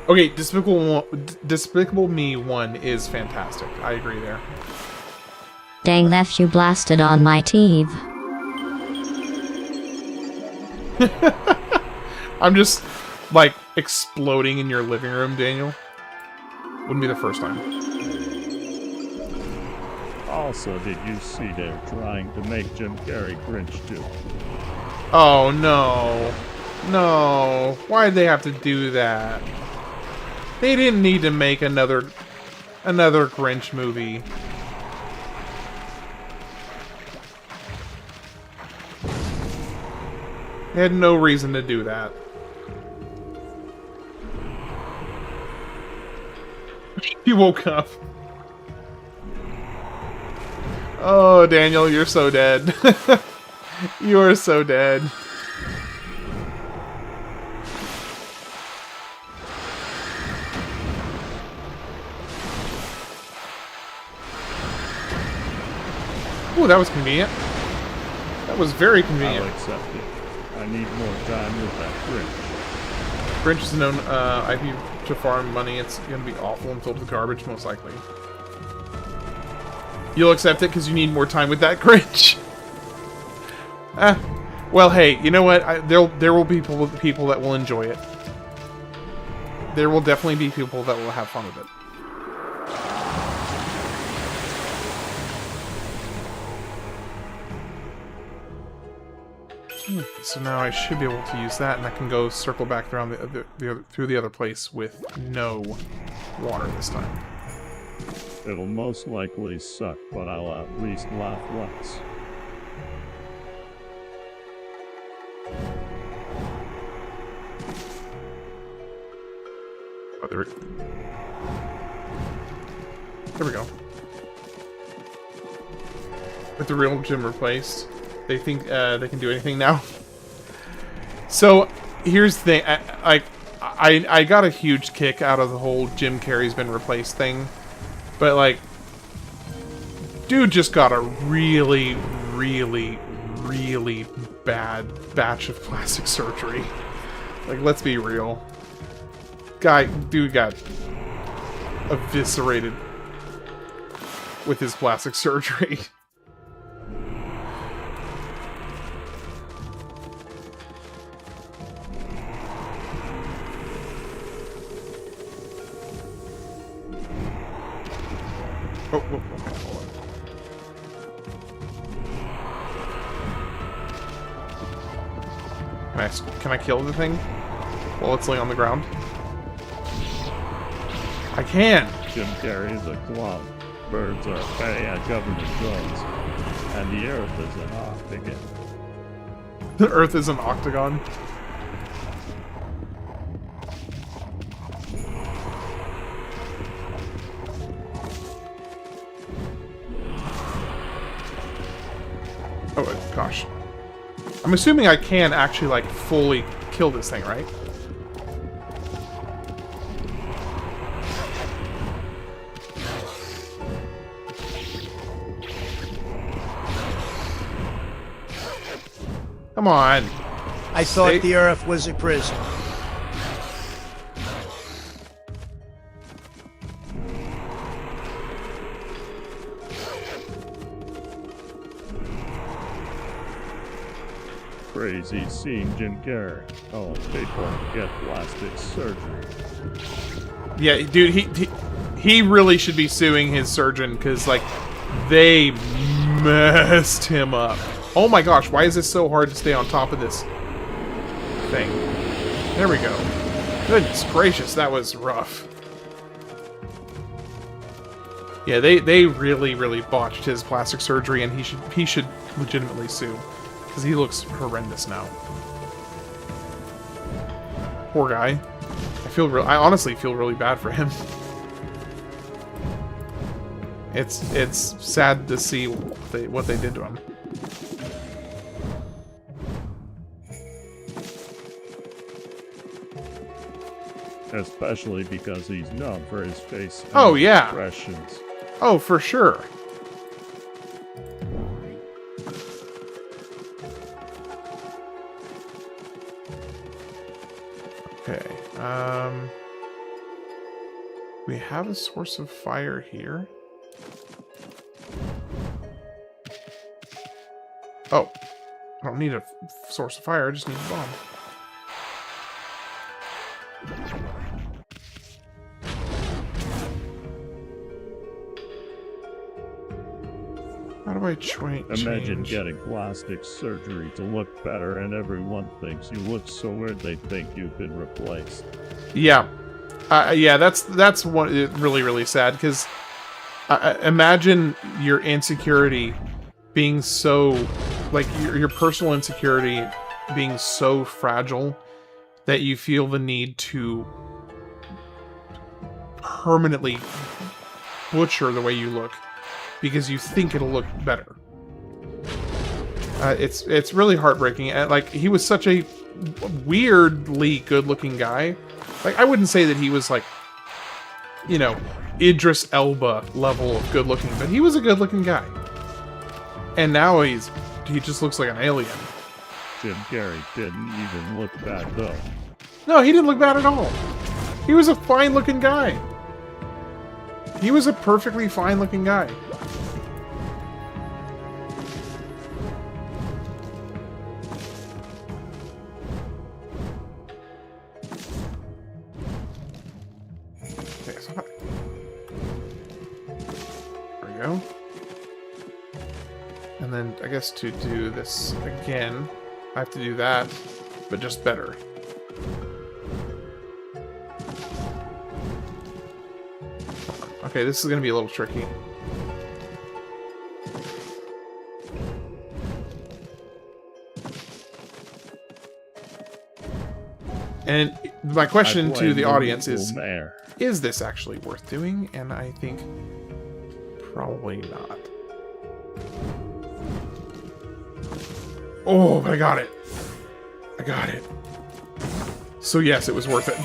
Okay, Despicable Me 1 is fantastic. I agree there. Dang left you blasted on my teeth. I'm just, like, exploding in your living room, Daniel. Wouldn't be the first time. Also, did you see they're trying to make Jim Carrey Grinch too? Oh, no. No. Why'd they have to do that? They didn't need to make another Grinch movie. They had no reason to do that. He woke up. Oh, Daniel, you're so dead. You are so dead. Ooh, that was convenient. That was very convenient. I'll accept it. I need more time with that Grinch. Grinch is known IP to farm money. It's going to be awful and filled with garbage, most likely. You'll accept it because you need more time with that Grinch. Well, hey, you know what? There will be people that will enjoy it. There will definitely be people that will have fun with it. So now I should be able to use that, and I can go circle back around through the other place with no water this time. It'll most likely suck, but I'll at least laugh once. Oh, there we go. With the real gym replaced, they think they can do anything now. So here's the thing: I got a huge kick out of the whole Jim Carrey's been replaced thing, but like, dude just got a really, really, really bad batch of plastic surgery. Like, let's be real. Dude got eviscerated with his plastic surgery. Oh, okay, hold on. Can I kill the thing while it's laying on the ground? I can! Jim Carrey is a clown. Birds are pay at government drones. And the Earth is an octagon. The Earth is an octagon? Oh, gosh. I'm assuming I can actually, like, fully kill this thing, right? Come on. I thought the Earth was a prison. Crazy seeing Jim Carrey. Oh, people get plastic surgery. Yeah, dude, he really should be suing his surgeon, because, like, they messed him up. Oh my gosh, why is this so hard to stay on top of this thing? There we go. Goodness gracious, that was rough. Yeah, they really, really botched his plastic surgery, and he should legitimately sue, because he looks horrendous now. Poor guy. I honestly feel really bad for him. It's sad to see what they did to him. Especially because he's known for his face expressions. Oh, for sure. We have a source of fire here. Oh, I don't need a source of fire, I just need a bomb. How do I change? Imagine getting plastic surgery to look better and everyone thinks you look so weird they think you've been replaced. Yeah. Yeah, that's one really, really sad, because imagine your insecurity being so, like, your personal insecurity being so fragile that you feel the need to permanently butcher the way you look because you think it'll look better. It's really heartbreaking. Like, he was such a weirdly good-looking guy. Like, I wouldn't say that he was, like, you know, Idris Elba level of good-looking, but he was a good-looking guy. And now he just looks like an alien. Jim Carrey didn't even look bad, though. No, he didn't look bad at all. He was a fine-looking guy. He was a perfectly fine-looking guy. Okay, so there we go. And then, I guess to do this again, I have to do that, but just better. Okay, this is going to be a little tricky. And my question to the audience is this actually worth doing? And I think probably not. Oh, but I got it. I got it. So yes, it was worth it.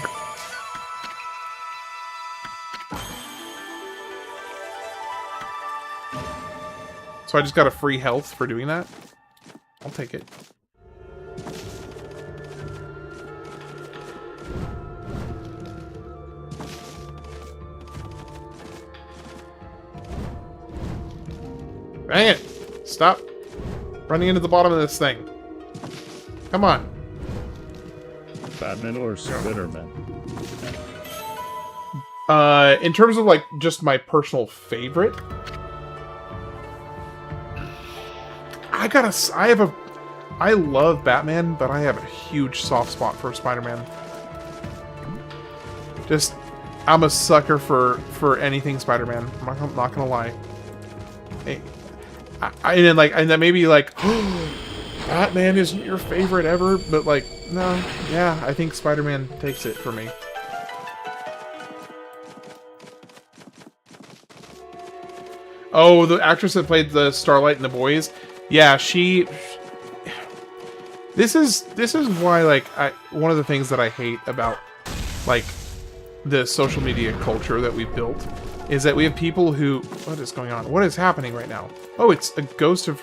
So I just got a free health for doing that. I'll take it. Dang it! Stop running into the bottom of this thing. Come on. Batman or Spider-Man? In terms of, like, just my personal favorite, I love Batman, but I have a huge soft spot for Spider-Man. Just, I'm a sucker for anything Spider-Man. I'm not gonna lie. And then maybe like, oh, Batman isn't your favorite ever, but like, no, yeah, I think Spider-Man takes it for me. Oh, the actress that played the Starlight in The Boys, yeah, This is why, like, one of the things that I hate about, like, the social media culture that we've built is that we have people who... What is going on? What is happening right now? Oh, it's a ghost of...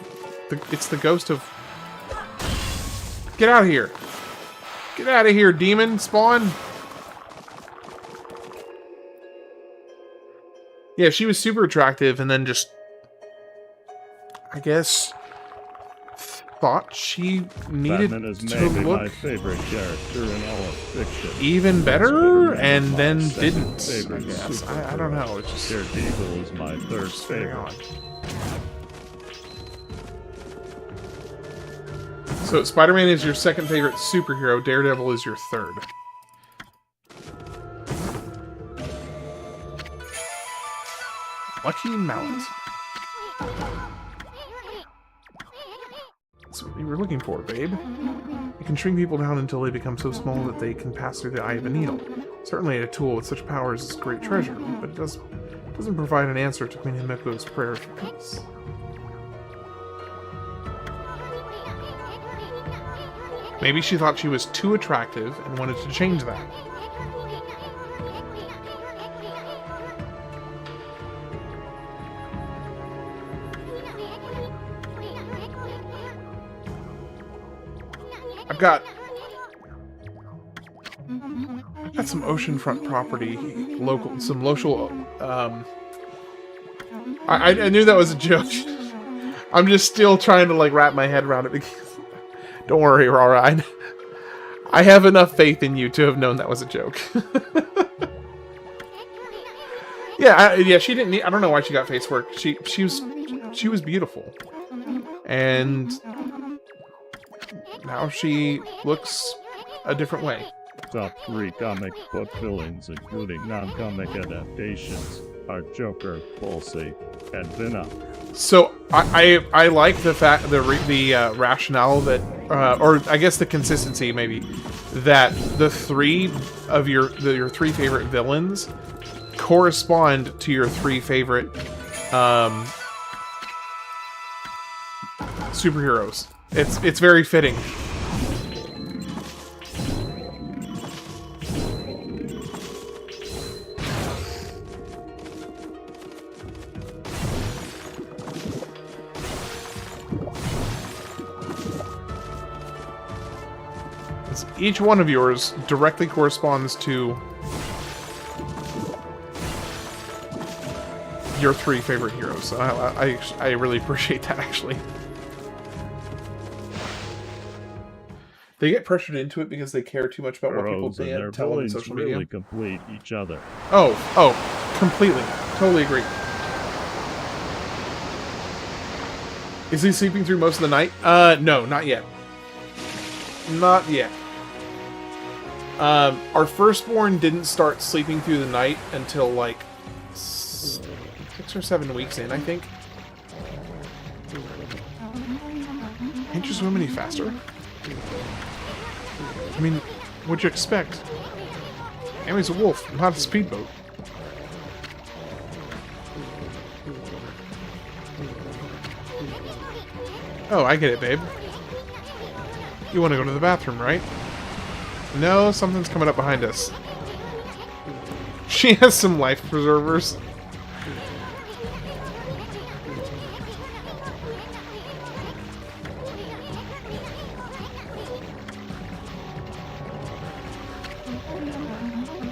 It's the ghost of... Get out of here! Get out of here, demon spawn! Yeah, she was super attractive and then just... I guess... thought she needed Batman is to maybe look my favorite character in all of fiction. even better, and my then second didn't. I favorite guess I don't know. It's just Daredevil is my third very favorite. odd. So Spider-Man is your second favorite superhero. Daredevil is your third. Lucky Mallet. That's what you were looking for, babe. It can shrink people down until they become so small that they can pass through the eye of a needle. Certainly a tool with such powers is a great treasure, but it doesn't provide an answer to Queen Himiko's prayer for peace. Maybe she thought she was too attractive and wanted to change that. I've got some oceanfront property, some local. I knew that was a joke. I'm just still trying to like wrap my head around it. Because, don't worry, Rara. I have enough faith in you to have known that was a joke. Yeah, she didn't need. I don't know why she got face work. She was beautiful, and now she looks a different way. Top 3 comic book villains, including non-comic adaptations, are Joker, Pulsey, and Venom. So I like the fact the rationale that, or I guess the consistency maybe, that the 3 of your 3 favorite villains correspond to your 3 favorite superheroes. It's very fitting. Each one of yours directly corresponds to your 3 favorite heroes. I really appreciate that, actually. They get pressured into it because they care too much about what people tell them on social media. Really complete each other. Oh, completely. Totally agree. Is he sleeping through most of the night? No, not yet. Not yet. Our firstborn didn't start sleeping through the night until like 6 or 7 weeks in, I think. Can't you swim any faster? I mean, what'd you expect? Amy's a wolf, not a speedboat. Oh, I get it, babe. You want to go to the bathroom, right? No, something's coming up behind us. She has some life preservers.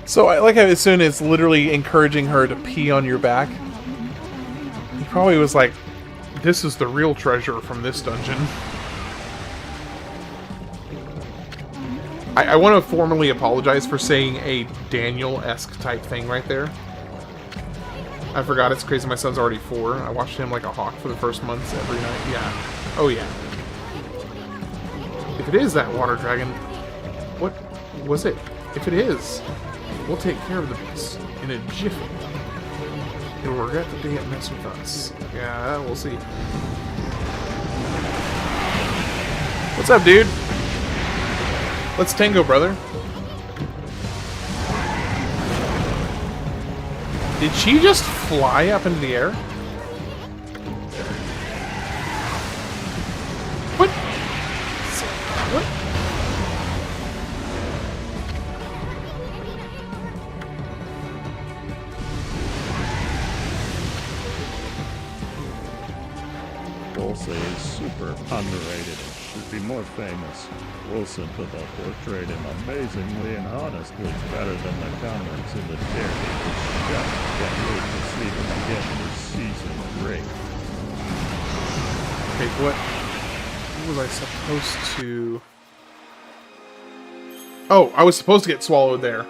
So I like how as soon as literally encouraging her to pee on your back, he probably was like, this is the real treasure from this dungeon. I want to formally apologize for saying a Daniel-esque type thing right there. I forgot it's crazy my son's already 4. I watched him like a hawk for the first months every night. Yeah. Oh yeah. If it is that water dragon, what was it? If it is, we'll take care of the beast in a jiffy. He'll regret the day it messed with us. Yeah, we'll see. What's up, dude? Let's tango, brother. Did she just fly up into the air? What? What? Pulsey is super underrated and should be more famous. Wilson Piddle portrayed him amazingly and honestly better than the comments in the Daredevil show. Can't wait to see them again this season 3. Okay, what was I supposed to... Oh, I was supposed to get swallowed there.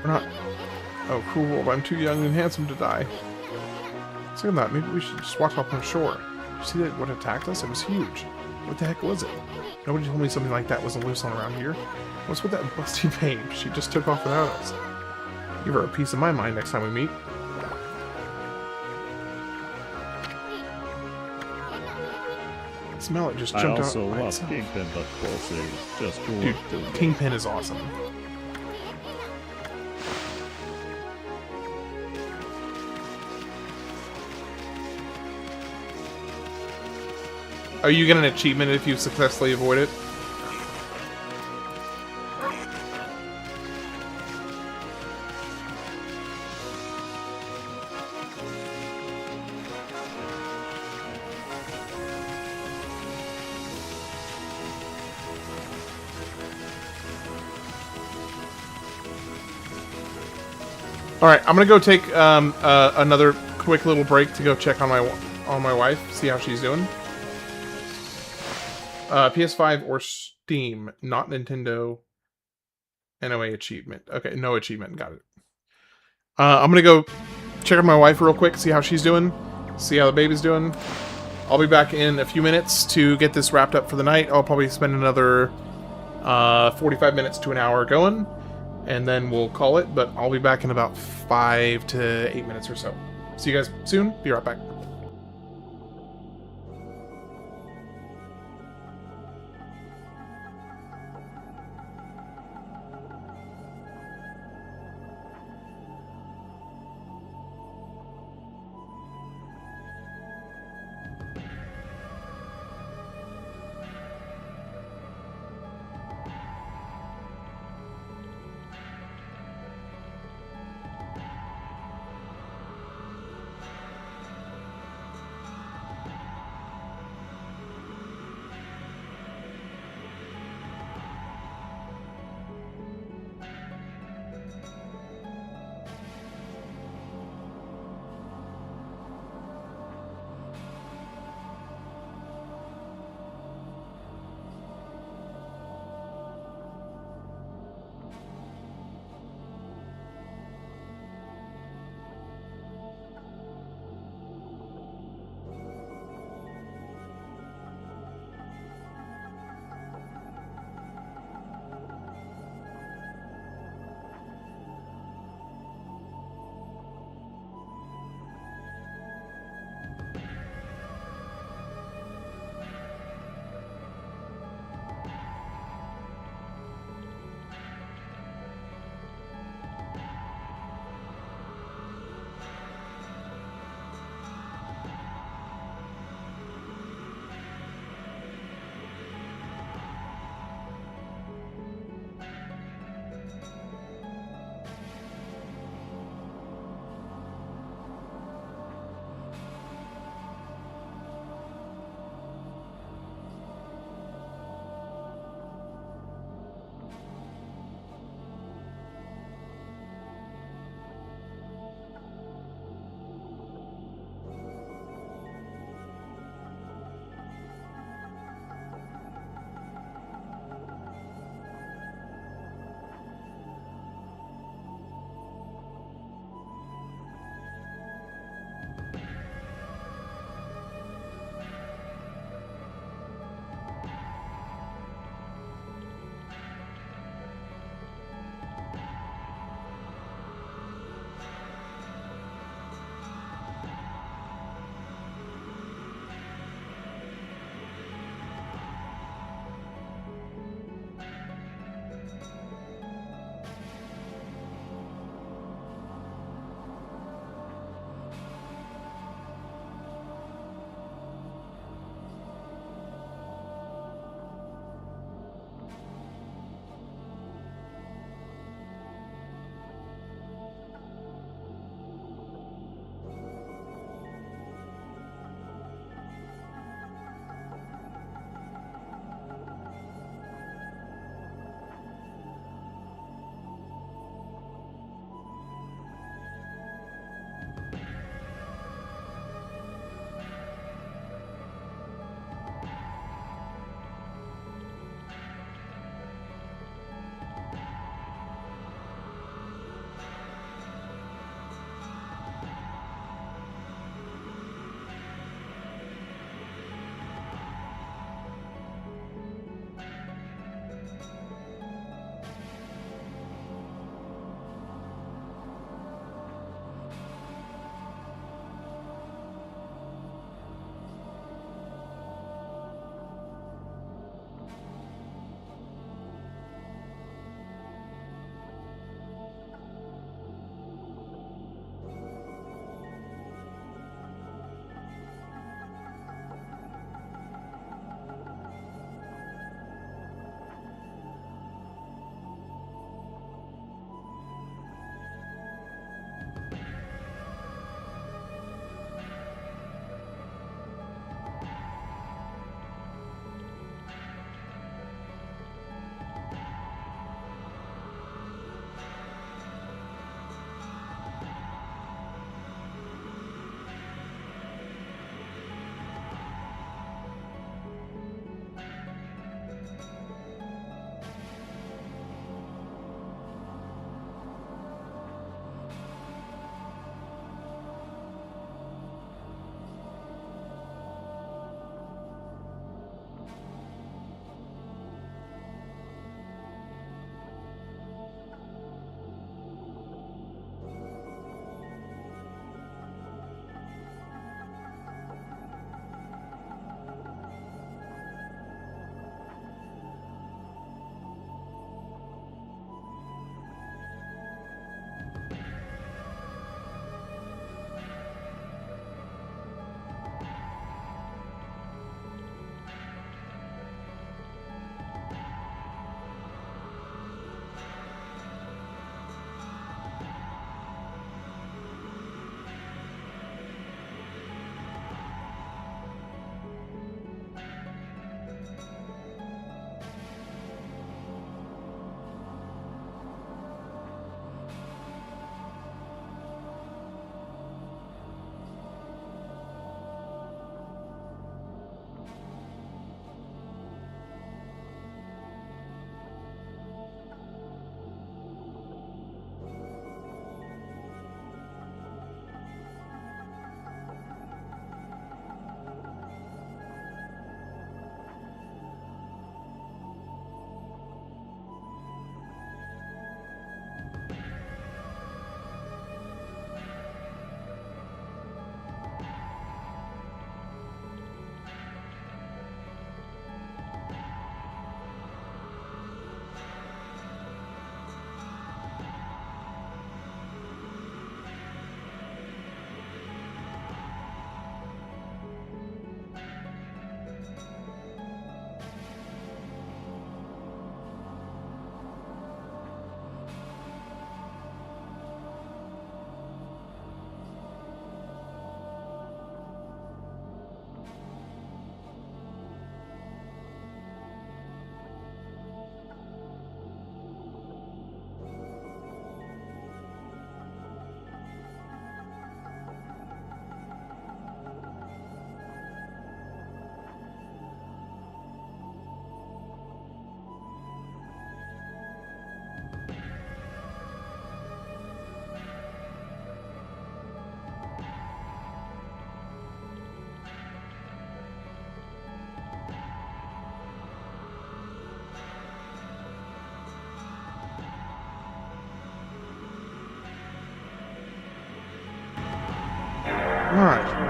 We're not... Oh, cool. I'm too young and handsome to die. Look at that. Maybe we should just walk up on shore. You see that what attacked us? It was huge. What the heck was it? Nobody told me something like that wasn't loose on around here. What's with that busty babe? She just took off without us. Give her a piece of my mind next time we meet. Smell it, just jumped out. I also love Kingpin, but Pulsey is just cool. Dude, Kingpin is awesome. Are you getting an achievement if you successfully avoid it? All right, I'm gonna go take another quick little break to go check on my wife, see how she's doing. PS5 or Steam, not Nintendo. NOA achievement. Okay, no achievement. Got it. I'm gonna go check on my wife real quick, see how she's doing, see how the baby's doing. I'll be back in a few minutes to get this wrapped up for the night. I'll probably spend another 45 minutes to an hour going, and then we'll call it, but I'll be back in about 5 to 8 minutes or so. See you guys soon. Be right back.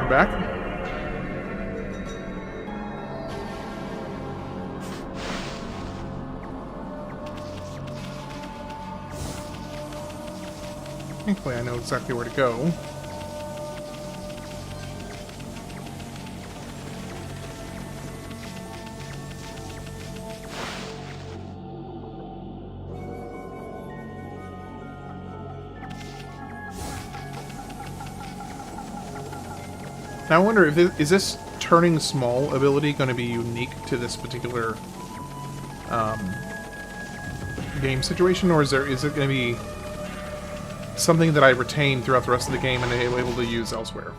back. Thankfully, I know exactly where to go. Now I wonder if is this turning small ability going to be unique to this particular game situation, or is it going to be something that I retain throughout the rest of the game and am able to use elsewhere?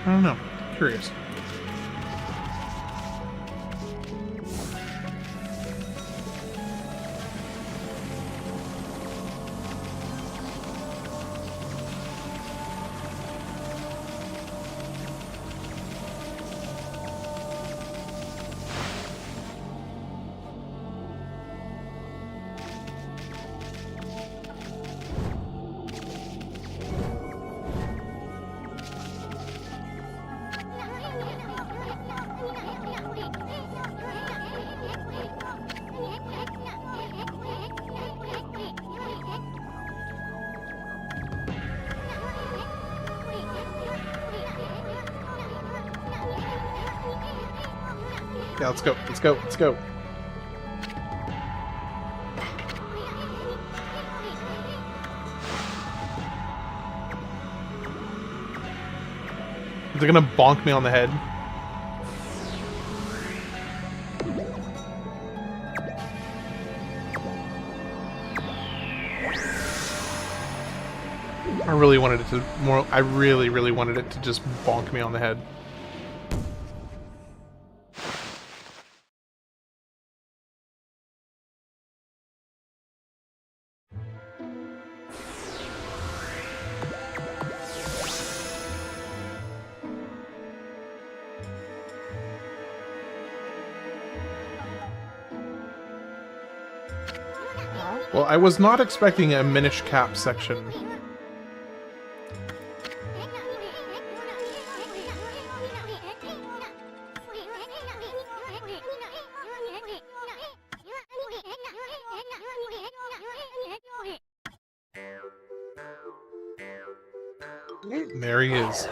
I don't know. Curious. Yeah, let's go. Let's go. Let's go. They're gonna bonk me on the head. I really wanted it to more. I really, really wanted it to just bonk me on the head. Well, I was not expecting a Minish Cap section. There he is.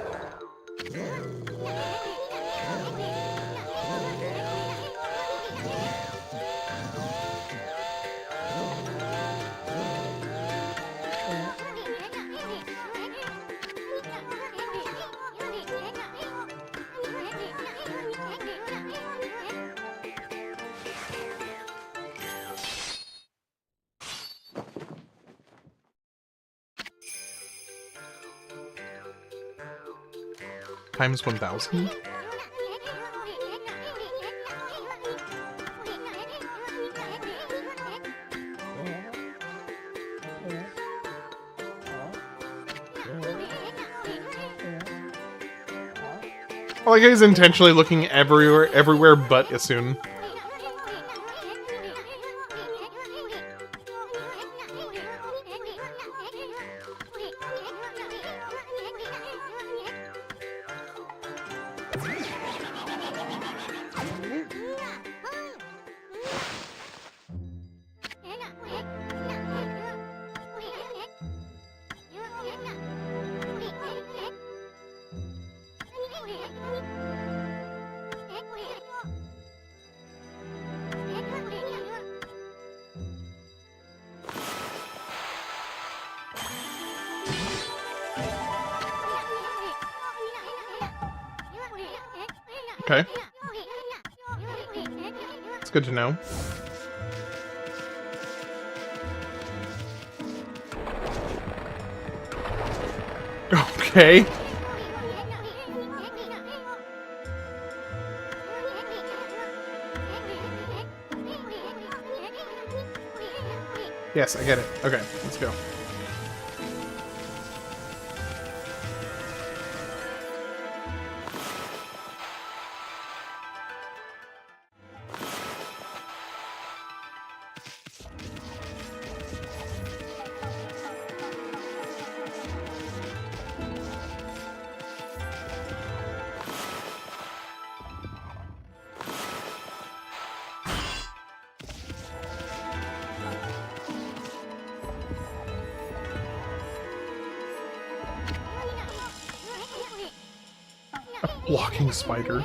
Times 1,000? I like he's intentionally looking everywhere but Isun. Okay. It's good to know. Okay. Yes, I get it. Okay, let's go. A walking spider.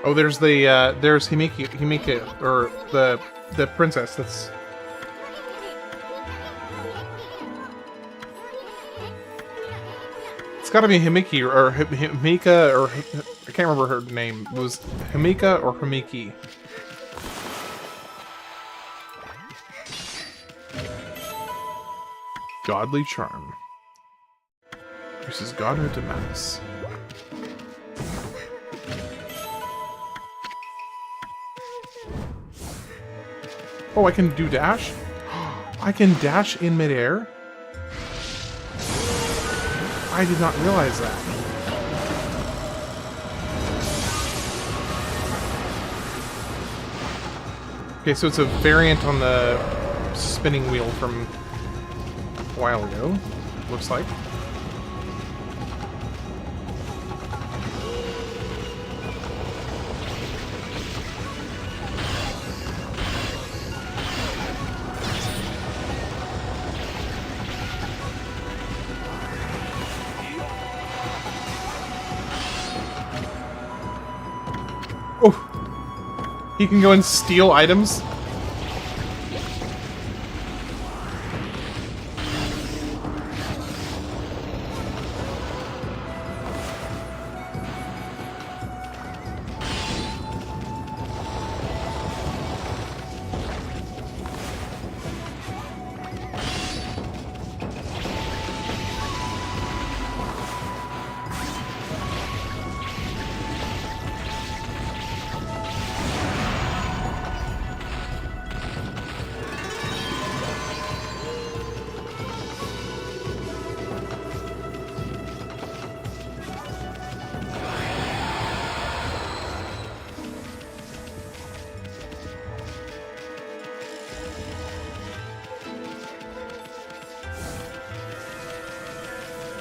Oh, there's Himika, or the princess. That's. It's got to be Himiki or Himika, or I can't remember her name. It was Himika or Himiki. Godly charm. Versus God of Damas. Oh, I can do dash? I can dash in midair? I did not realize that. Okay, so it's a variant on the spinning wheel from a while ago, looks like. Oh! He can go and steal items?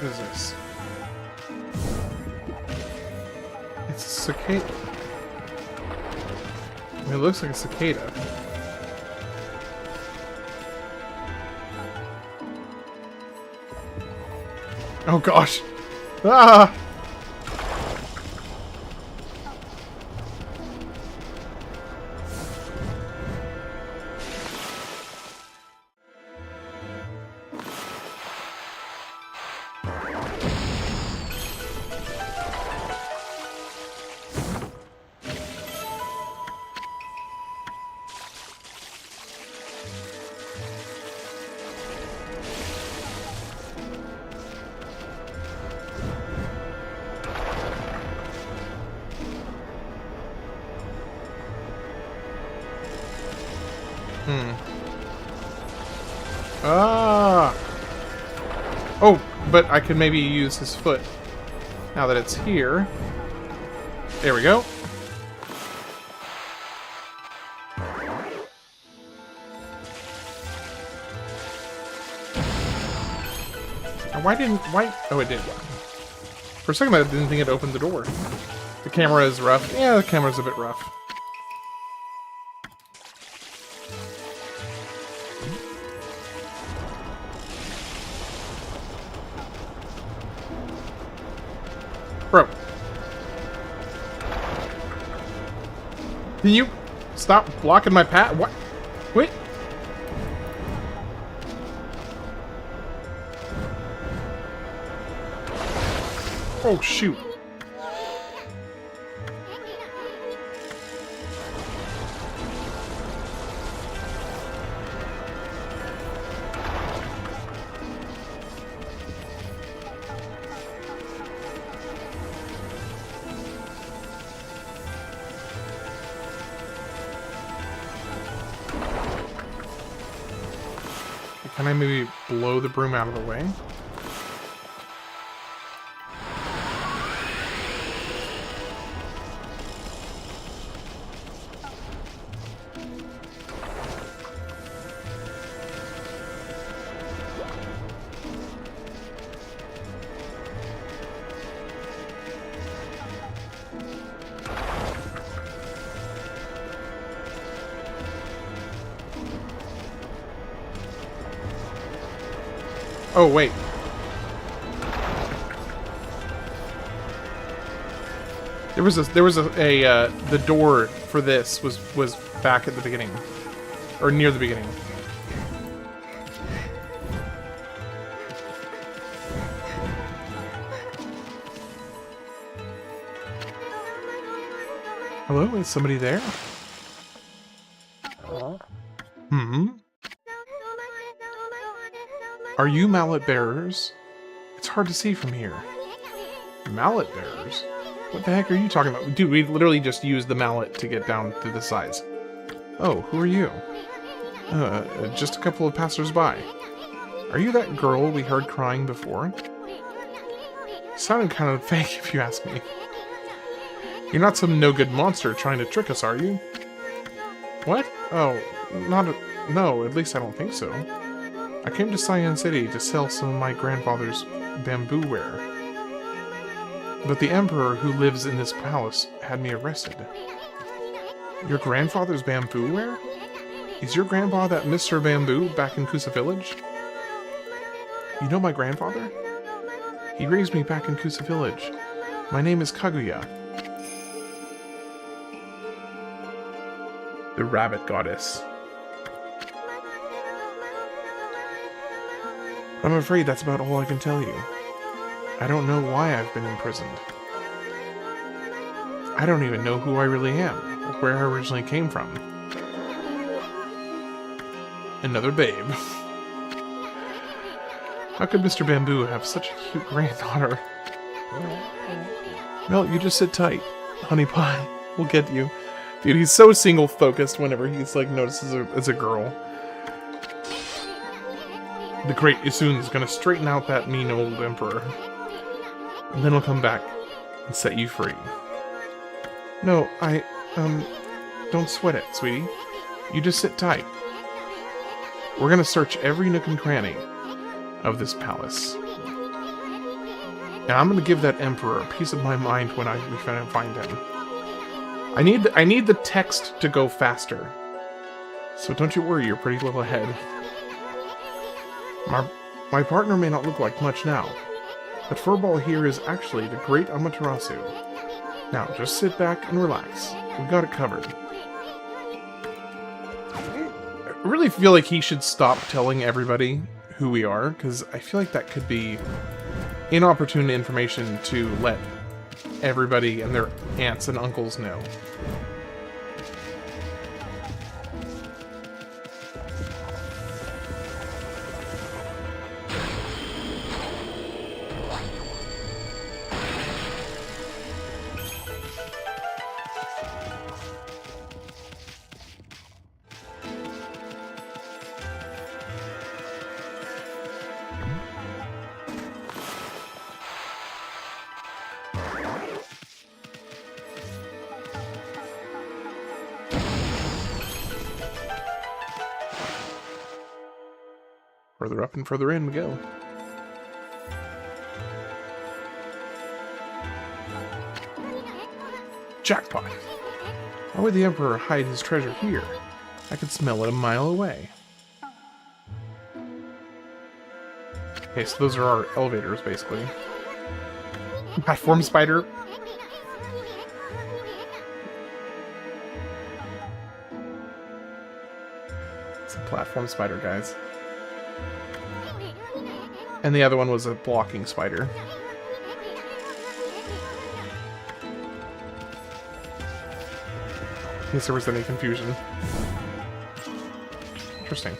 What is this? It's a cicada. I mean, it looks like a cicada. Oh gosh! Ah! Ah! Oh, but I could maybe use his foot. Now that it's here. There we go. Now why? Oh, it did. For a second I didn't think it opened the door. The camera is rough. Yeah, the camera's a bit rough. Bro. Can you stop blocking my path? What? Wait. Oh, shoot. Can I maybe blow the broom out of the way? Oh, wait. The door for this was back at the beginning. Or near the beginning. Hello, is somebody there? Hmm? Are you mallet bearers? It's hard to see from here. Mallet bearers? What the heck are you talking about? Dude, we literally just used the mallet to get down to this size. Oh, who are you? Just a couple of passers-by. Are you that girl we heard crying before? Sounded kind of fake, if you ask me. You're not some no-good monster trying to trick us, are you? What? Oh, no, at least I don't think so. I came to Cyan City to sell some of my grandfather's bamboo ware. But the Emperor who lives in this palace had me arrested. Your grandfather's bamboo ware? Is your grandpa that Mr. Bamboo back in Kusa Village? You know my grandfather? He raised me back in Kusa Village. My name is Kaguya. The rabbit goddess. I'm afraid that's about all I can tell you. I don't know why I've been imprisoned. I don't even know who I really am, or where I originally came from. Another babe. How could Mr. Bamboo have such a cute granddaughter? Well, you just sit tight. Honey Pie, we'll get you. Dude, he's so single-focused whenever he's, like, notices as a girl. The great Isun's gonna straighten out that mean old emperor. And then he'll come back and set you free. No, don't sweat it, sweetie. You just sit tight. We're gonna search every nook and cranny of this palace. And I'm gonna give that emperor a piece of my mind when we find him. I need the text to go faster. So don't you worry your pretty little head. My partner may not look like much now, but Furball here is actually the great Amaterasu. Now, just sit back and relax. We've got it covered. I really feel like he should stop telling everybody who we are, because I feel like that could be inopportune information to let everybody and their aunts and uncles know. Further up and further in we go. Jackpot! Why would the Emperor hide his treasure here? I could smell it a mile away. Okay, so those are our elevators, basically. Platform spider. It's a platform spider, guys. And the other one was a blocking spider. In case there was any confusion. Interesting.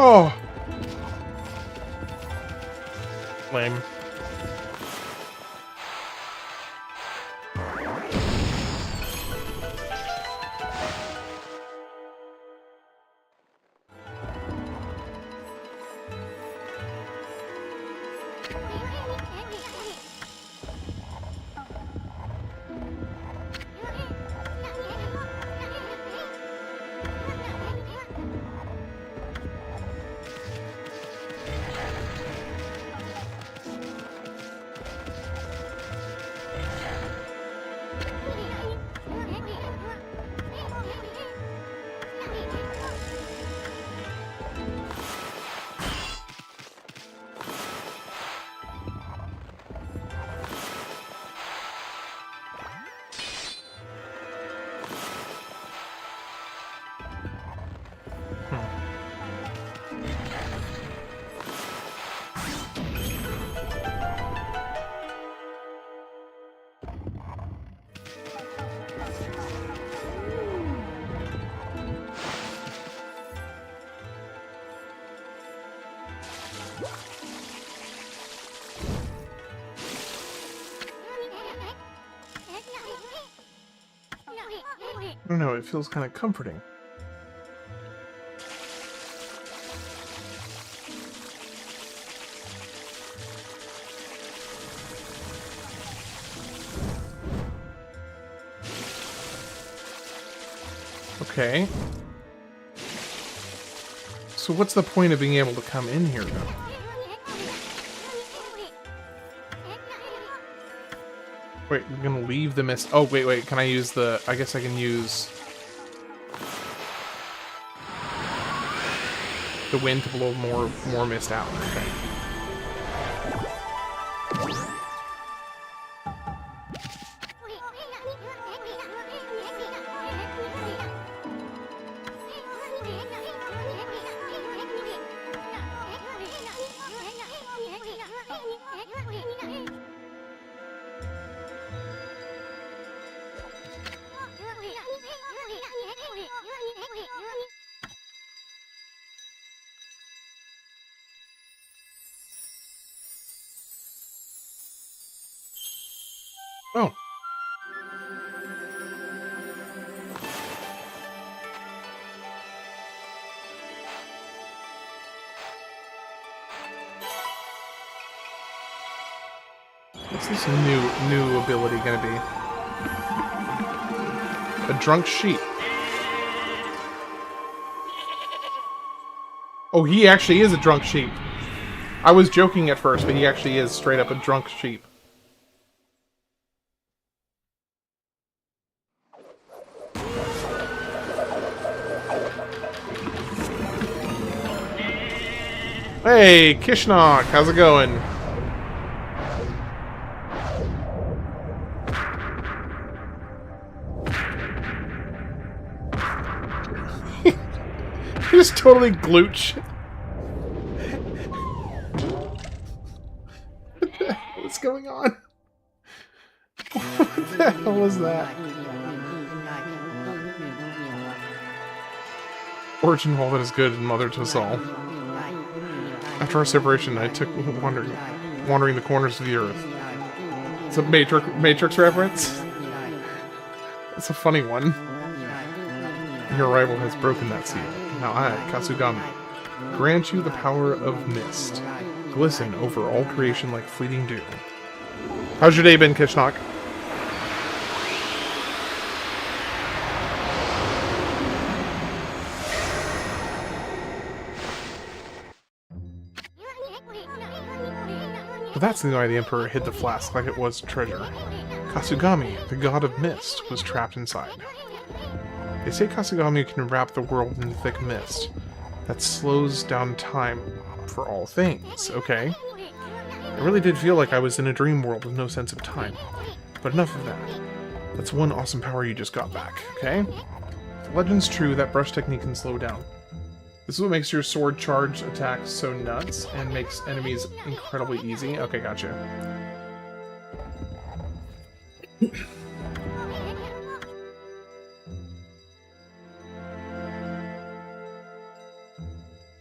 Oh! Lame. I don't know, it feels kind of comforting. Okay. So what's the point of being able to come in here, though? Wait, we're gonna leave the mist. Oh, wait, can I use the... I guess I can use... the wind to blow more mist out. Okay. Oh. What's this new ability gonna be? A drunk sheep. Oh, he actually is a drunk sheep. I was joking at first, but he actually is straight up a drunk sheep. Hey, Kishnok, how's it going? You just totally glooch. What's going on? What the hell was that? Origin all that is good and mother to us all. After our separation, I took wandering the corners of the earth. It's a Matrix reference. It's a funny one. Your arrival has broken that seal. Now I, Kasugami, grant you the power of mist. Glisten over all creation like fleeting dew. How's your day been, Kishnok? Well, that's why the Emperor hid the flask like it was treasure. Kasugami, the god of mist, was trapped inside. They say Kasugami can wrap the world in thick mist. That slows down time for all things, okay? I really did feel like I was in a dream world with no sense of time. But enough of that. That's one awesome power you just got back, okay? If the legend's true, that brush technique can slow down. This is what makes your sword charge attacks so nuts and makes enemies incredibly easy. Okay, gotcha.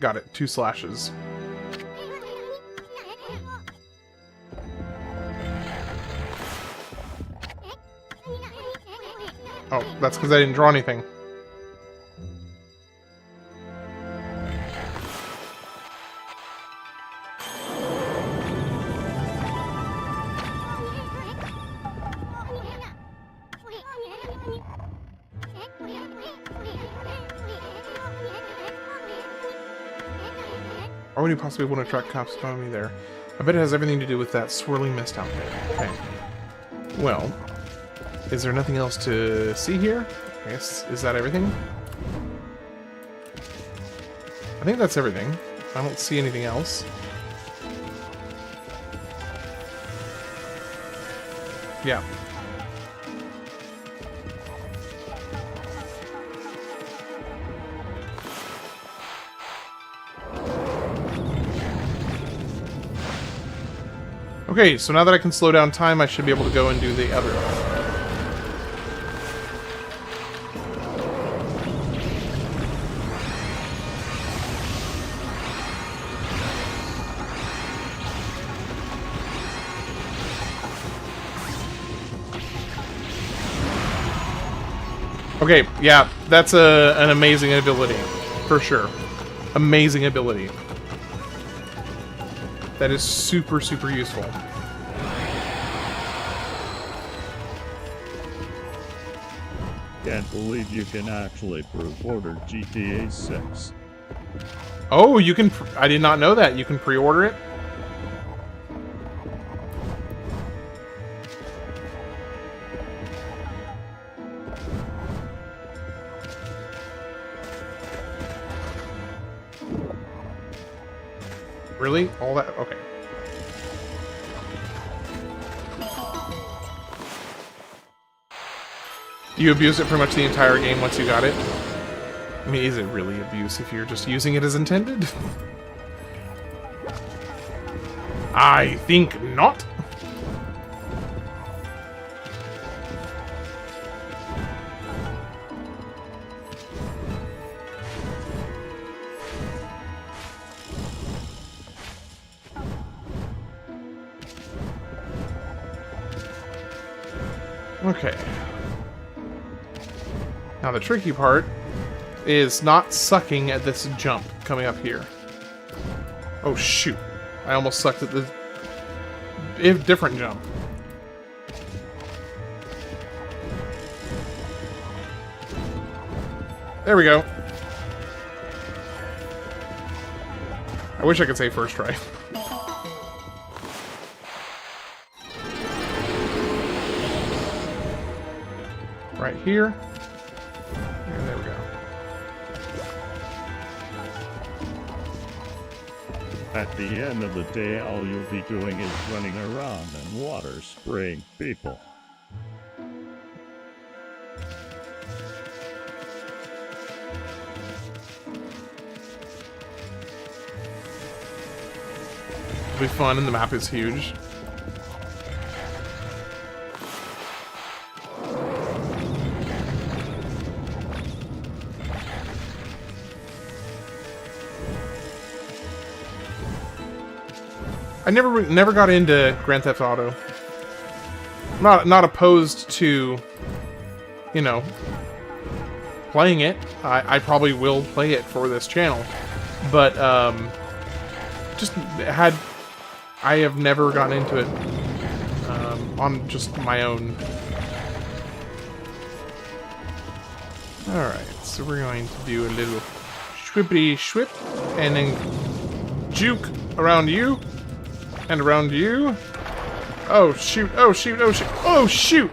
got it. 2 slashes. Oh, that's because I didn't draw anything. Or would you possibly want to track Capcom there? I bet it has everything to do with that swirling mist out there. Okay. Well, is there nothing else to see here? I guess, is that everything? I think that's everything. I don't see anything else. Yeah. Okay, so now that I can slow down time, I should be able to go and do the other. Okay, yeah, that's an amazing ability, for sure. Amazing ability. That is super, super useful. Can't believe you can actually pre-order GTA 6. Oh, you can... I did not know that. You can pre-order it? Really? All that? Okay. You abuse it pretty much the entire game once you got it? I mean, is it really abuse if you're just using it as intended? I think not. Okay. Now the tricky part is not sucking at this jump coming up here. Oh shoot. I almost sucked at the different jump. There we go. I wish I could say first try. Right here. And there we go. At the end of the day, all you'll be doing is running around and water spraying people. It'll be fun, and the map is huge. I never got into Grand Theft Auto. I'm not opposed to, you know, playing it. I probably will play it for this channel, but I have never gotten into it on just my own. All right, so we're going to do a little schwippity schwip, and then juke around you. And around you. Oh shoot, oh shoot, oh shoot, oh shoot!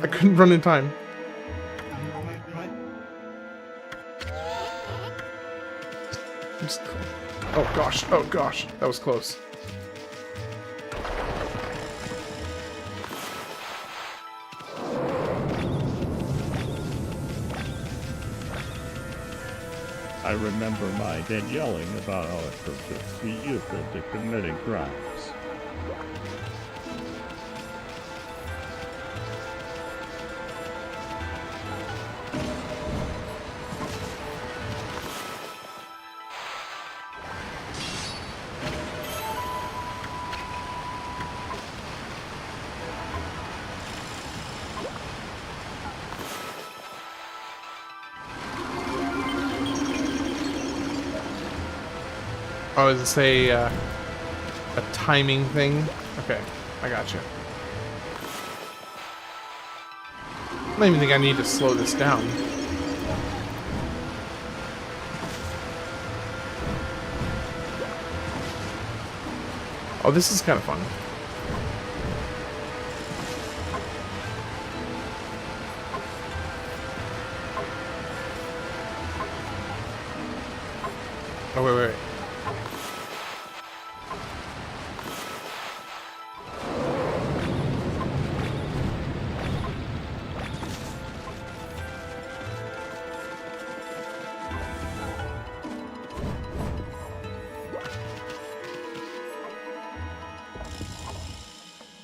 I couldn't run in time. Oh gosh, that was close. I remember my dad yelling about how it protects the youth into committing crimes. Oh, does it say a timing thing? Okay, I gotcha. I don't even think I need to slow this down. Oh, this is kind of fun. Oh, wait.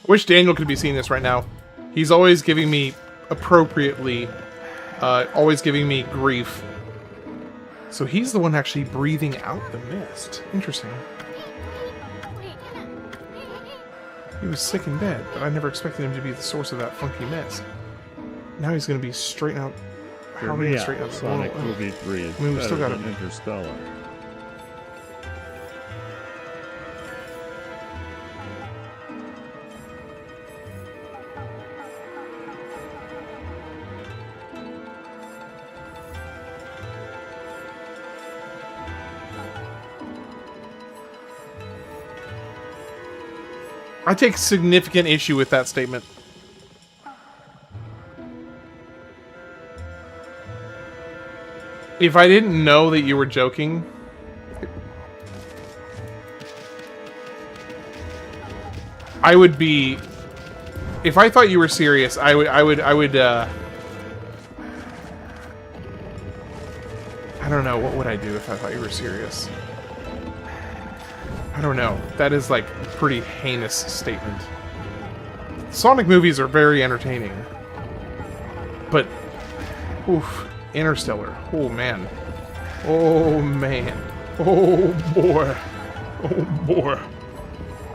Wish Daniel could be seeing this right now. He's always giving me appropriately, always giving me grief. So he's the one actually breathing out the mist. Interesting. He was sick in bed, but I never expected him to be the source of that funky mist. Now he's going to be straighten out. How are we going to straighten out? Sonic Movie 3 is we still got than Interstellar. I take significant issue with that statement. If I didn't know that you were joking, I would be. If I thought you were serious, I would. I don't know. What would I do if I thought you were serious? I don't know. That is like a pretty heinous statement. Sonic movies are very entertaining. But, oof, Interstellar. Oh man. Oh man. Oh boy. Oh boy.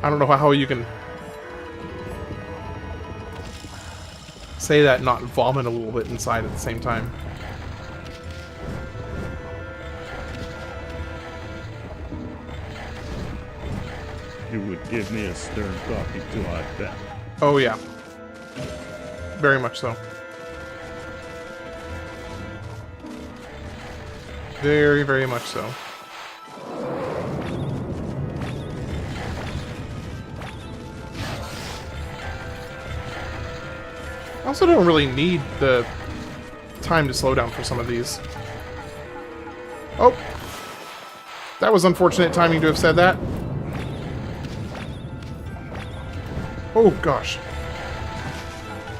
I don't know how you can say that and not vomit a little bit inside at the same time. You would give me a stern coffee too, I bet. Oh yeah. Very much so. Very, very much so. I also don't really need the time to slow down for some of these. Oh! That was unfortunate timing to have said that. Oh, gosh.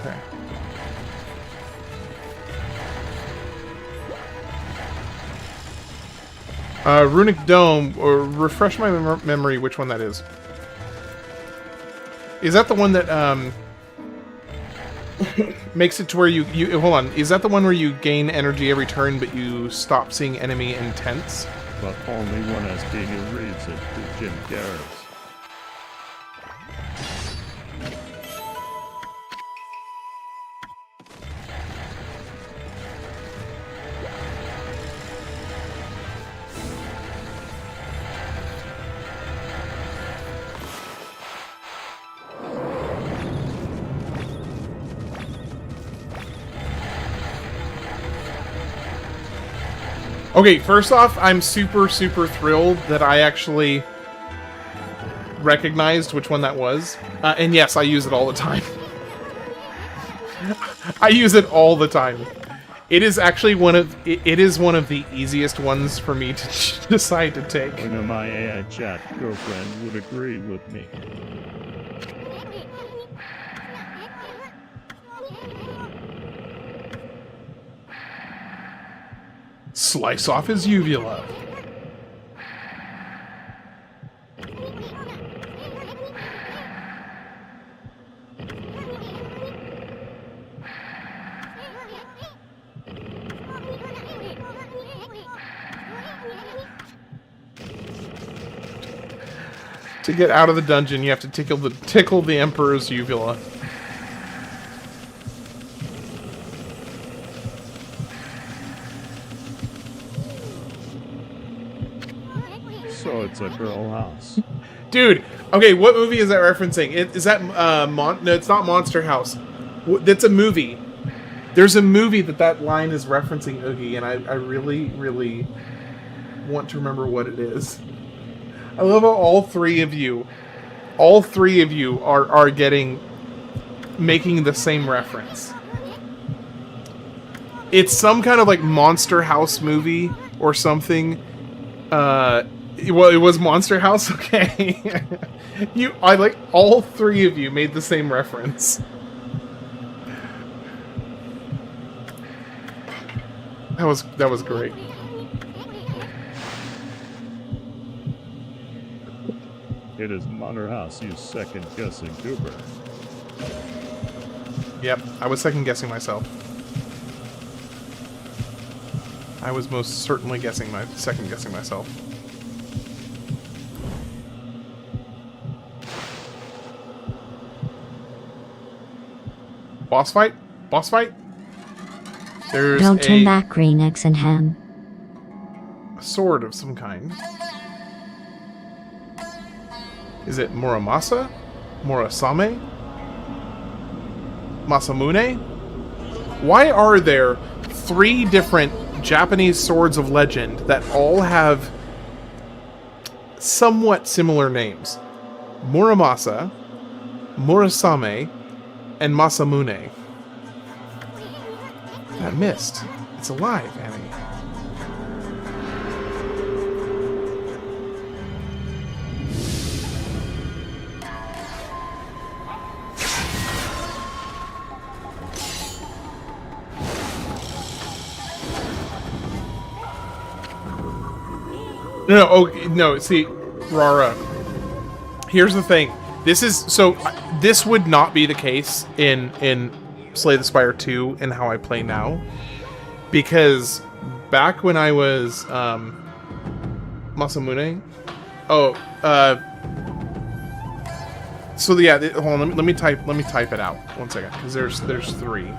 Okay. Runic Dome, or refresh my memory which one that is. Is that the one that, makes it to where you... Hold on. Is that the one where you gain energy every turn, but you stop seeing enemy intents? But only one as Daniel reads it to Jim Garris. Okay, first off, I'm super, super thrilled that I actually recognized which one that was. And yes, I use it all the time. I use it all the time. It is actually one of the easiest ones for me to decide to take. I know my AI chat girlfriend would agree with me. Slice off his uvula. To get out of the dungeon, you have to tickle the Emperor's uvula. So it's a girl house. Dude, okay, what movie is that referencing? Is that, no, it's not Monster House. That's a movie. There's a movie that line is referencing, Oogie, and I really, really want to remember what it is. I love how all three of you are making the same reference. It's some kind of like Monster House movie or something. Well, it was Monster House. Okay, I like all three of you made the same reference. That was great. It is Monster House, you second-guessing goober. Yep, I was second-guessing myself. I was most certainly second-guessing myself. Boss fight? Boss fight? There's Don't turn back, green eggs and ham. a sword of some kind. Is it Muramasa? Murasame? Masamune? Why are there 3 different Japanese swords of legend that all have somewhat similar names? Muramasa, Murasame, and Masamune. I missed. It's alive, Annie. No, oh, no, see, Rara, here's the thing. This would not be the case in Slay the Spire 2 and how I play now. Because back when I was, Masamune, so yeah, hold on, let me type it out, 1 second, because there's 3.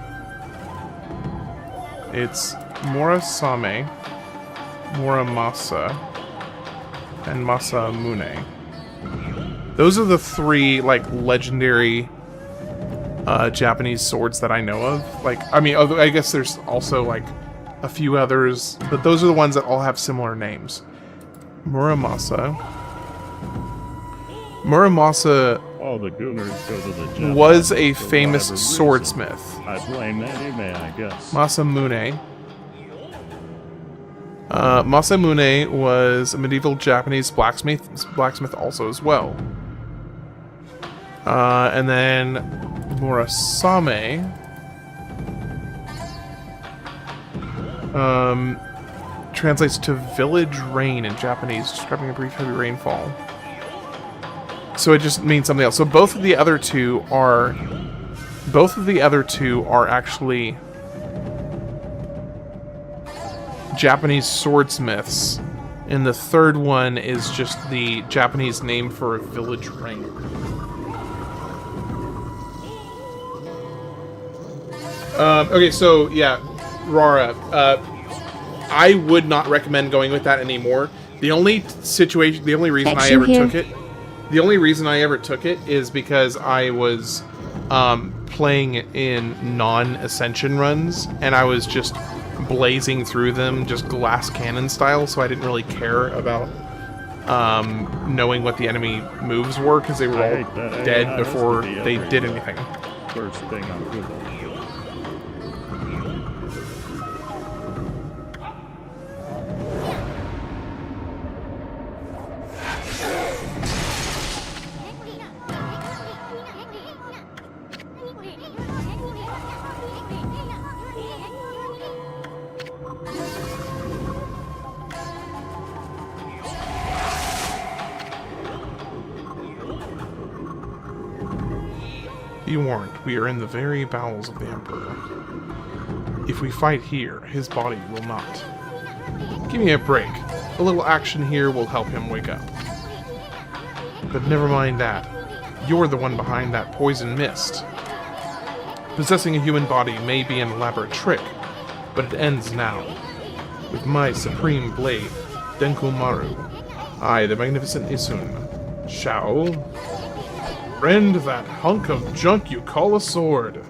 It's Murasame, Muramasa, and Masamune. Those are the 3 like legendary Japanese swords that I know of. Like, I mean, I guess there's also like a few others, but those are the ones that all have similar names. Muramasa. All the gooners go to the gym. Was a famous swordsmith. I blame anime, I guess. Masamune. Masamune was a medieval Japanese blacksmith also as well. And then Murasame translates to village rain in Japanese, describing a brief heavy rainfall. So it just means something else. So both of the other two are actually Japanese swordsmiths, and the third one is just the Japanese name for a village ring. Okay, so yeah, Rara, I would not recommend going with that anymore. The only reason I ever took it is because I was playing in non-ascension runs, and I was just blazing through them just glass cannon style, so I didn't really care about knowing what the enemy moves were, because they were all dead before they did anything. First thing on Google. Be warned, we are in the very bowels of the Emperor. If we fight here, his body will not. Give me a break. A little action here will help him wake up. But never mind that. You're the one behind that poison mist. Possessing a human body may be an elaborate trick, but it ends now. With my supreme blade, Denkumaru. I, the magnificent Isun, shall rend that hunk of junk you call a sword.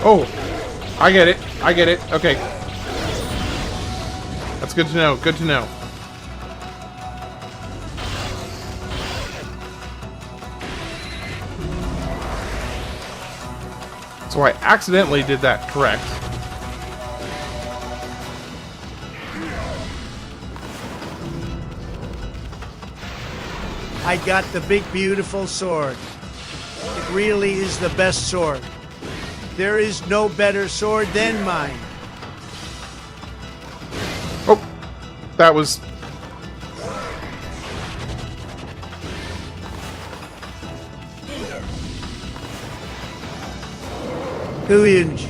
Oh, I get it. I get it. Okay. That's good to know. Good to know. So I accidentally did that correct. I got the big beautiful sword. It really is the best sword. There is no better sword than mine. Oh, that was... Huge.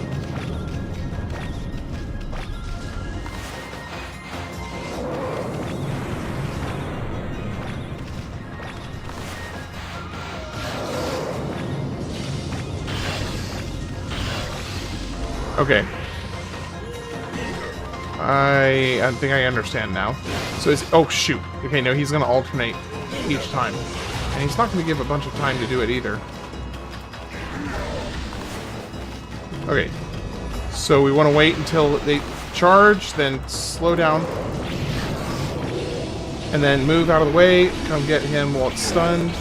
Okay. I think I understand now. So it's... Oh, shoot. Okay, no, he's going to alternate each time. And he's not going to give a bunch of time to do it either. Okay. So we want to wait until they charge, then slow down. And then move out of the way. Come get him while it's stunned.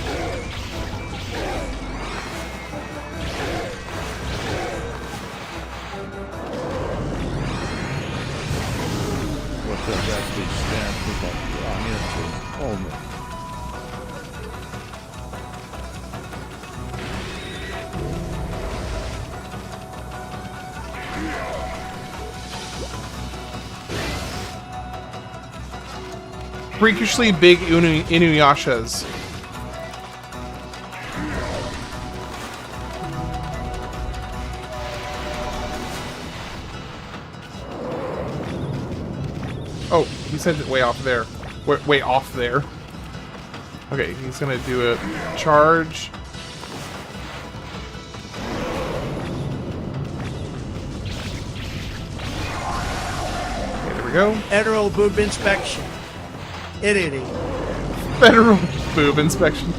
Freakishly big Inuyashas. Oh, he sent it way off there. Way off there. Okay, he's gonna do a charge. Okay, there we go. Federal boob inspection. Idiot. Federal boob inspection.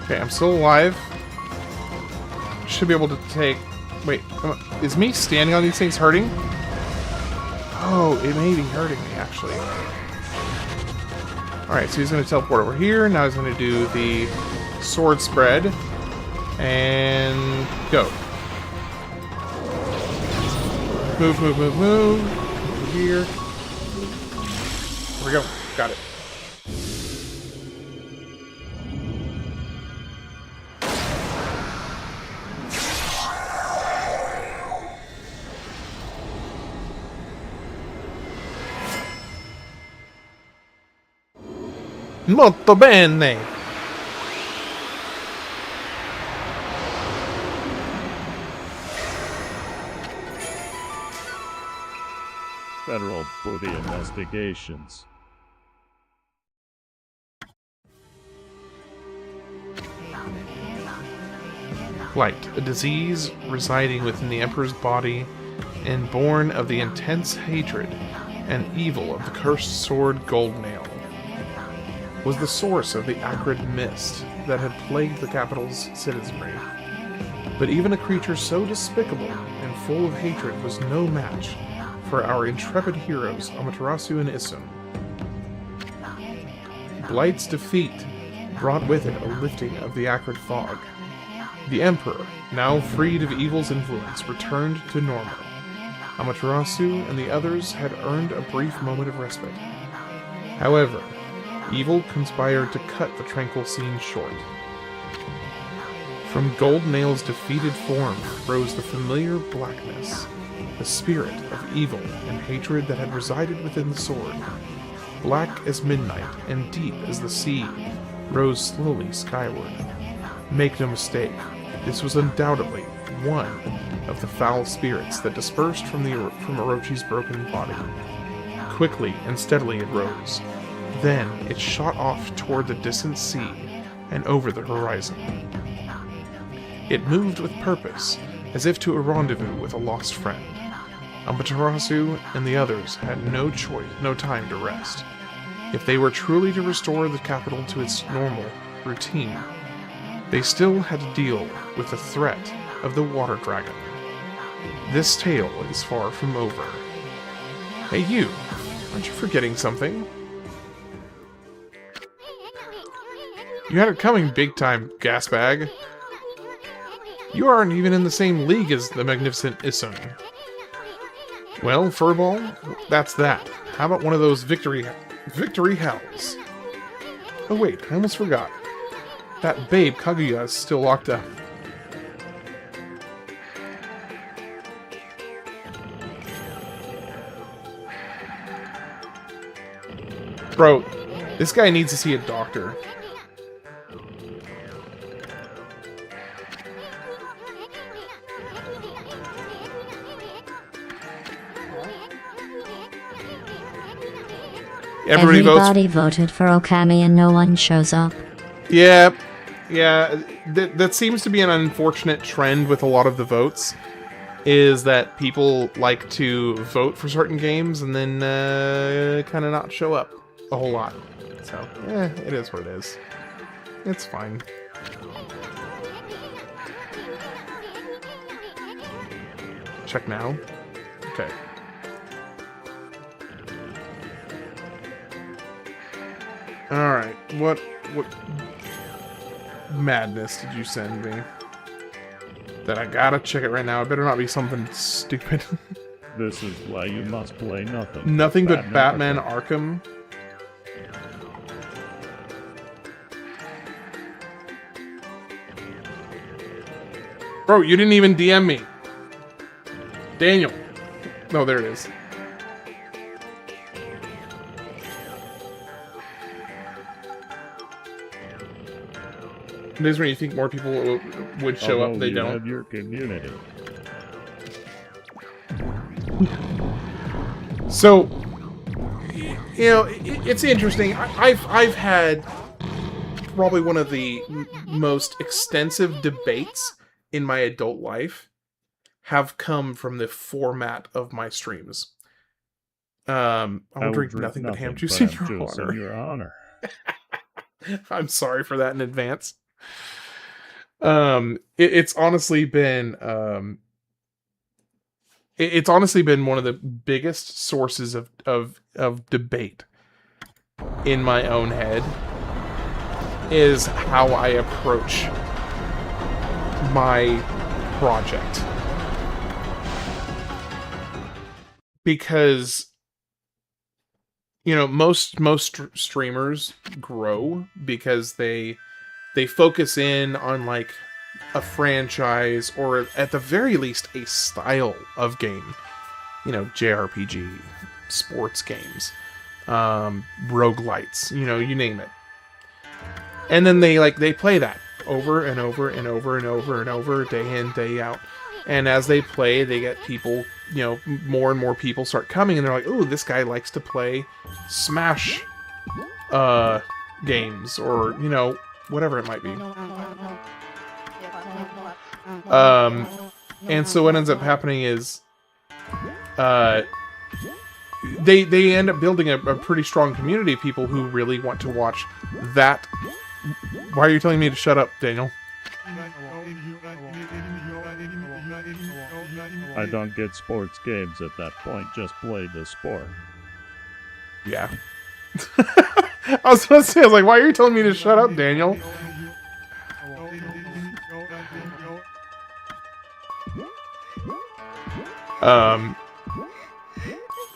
Okay, I'm still alive. Should be able to take... Wait, is me standing on these things hurting? Oh, it may be hurting me, actually. Alright, so he's going to teleport over here. Now he's going to do the sword spread. And go. Move, move, move, move. Over here. There we go. Got it. Molto bene. Federal booty investigations. Blight, a disease residing within the Emperor's body and born of the intense hatred and evil of the cursed sword Goldnail, was the source of the acrid mist that had plagued the capital's citizenry. But even a creature so despicable and full of hatred was no match for our intrepid heroes Amaterasu and Isun. Blight's defeat brought with it a lifting of the acrid fog. The Emperor, now freed of evil's influence, returned to normal. Amaterasu and the others had earned a brief moment of respite. However, evil conspired to cut the tranquil scene short. From Goldnail's defeated form rose the familiar blackness, the spirit of evil and hatred that had resided within the sword. Black as midnight and deep as the sea, rose slowly skyward. Make no mistake, This was undoubtedly one of the foul spirits that dispersed from Orochi's broken body. Quickly and steadily it rose. Then it shot off toward the distant sea and over the horizon. It moved with purpose, as if to a rendezvous with a lost friend. Amaterasu and the others had no time to rest. If they were truly to restore the capital to its normal routine, they still had to deal with the threat of the water dragon. This tale is far from over. Hey you, aren't you forgetting something? You had it coming big time, gasbag. You aren't even in the same league as the magnificent Isun. Well, Furball, that's that. How about one of those victory howls? Oh wait, I almost forgot. That babe Kaguya is still locked up. Bro, this guy needs to see a doctor. Everybody voted for Okami and no one shows up. Yeah, that seems to be an unfortunate trend with a lot of the votes, is that people like to vote for certain games and then kind of not show up a whole lot. So, it is what it is. It's fine. Check now. Okay. Alright, what madness did you send me? That I gotta check it right now. It better not be something stupid. This is why you must play nothing. Nothing but Batman Arkham. Bro, you didn't even DM me. Daniel. No, there it is. It is when you think more people would show up, they don't. Have your community. So, you know, it's interesting. I've had probably one of the most extensive debates in my adult life have come from the format of my streams. I will drink nothing but ham juice in your honor. I'm sorry for that in advance. It's honestly been it's honestly been one of the biggest sources of debate in my own head, is how I approach my project. Because, you know, most streamers grow because they focus in on, like, a franchise, or at the very least a style of game. You know, JRPG, sports games, roguelites, you know, you name it. And then they play that over and over and over and over and over, day in, day out. And as they play, they get people, you know, more and more people start coming, and they're like, "Ooh, this guy likes to play Smash games," or, you know, whatever it might be. And so what ends up happening is, they end up building a pretty strong community of people who really want to watch that. Why are you telling me to shut up, Daniel? I don't get sports games at that point, just play the sport. Yeah. I was going to say, I was like, why are you telling me to shut up, Daniel?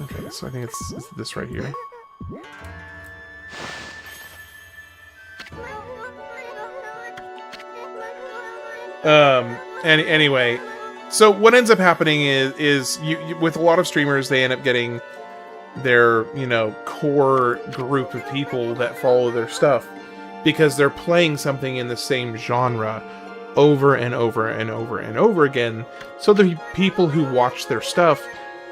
Okay, so I think it's this right here. Anyway, so what ends up happening is you with a lot of streamers, they end up getting their, you know, core group of people that follow their stuff because they're playing something in the same genre, over and over and over and over again, so the people who watch their stuff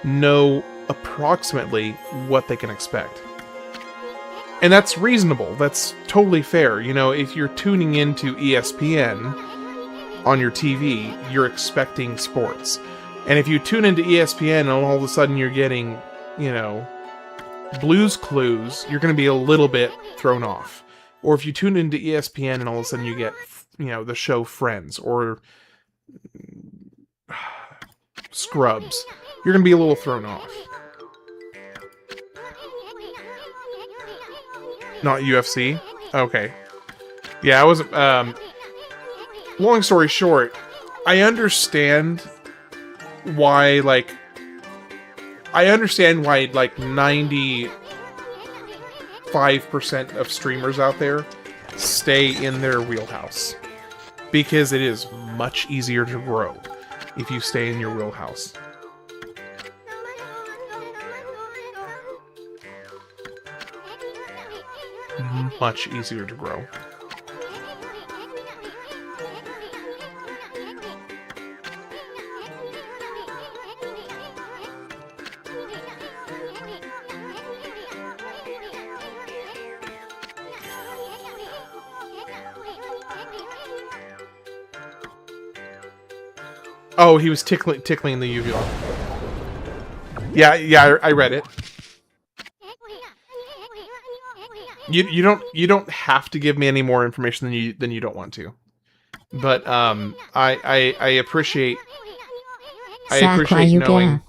know approximately what they can expect. And that's reasonable. That's totally fair. You know, if you're tuning into ESPN on your TV, you're expecting sports. And if you tune into ESPN and all of a sudden you're getting, you know, Blue's Clues, you're going to be a little bit thrown off. Or if you tune into ESPN and all of a sudden you get, you know, the show Friends or Scrubs, you're going to be a little thrown off. Not UFC? Okay. Yeah, I wasn't... long story short, I understand why, like... 95% of streamers out there stay in their wheelhouse. Because it is much easier to grow if you stay in your wheelhouse. Much easier to grow. Oh, he was tickling the uvula. Yeah, I read it. You don't have to give me any more information than you don't want to. But I appreciate knowing.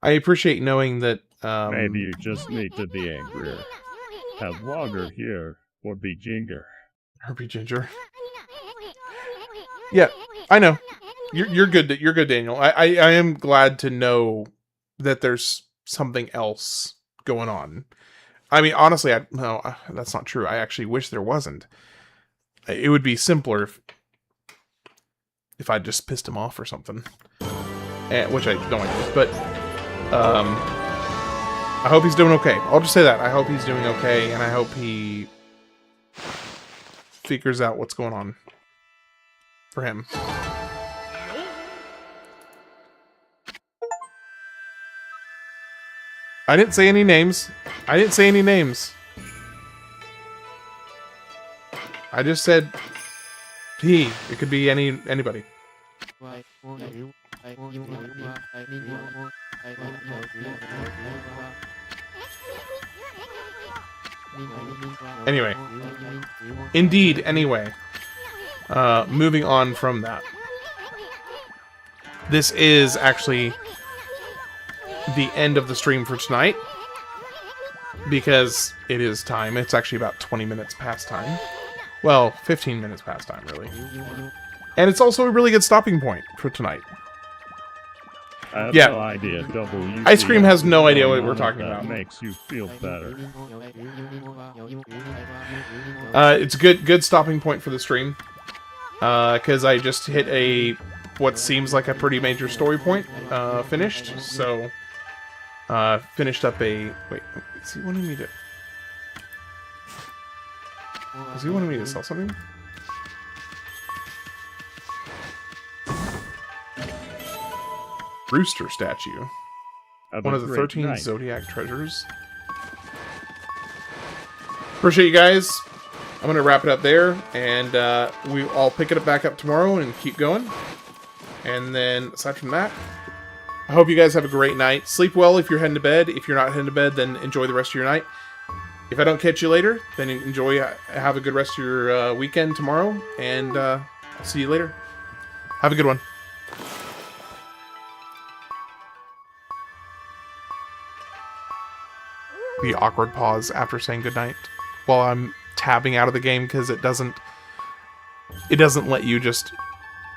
I appreciate knowing that Maybe you just need to be angrier. Have Logger here or be Ginger. Or be Ginger. Yeah, I know. You're good. You're good, Daniel. I am glad to know that there's something else going on. I mean, honestly, no, that's not true. I actually wish there wasn't. It would be simpler if I just pissed him off or something, which I don't like this. But I hope he's doing okay. I'll just say that. I hope he's doing okay, and I hope he figures out what's going on for him. I didn't say any names. I didn't say any names. I just said he. It could be anybody. Anyway. Indeed, anyway. Moving on from that. This is actually the end of the stream for tonight. Because it is time. It's actually about 20 minutes past time. Well, 15 minutes past time, really. And it's also a really good stopping point for tonight. I have no idea. Ice Cream has no idea what we're talking about. Makes you feel better. It's a good stopping point for the stream. Because I just hit what seems like a pretty major story point finished. So, finished up wait, is he wanting me to... Is he wanting me to sell something? Rooster statue. One of the 13 Zodiac treasures. Appreciate you guys. I'm going to wrap it up there, and I'll pick it back up tomorrow and keep going. And then, aside from that, I hope you guys have a great night. Sleep well if you're heading to bed. If you're not heading to bed, then enjoy the rest of your night. If I don't catch you later, then enjoy, have a good rest of your weekend tomorrow, and I'll see you later. Have a good one. The awkward pause after saying goodnight while I'm tabbing out of the game because it doesn't let you just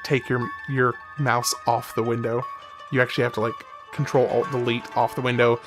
take your mouse off the window. You actually have to like Control Alt Delete off the window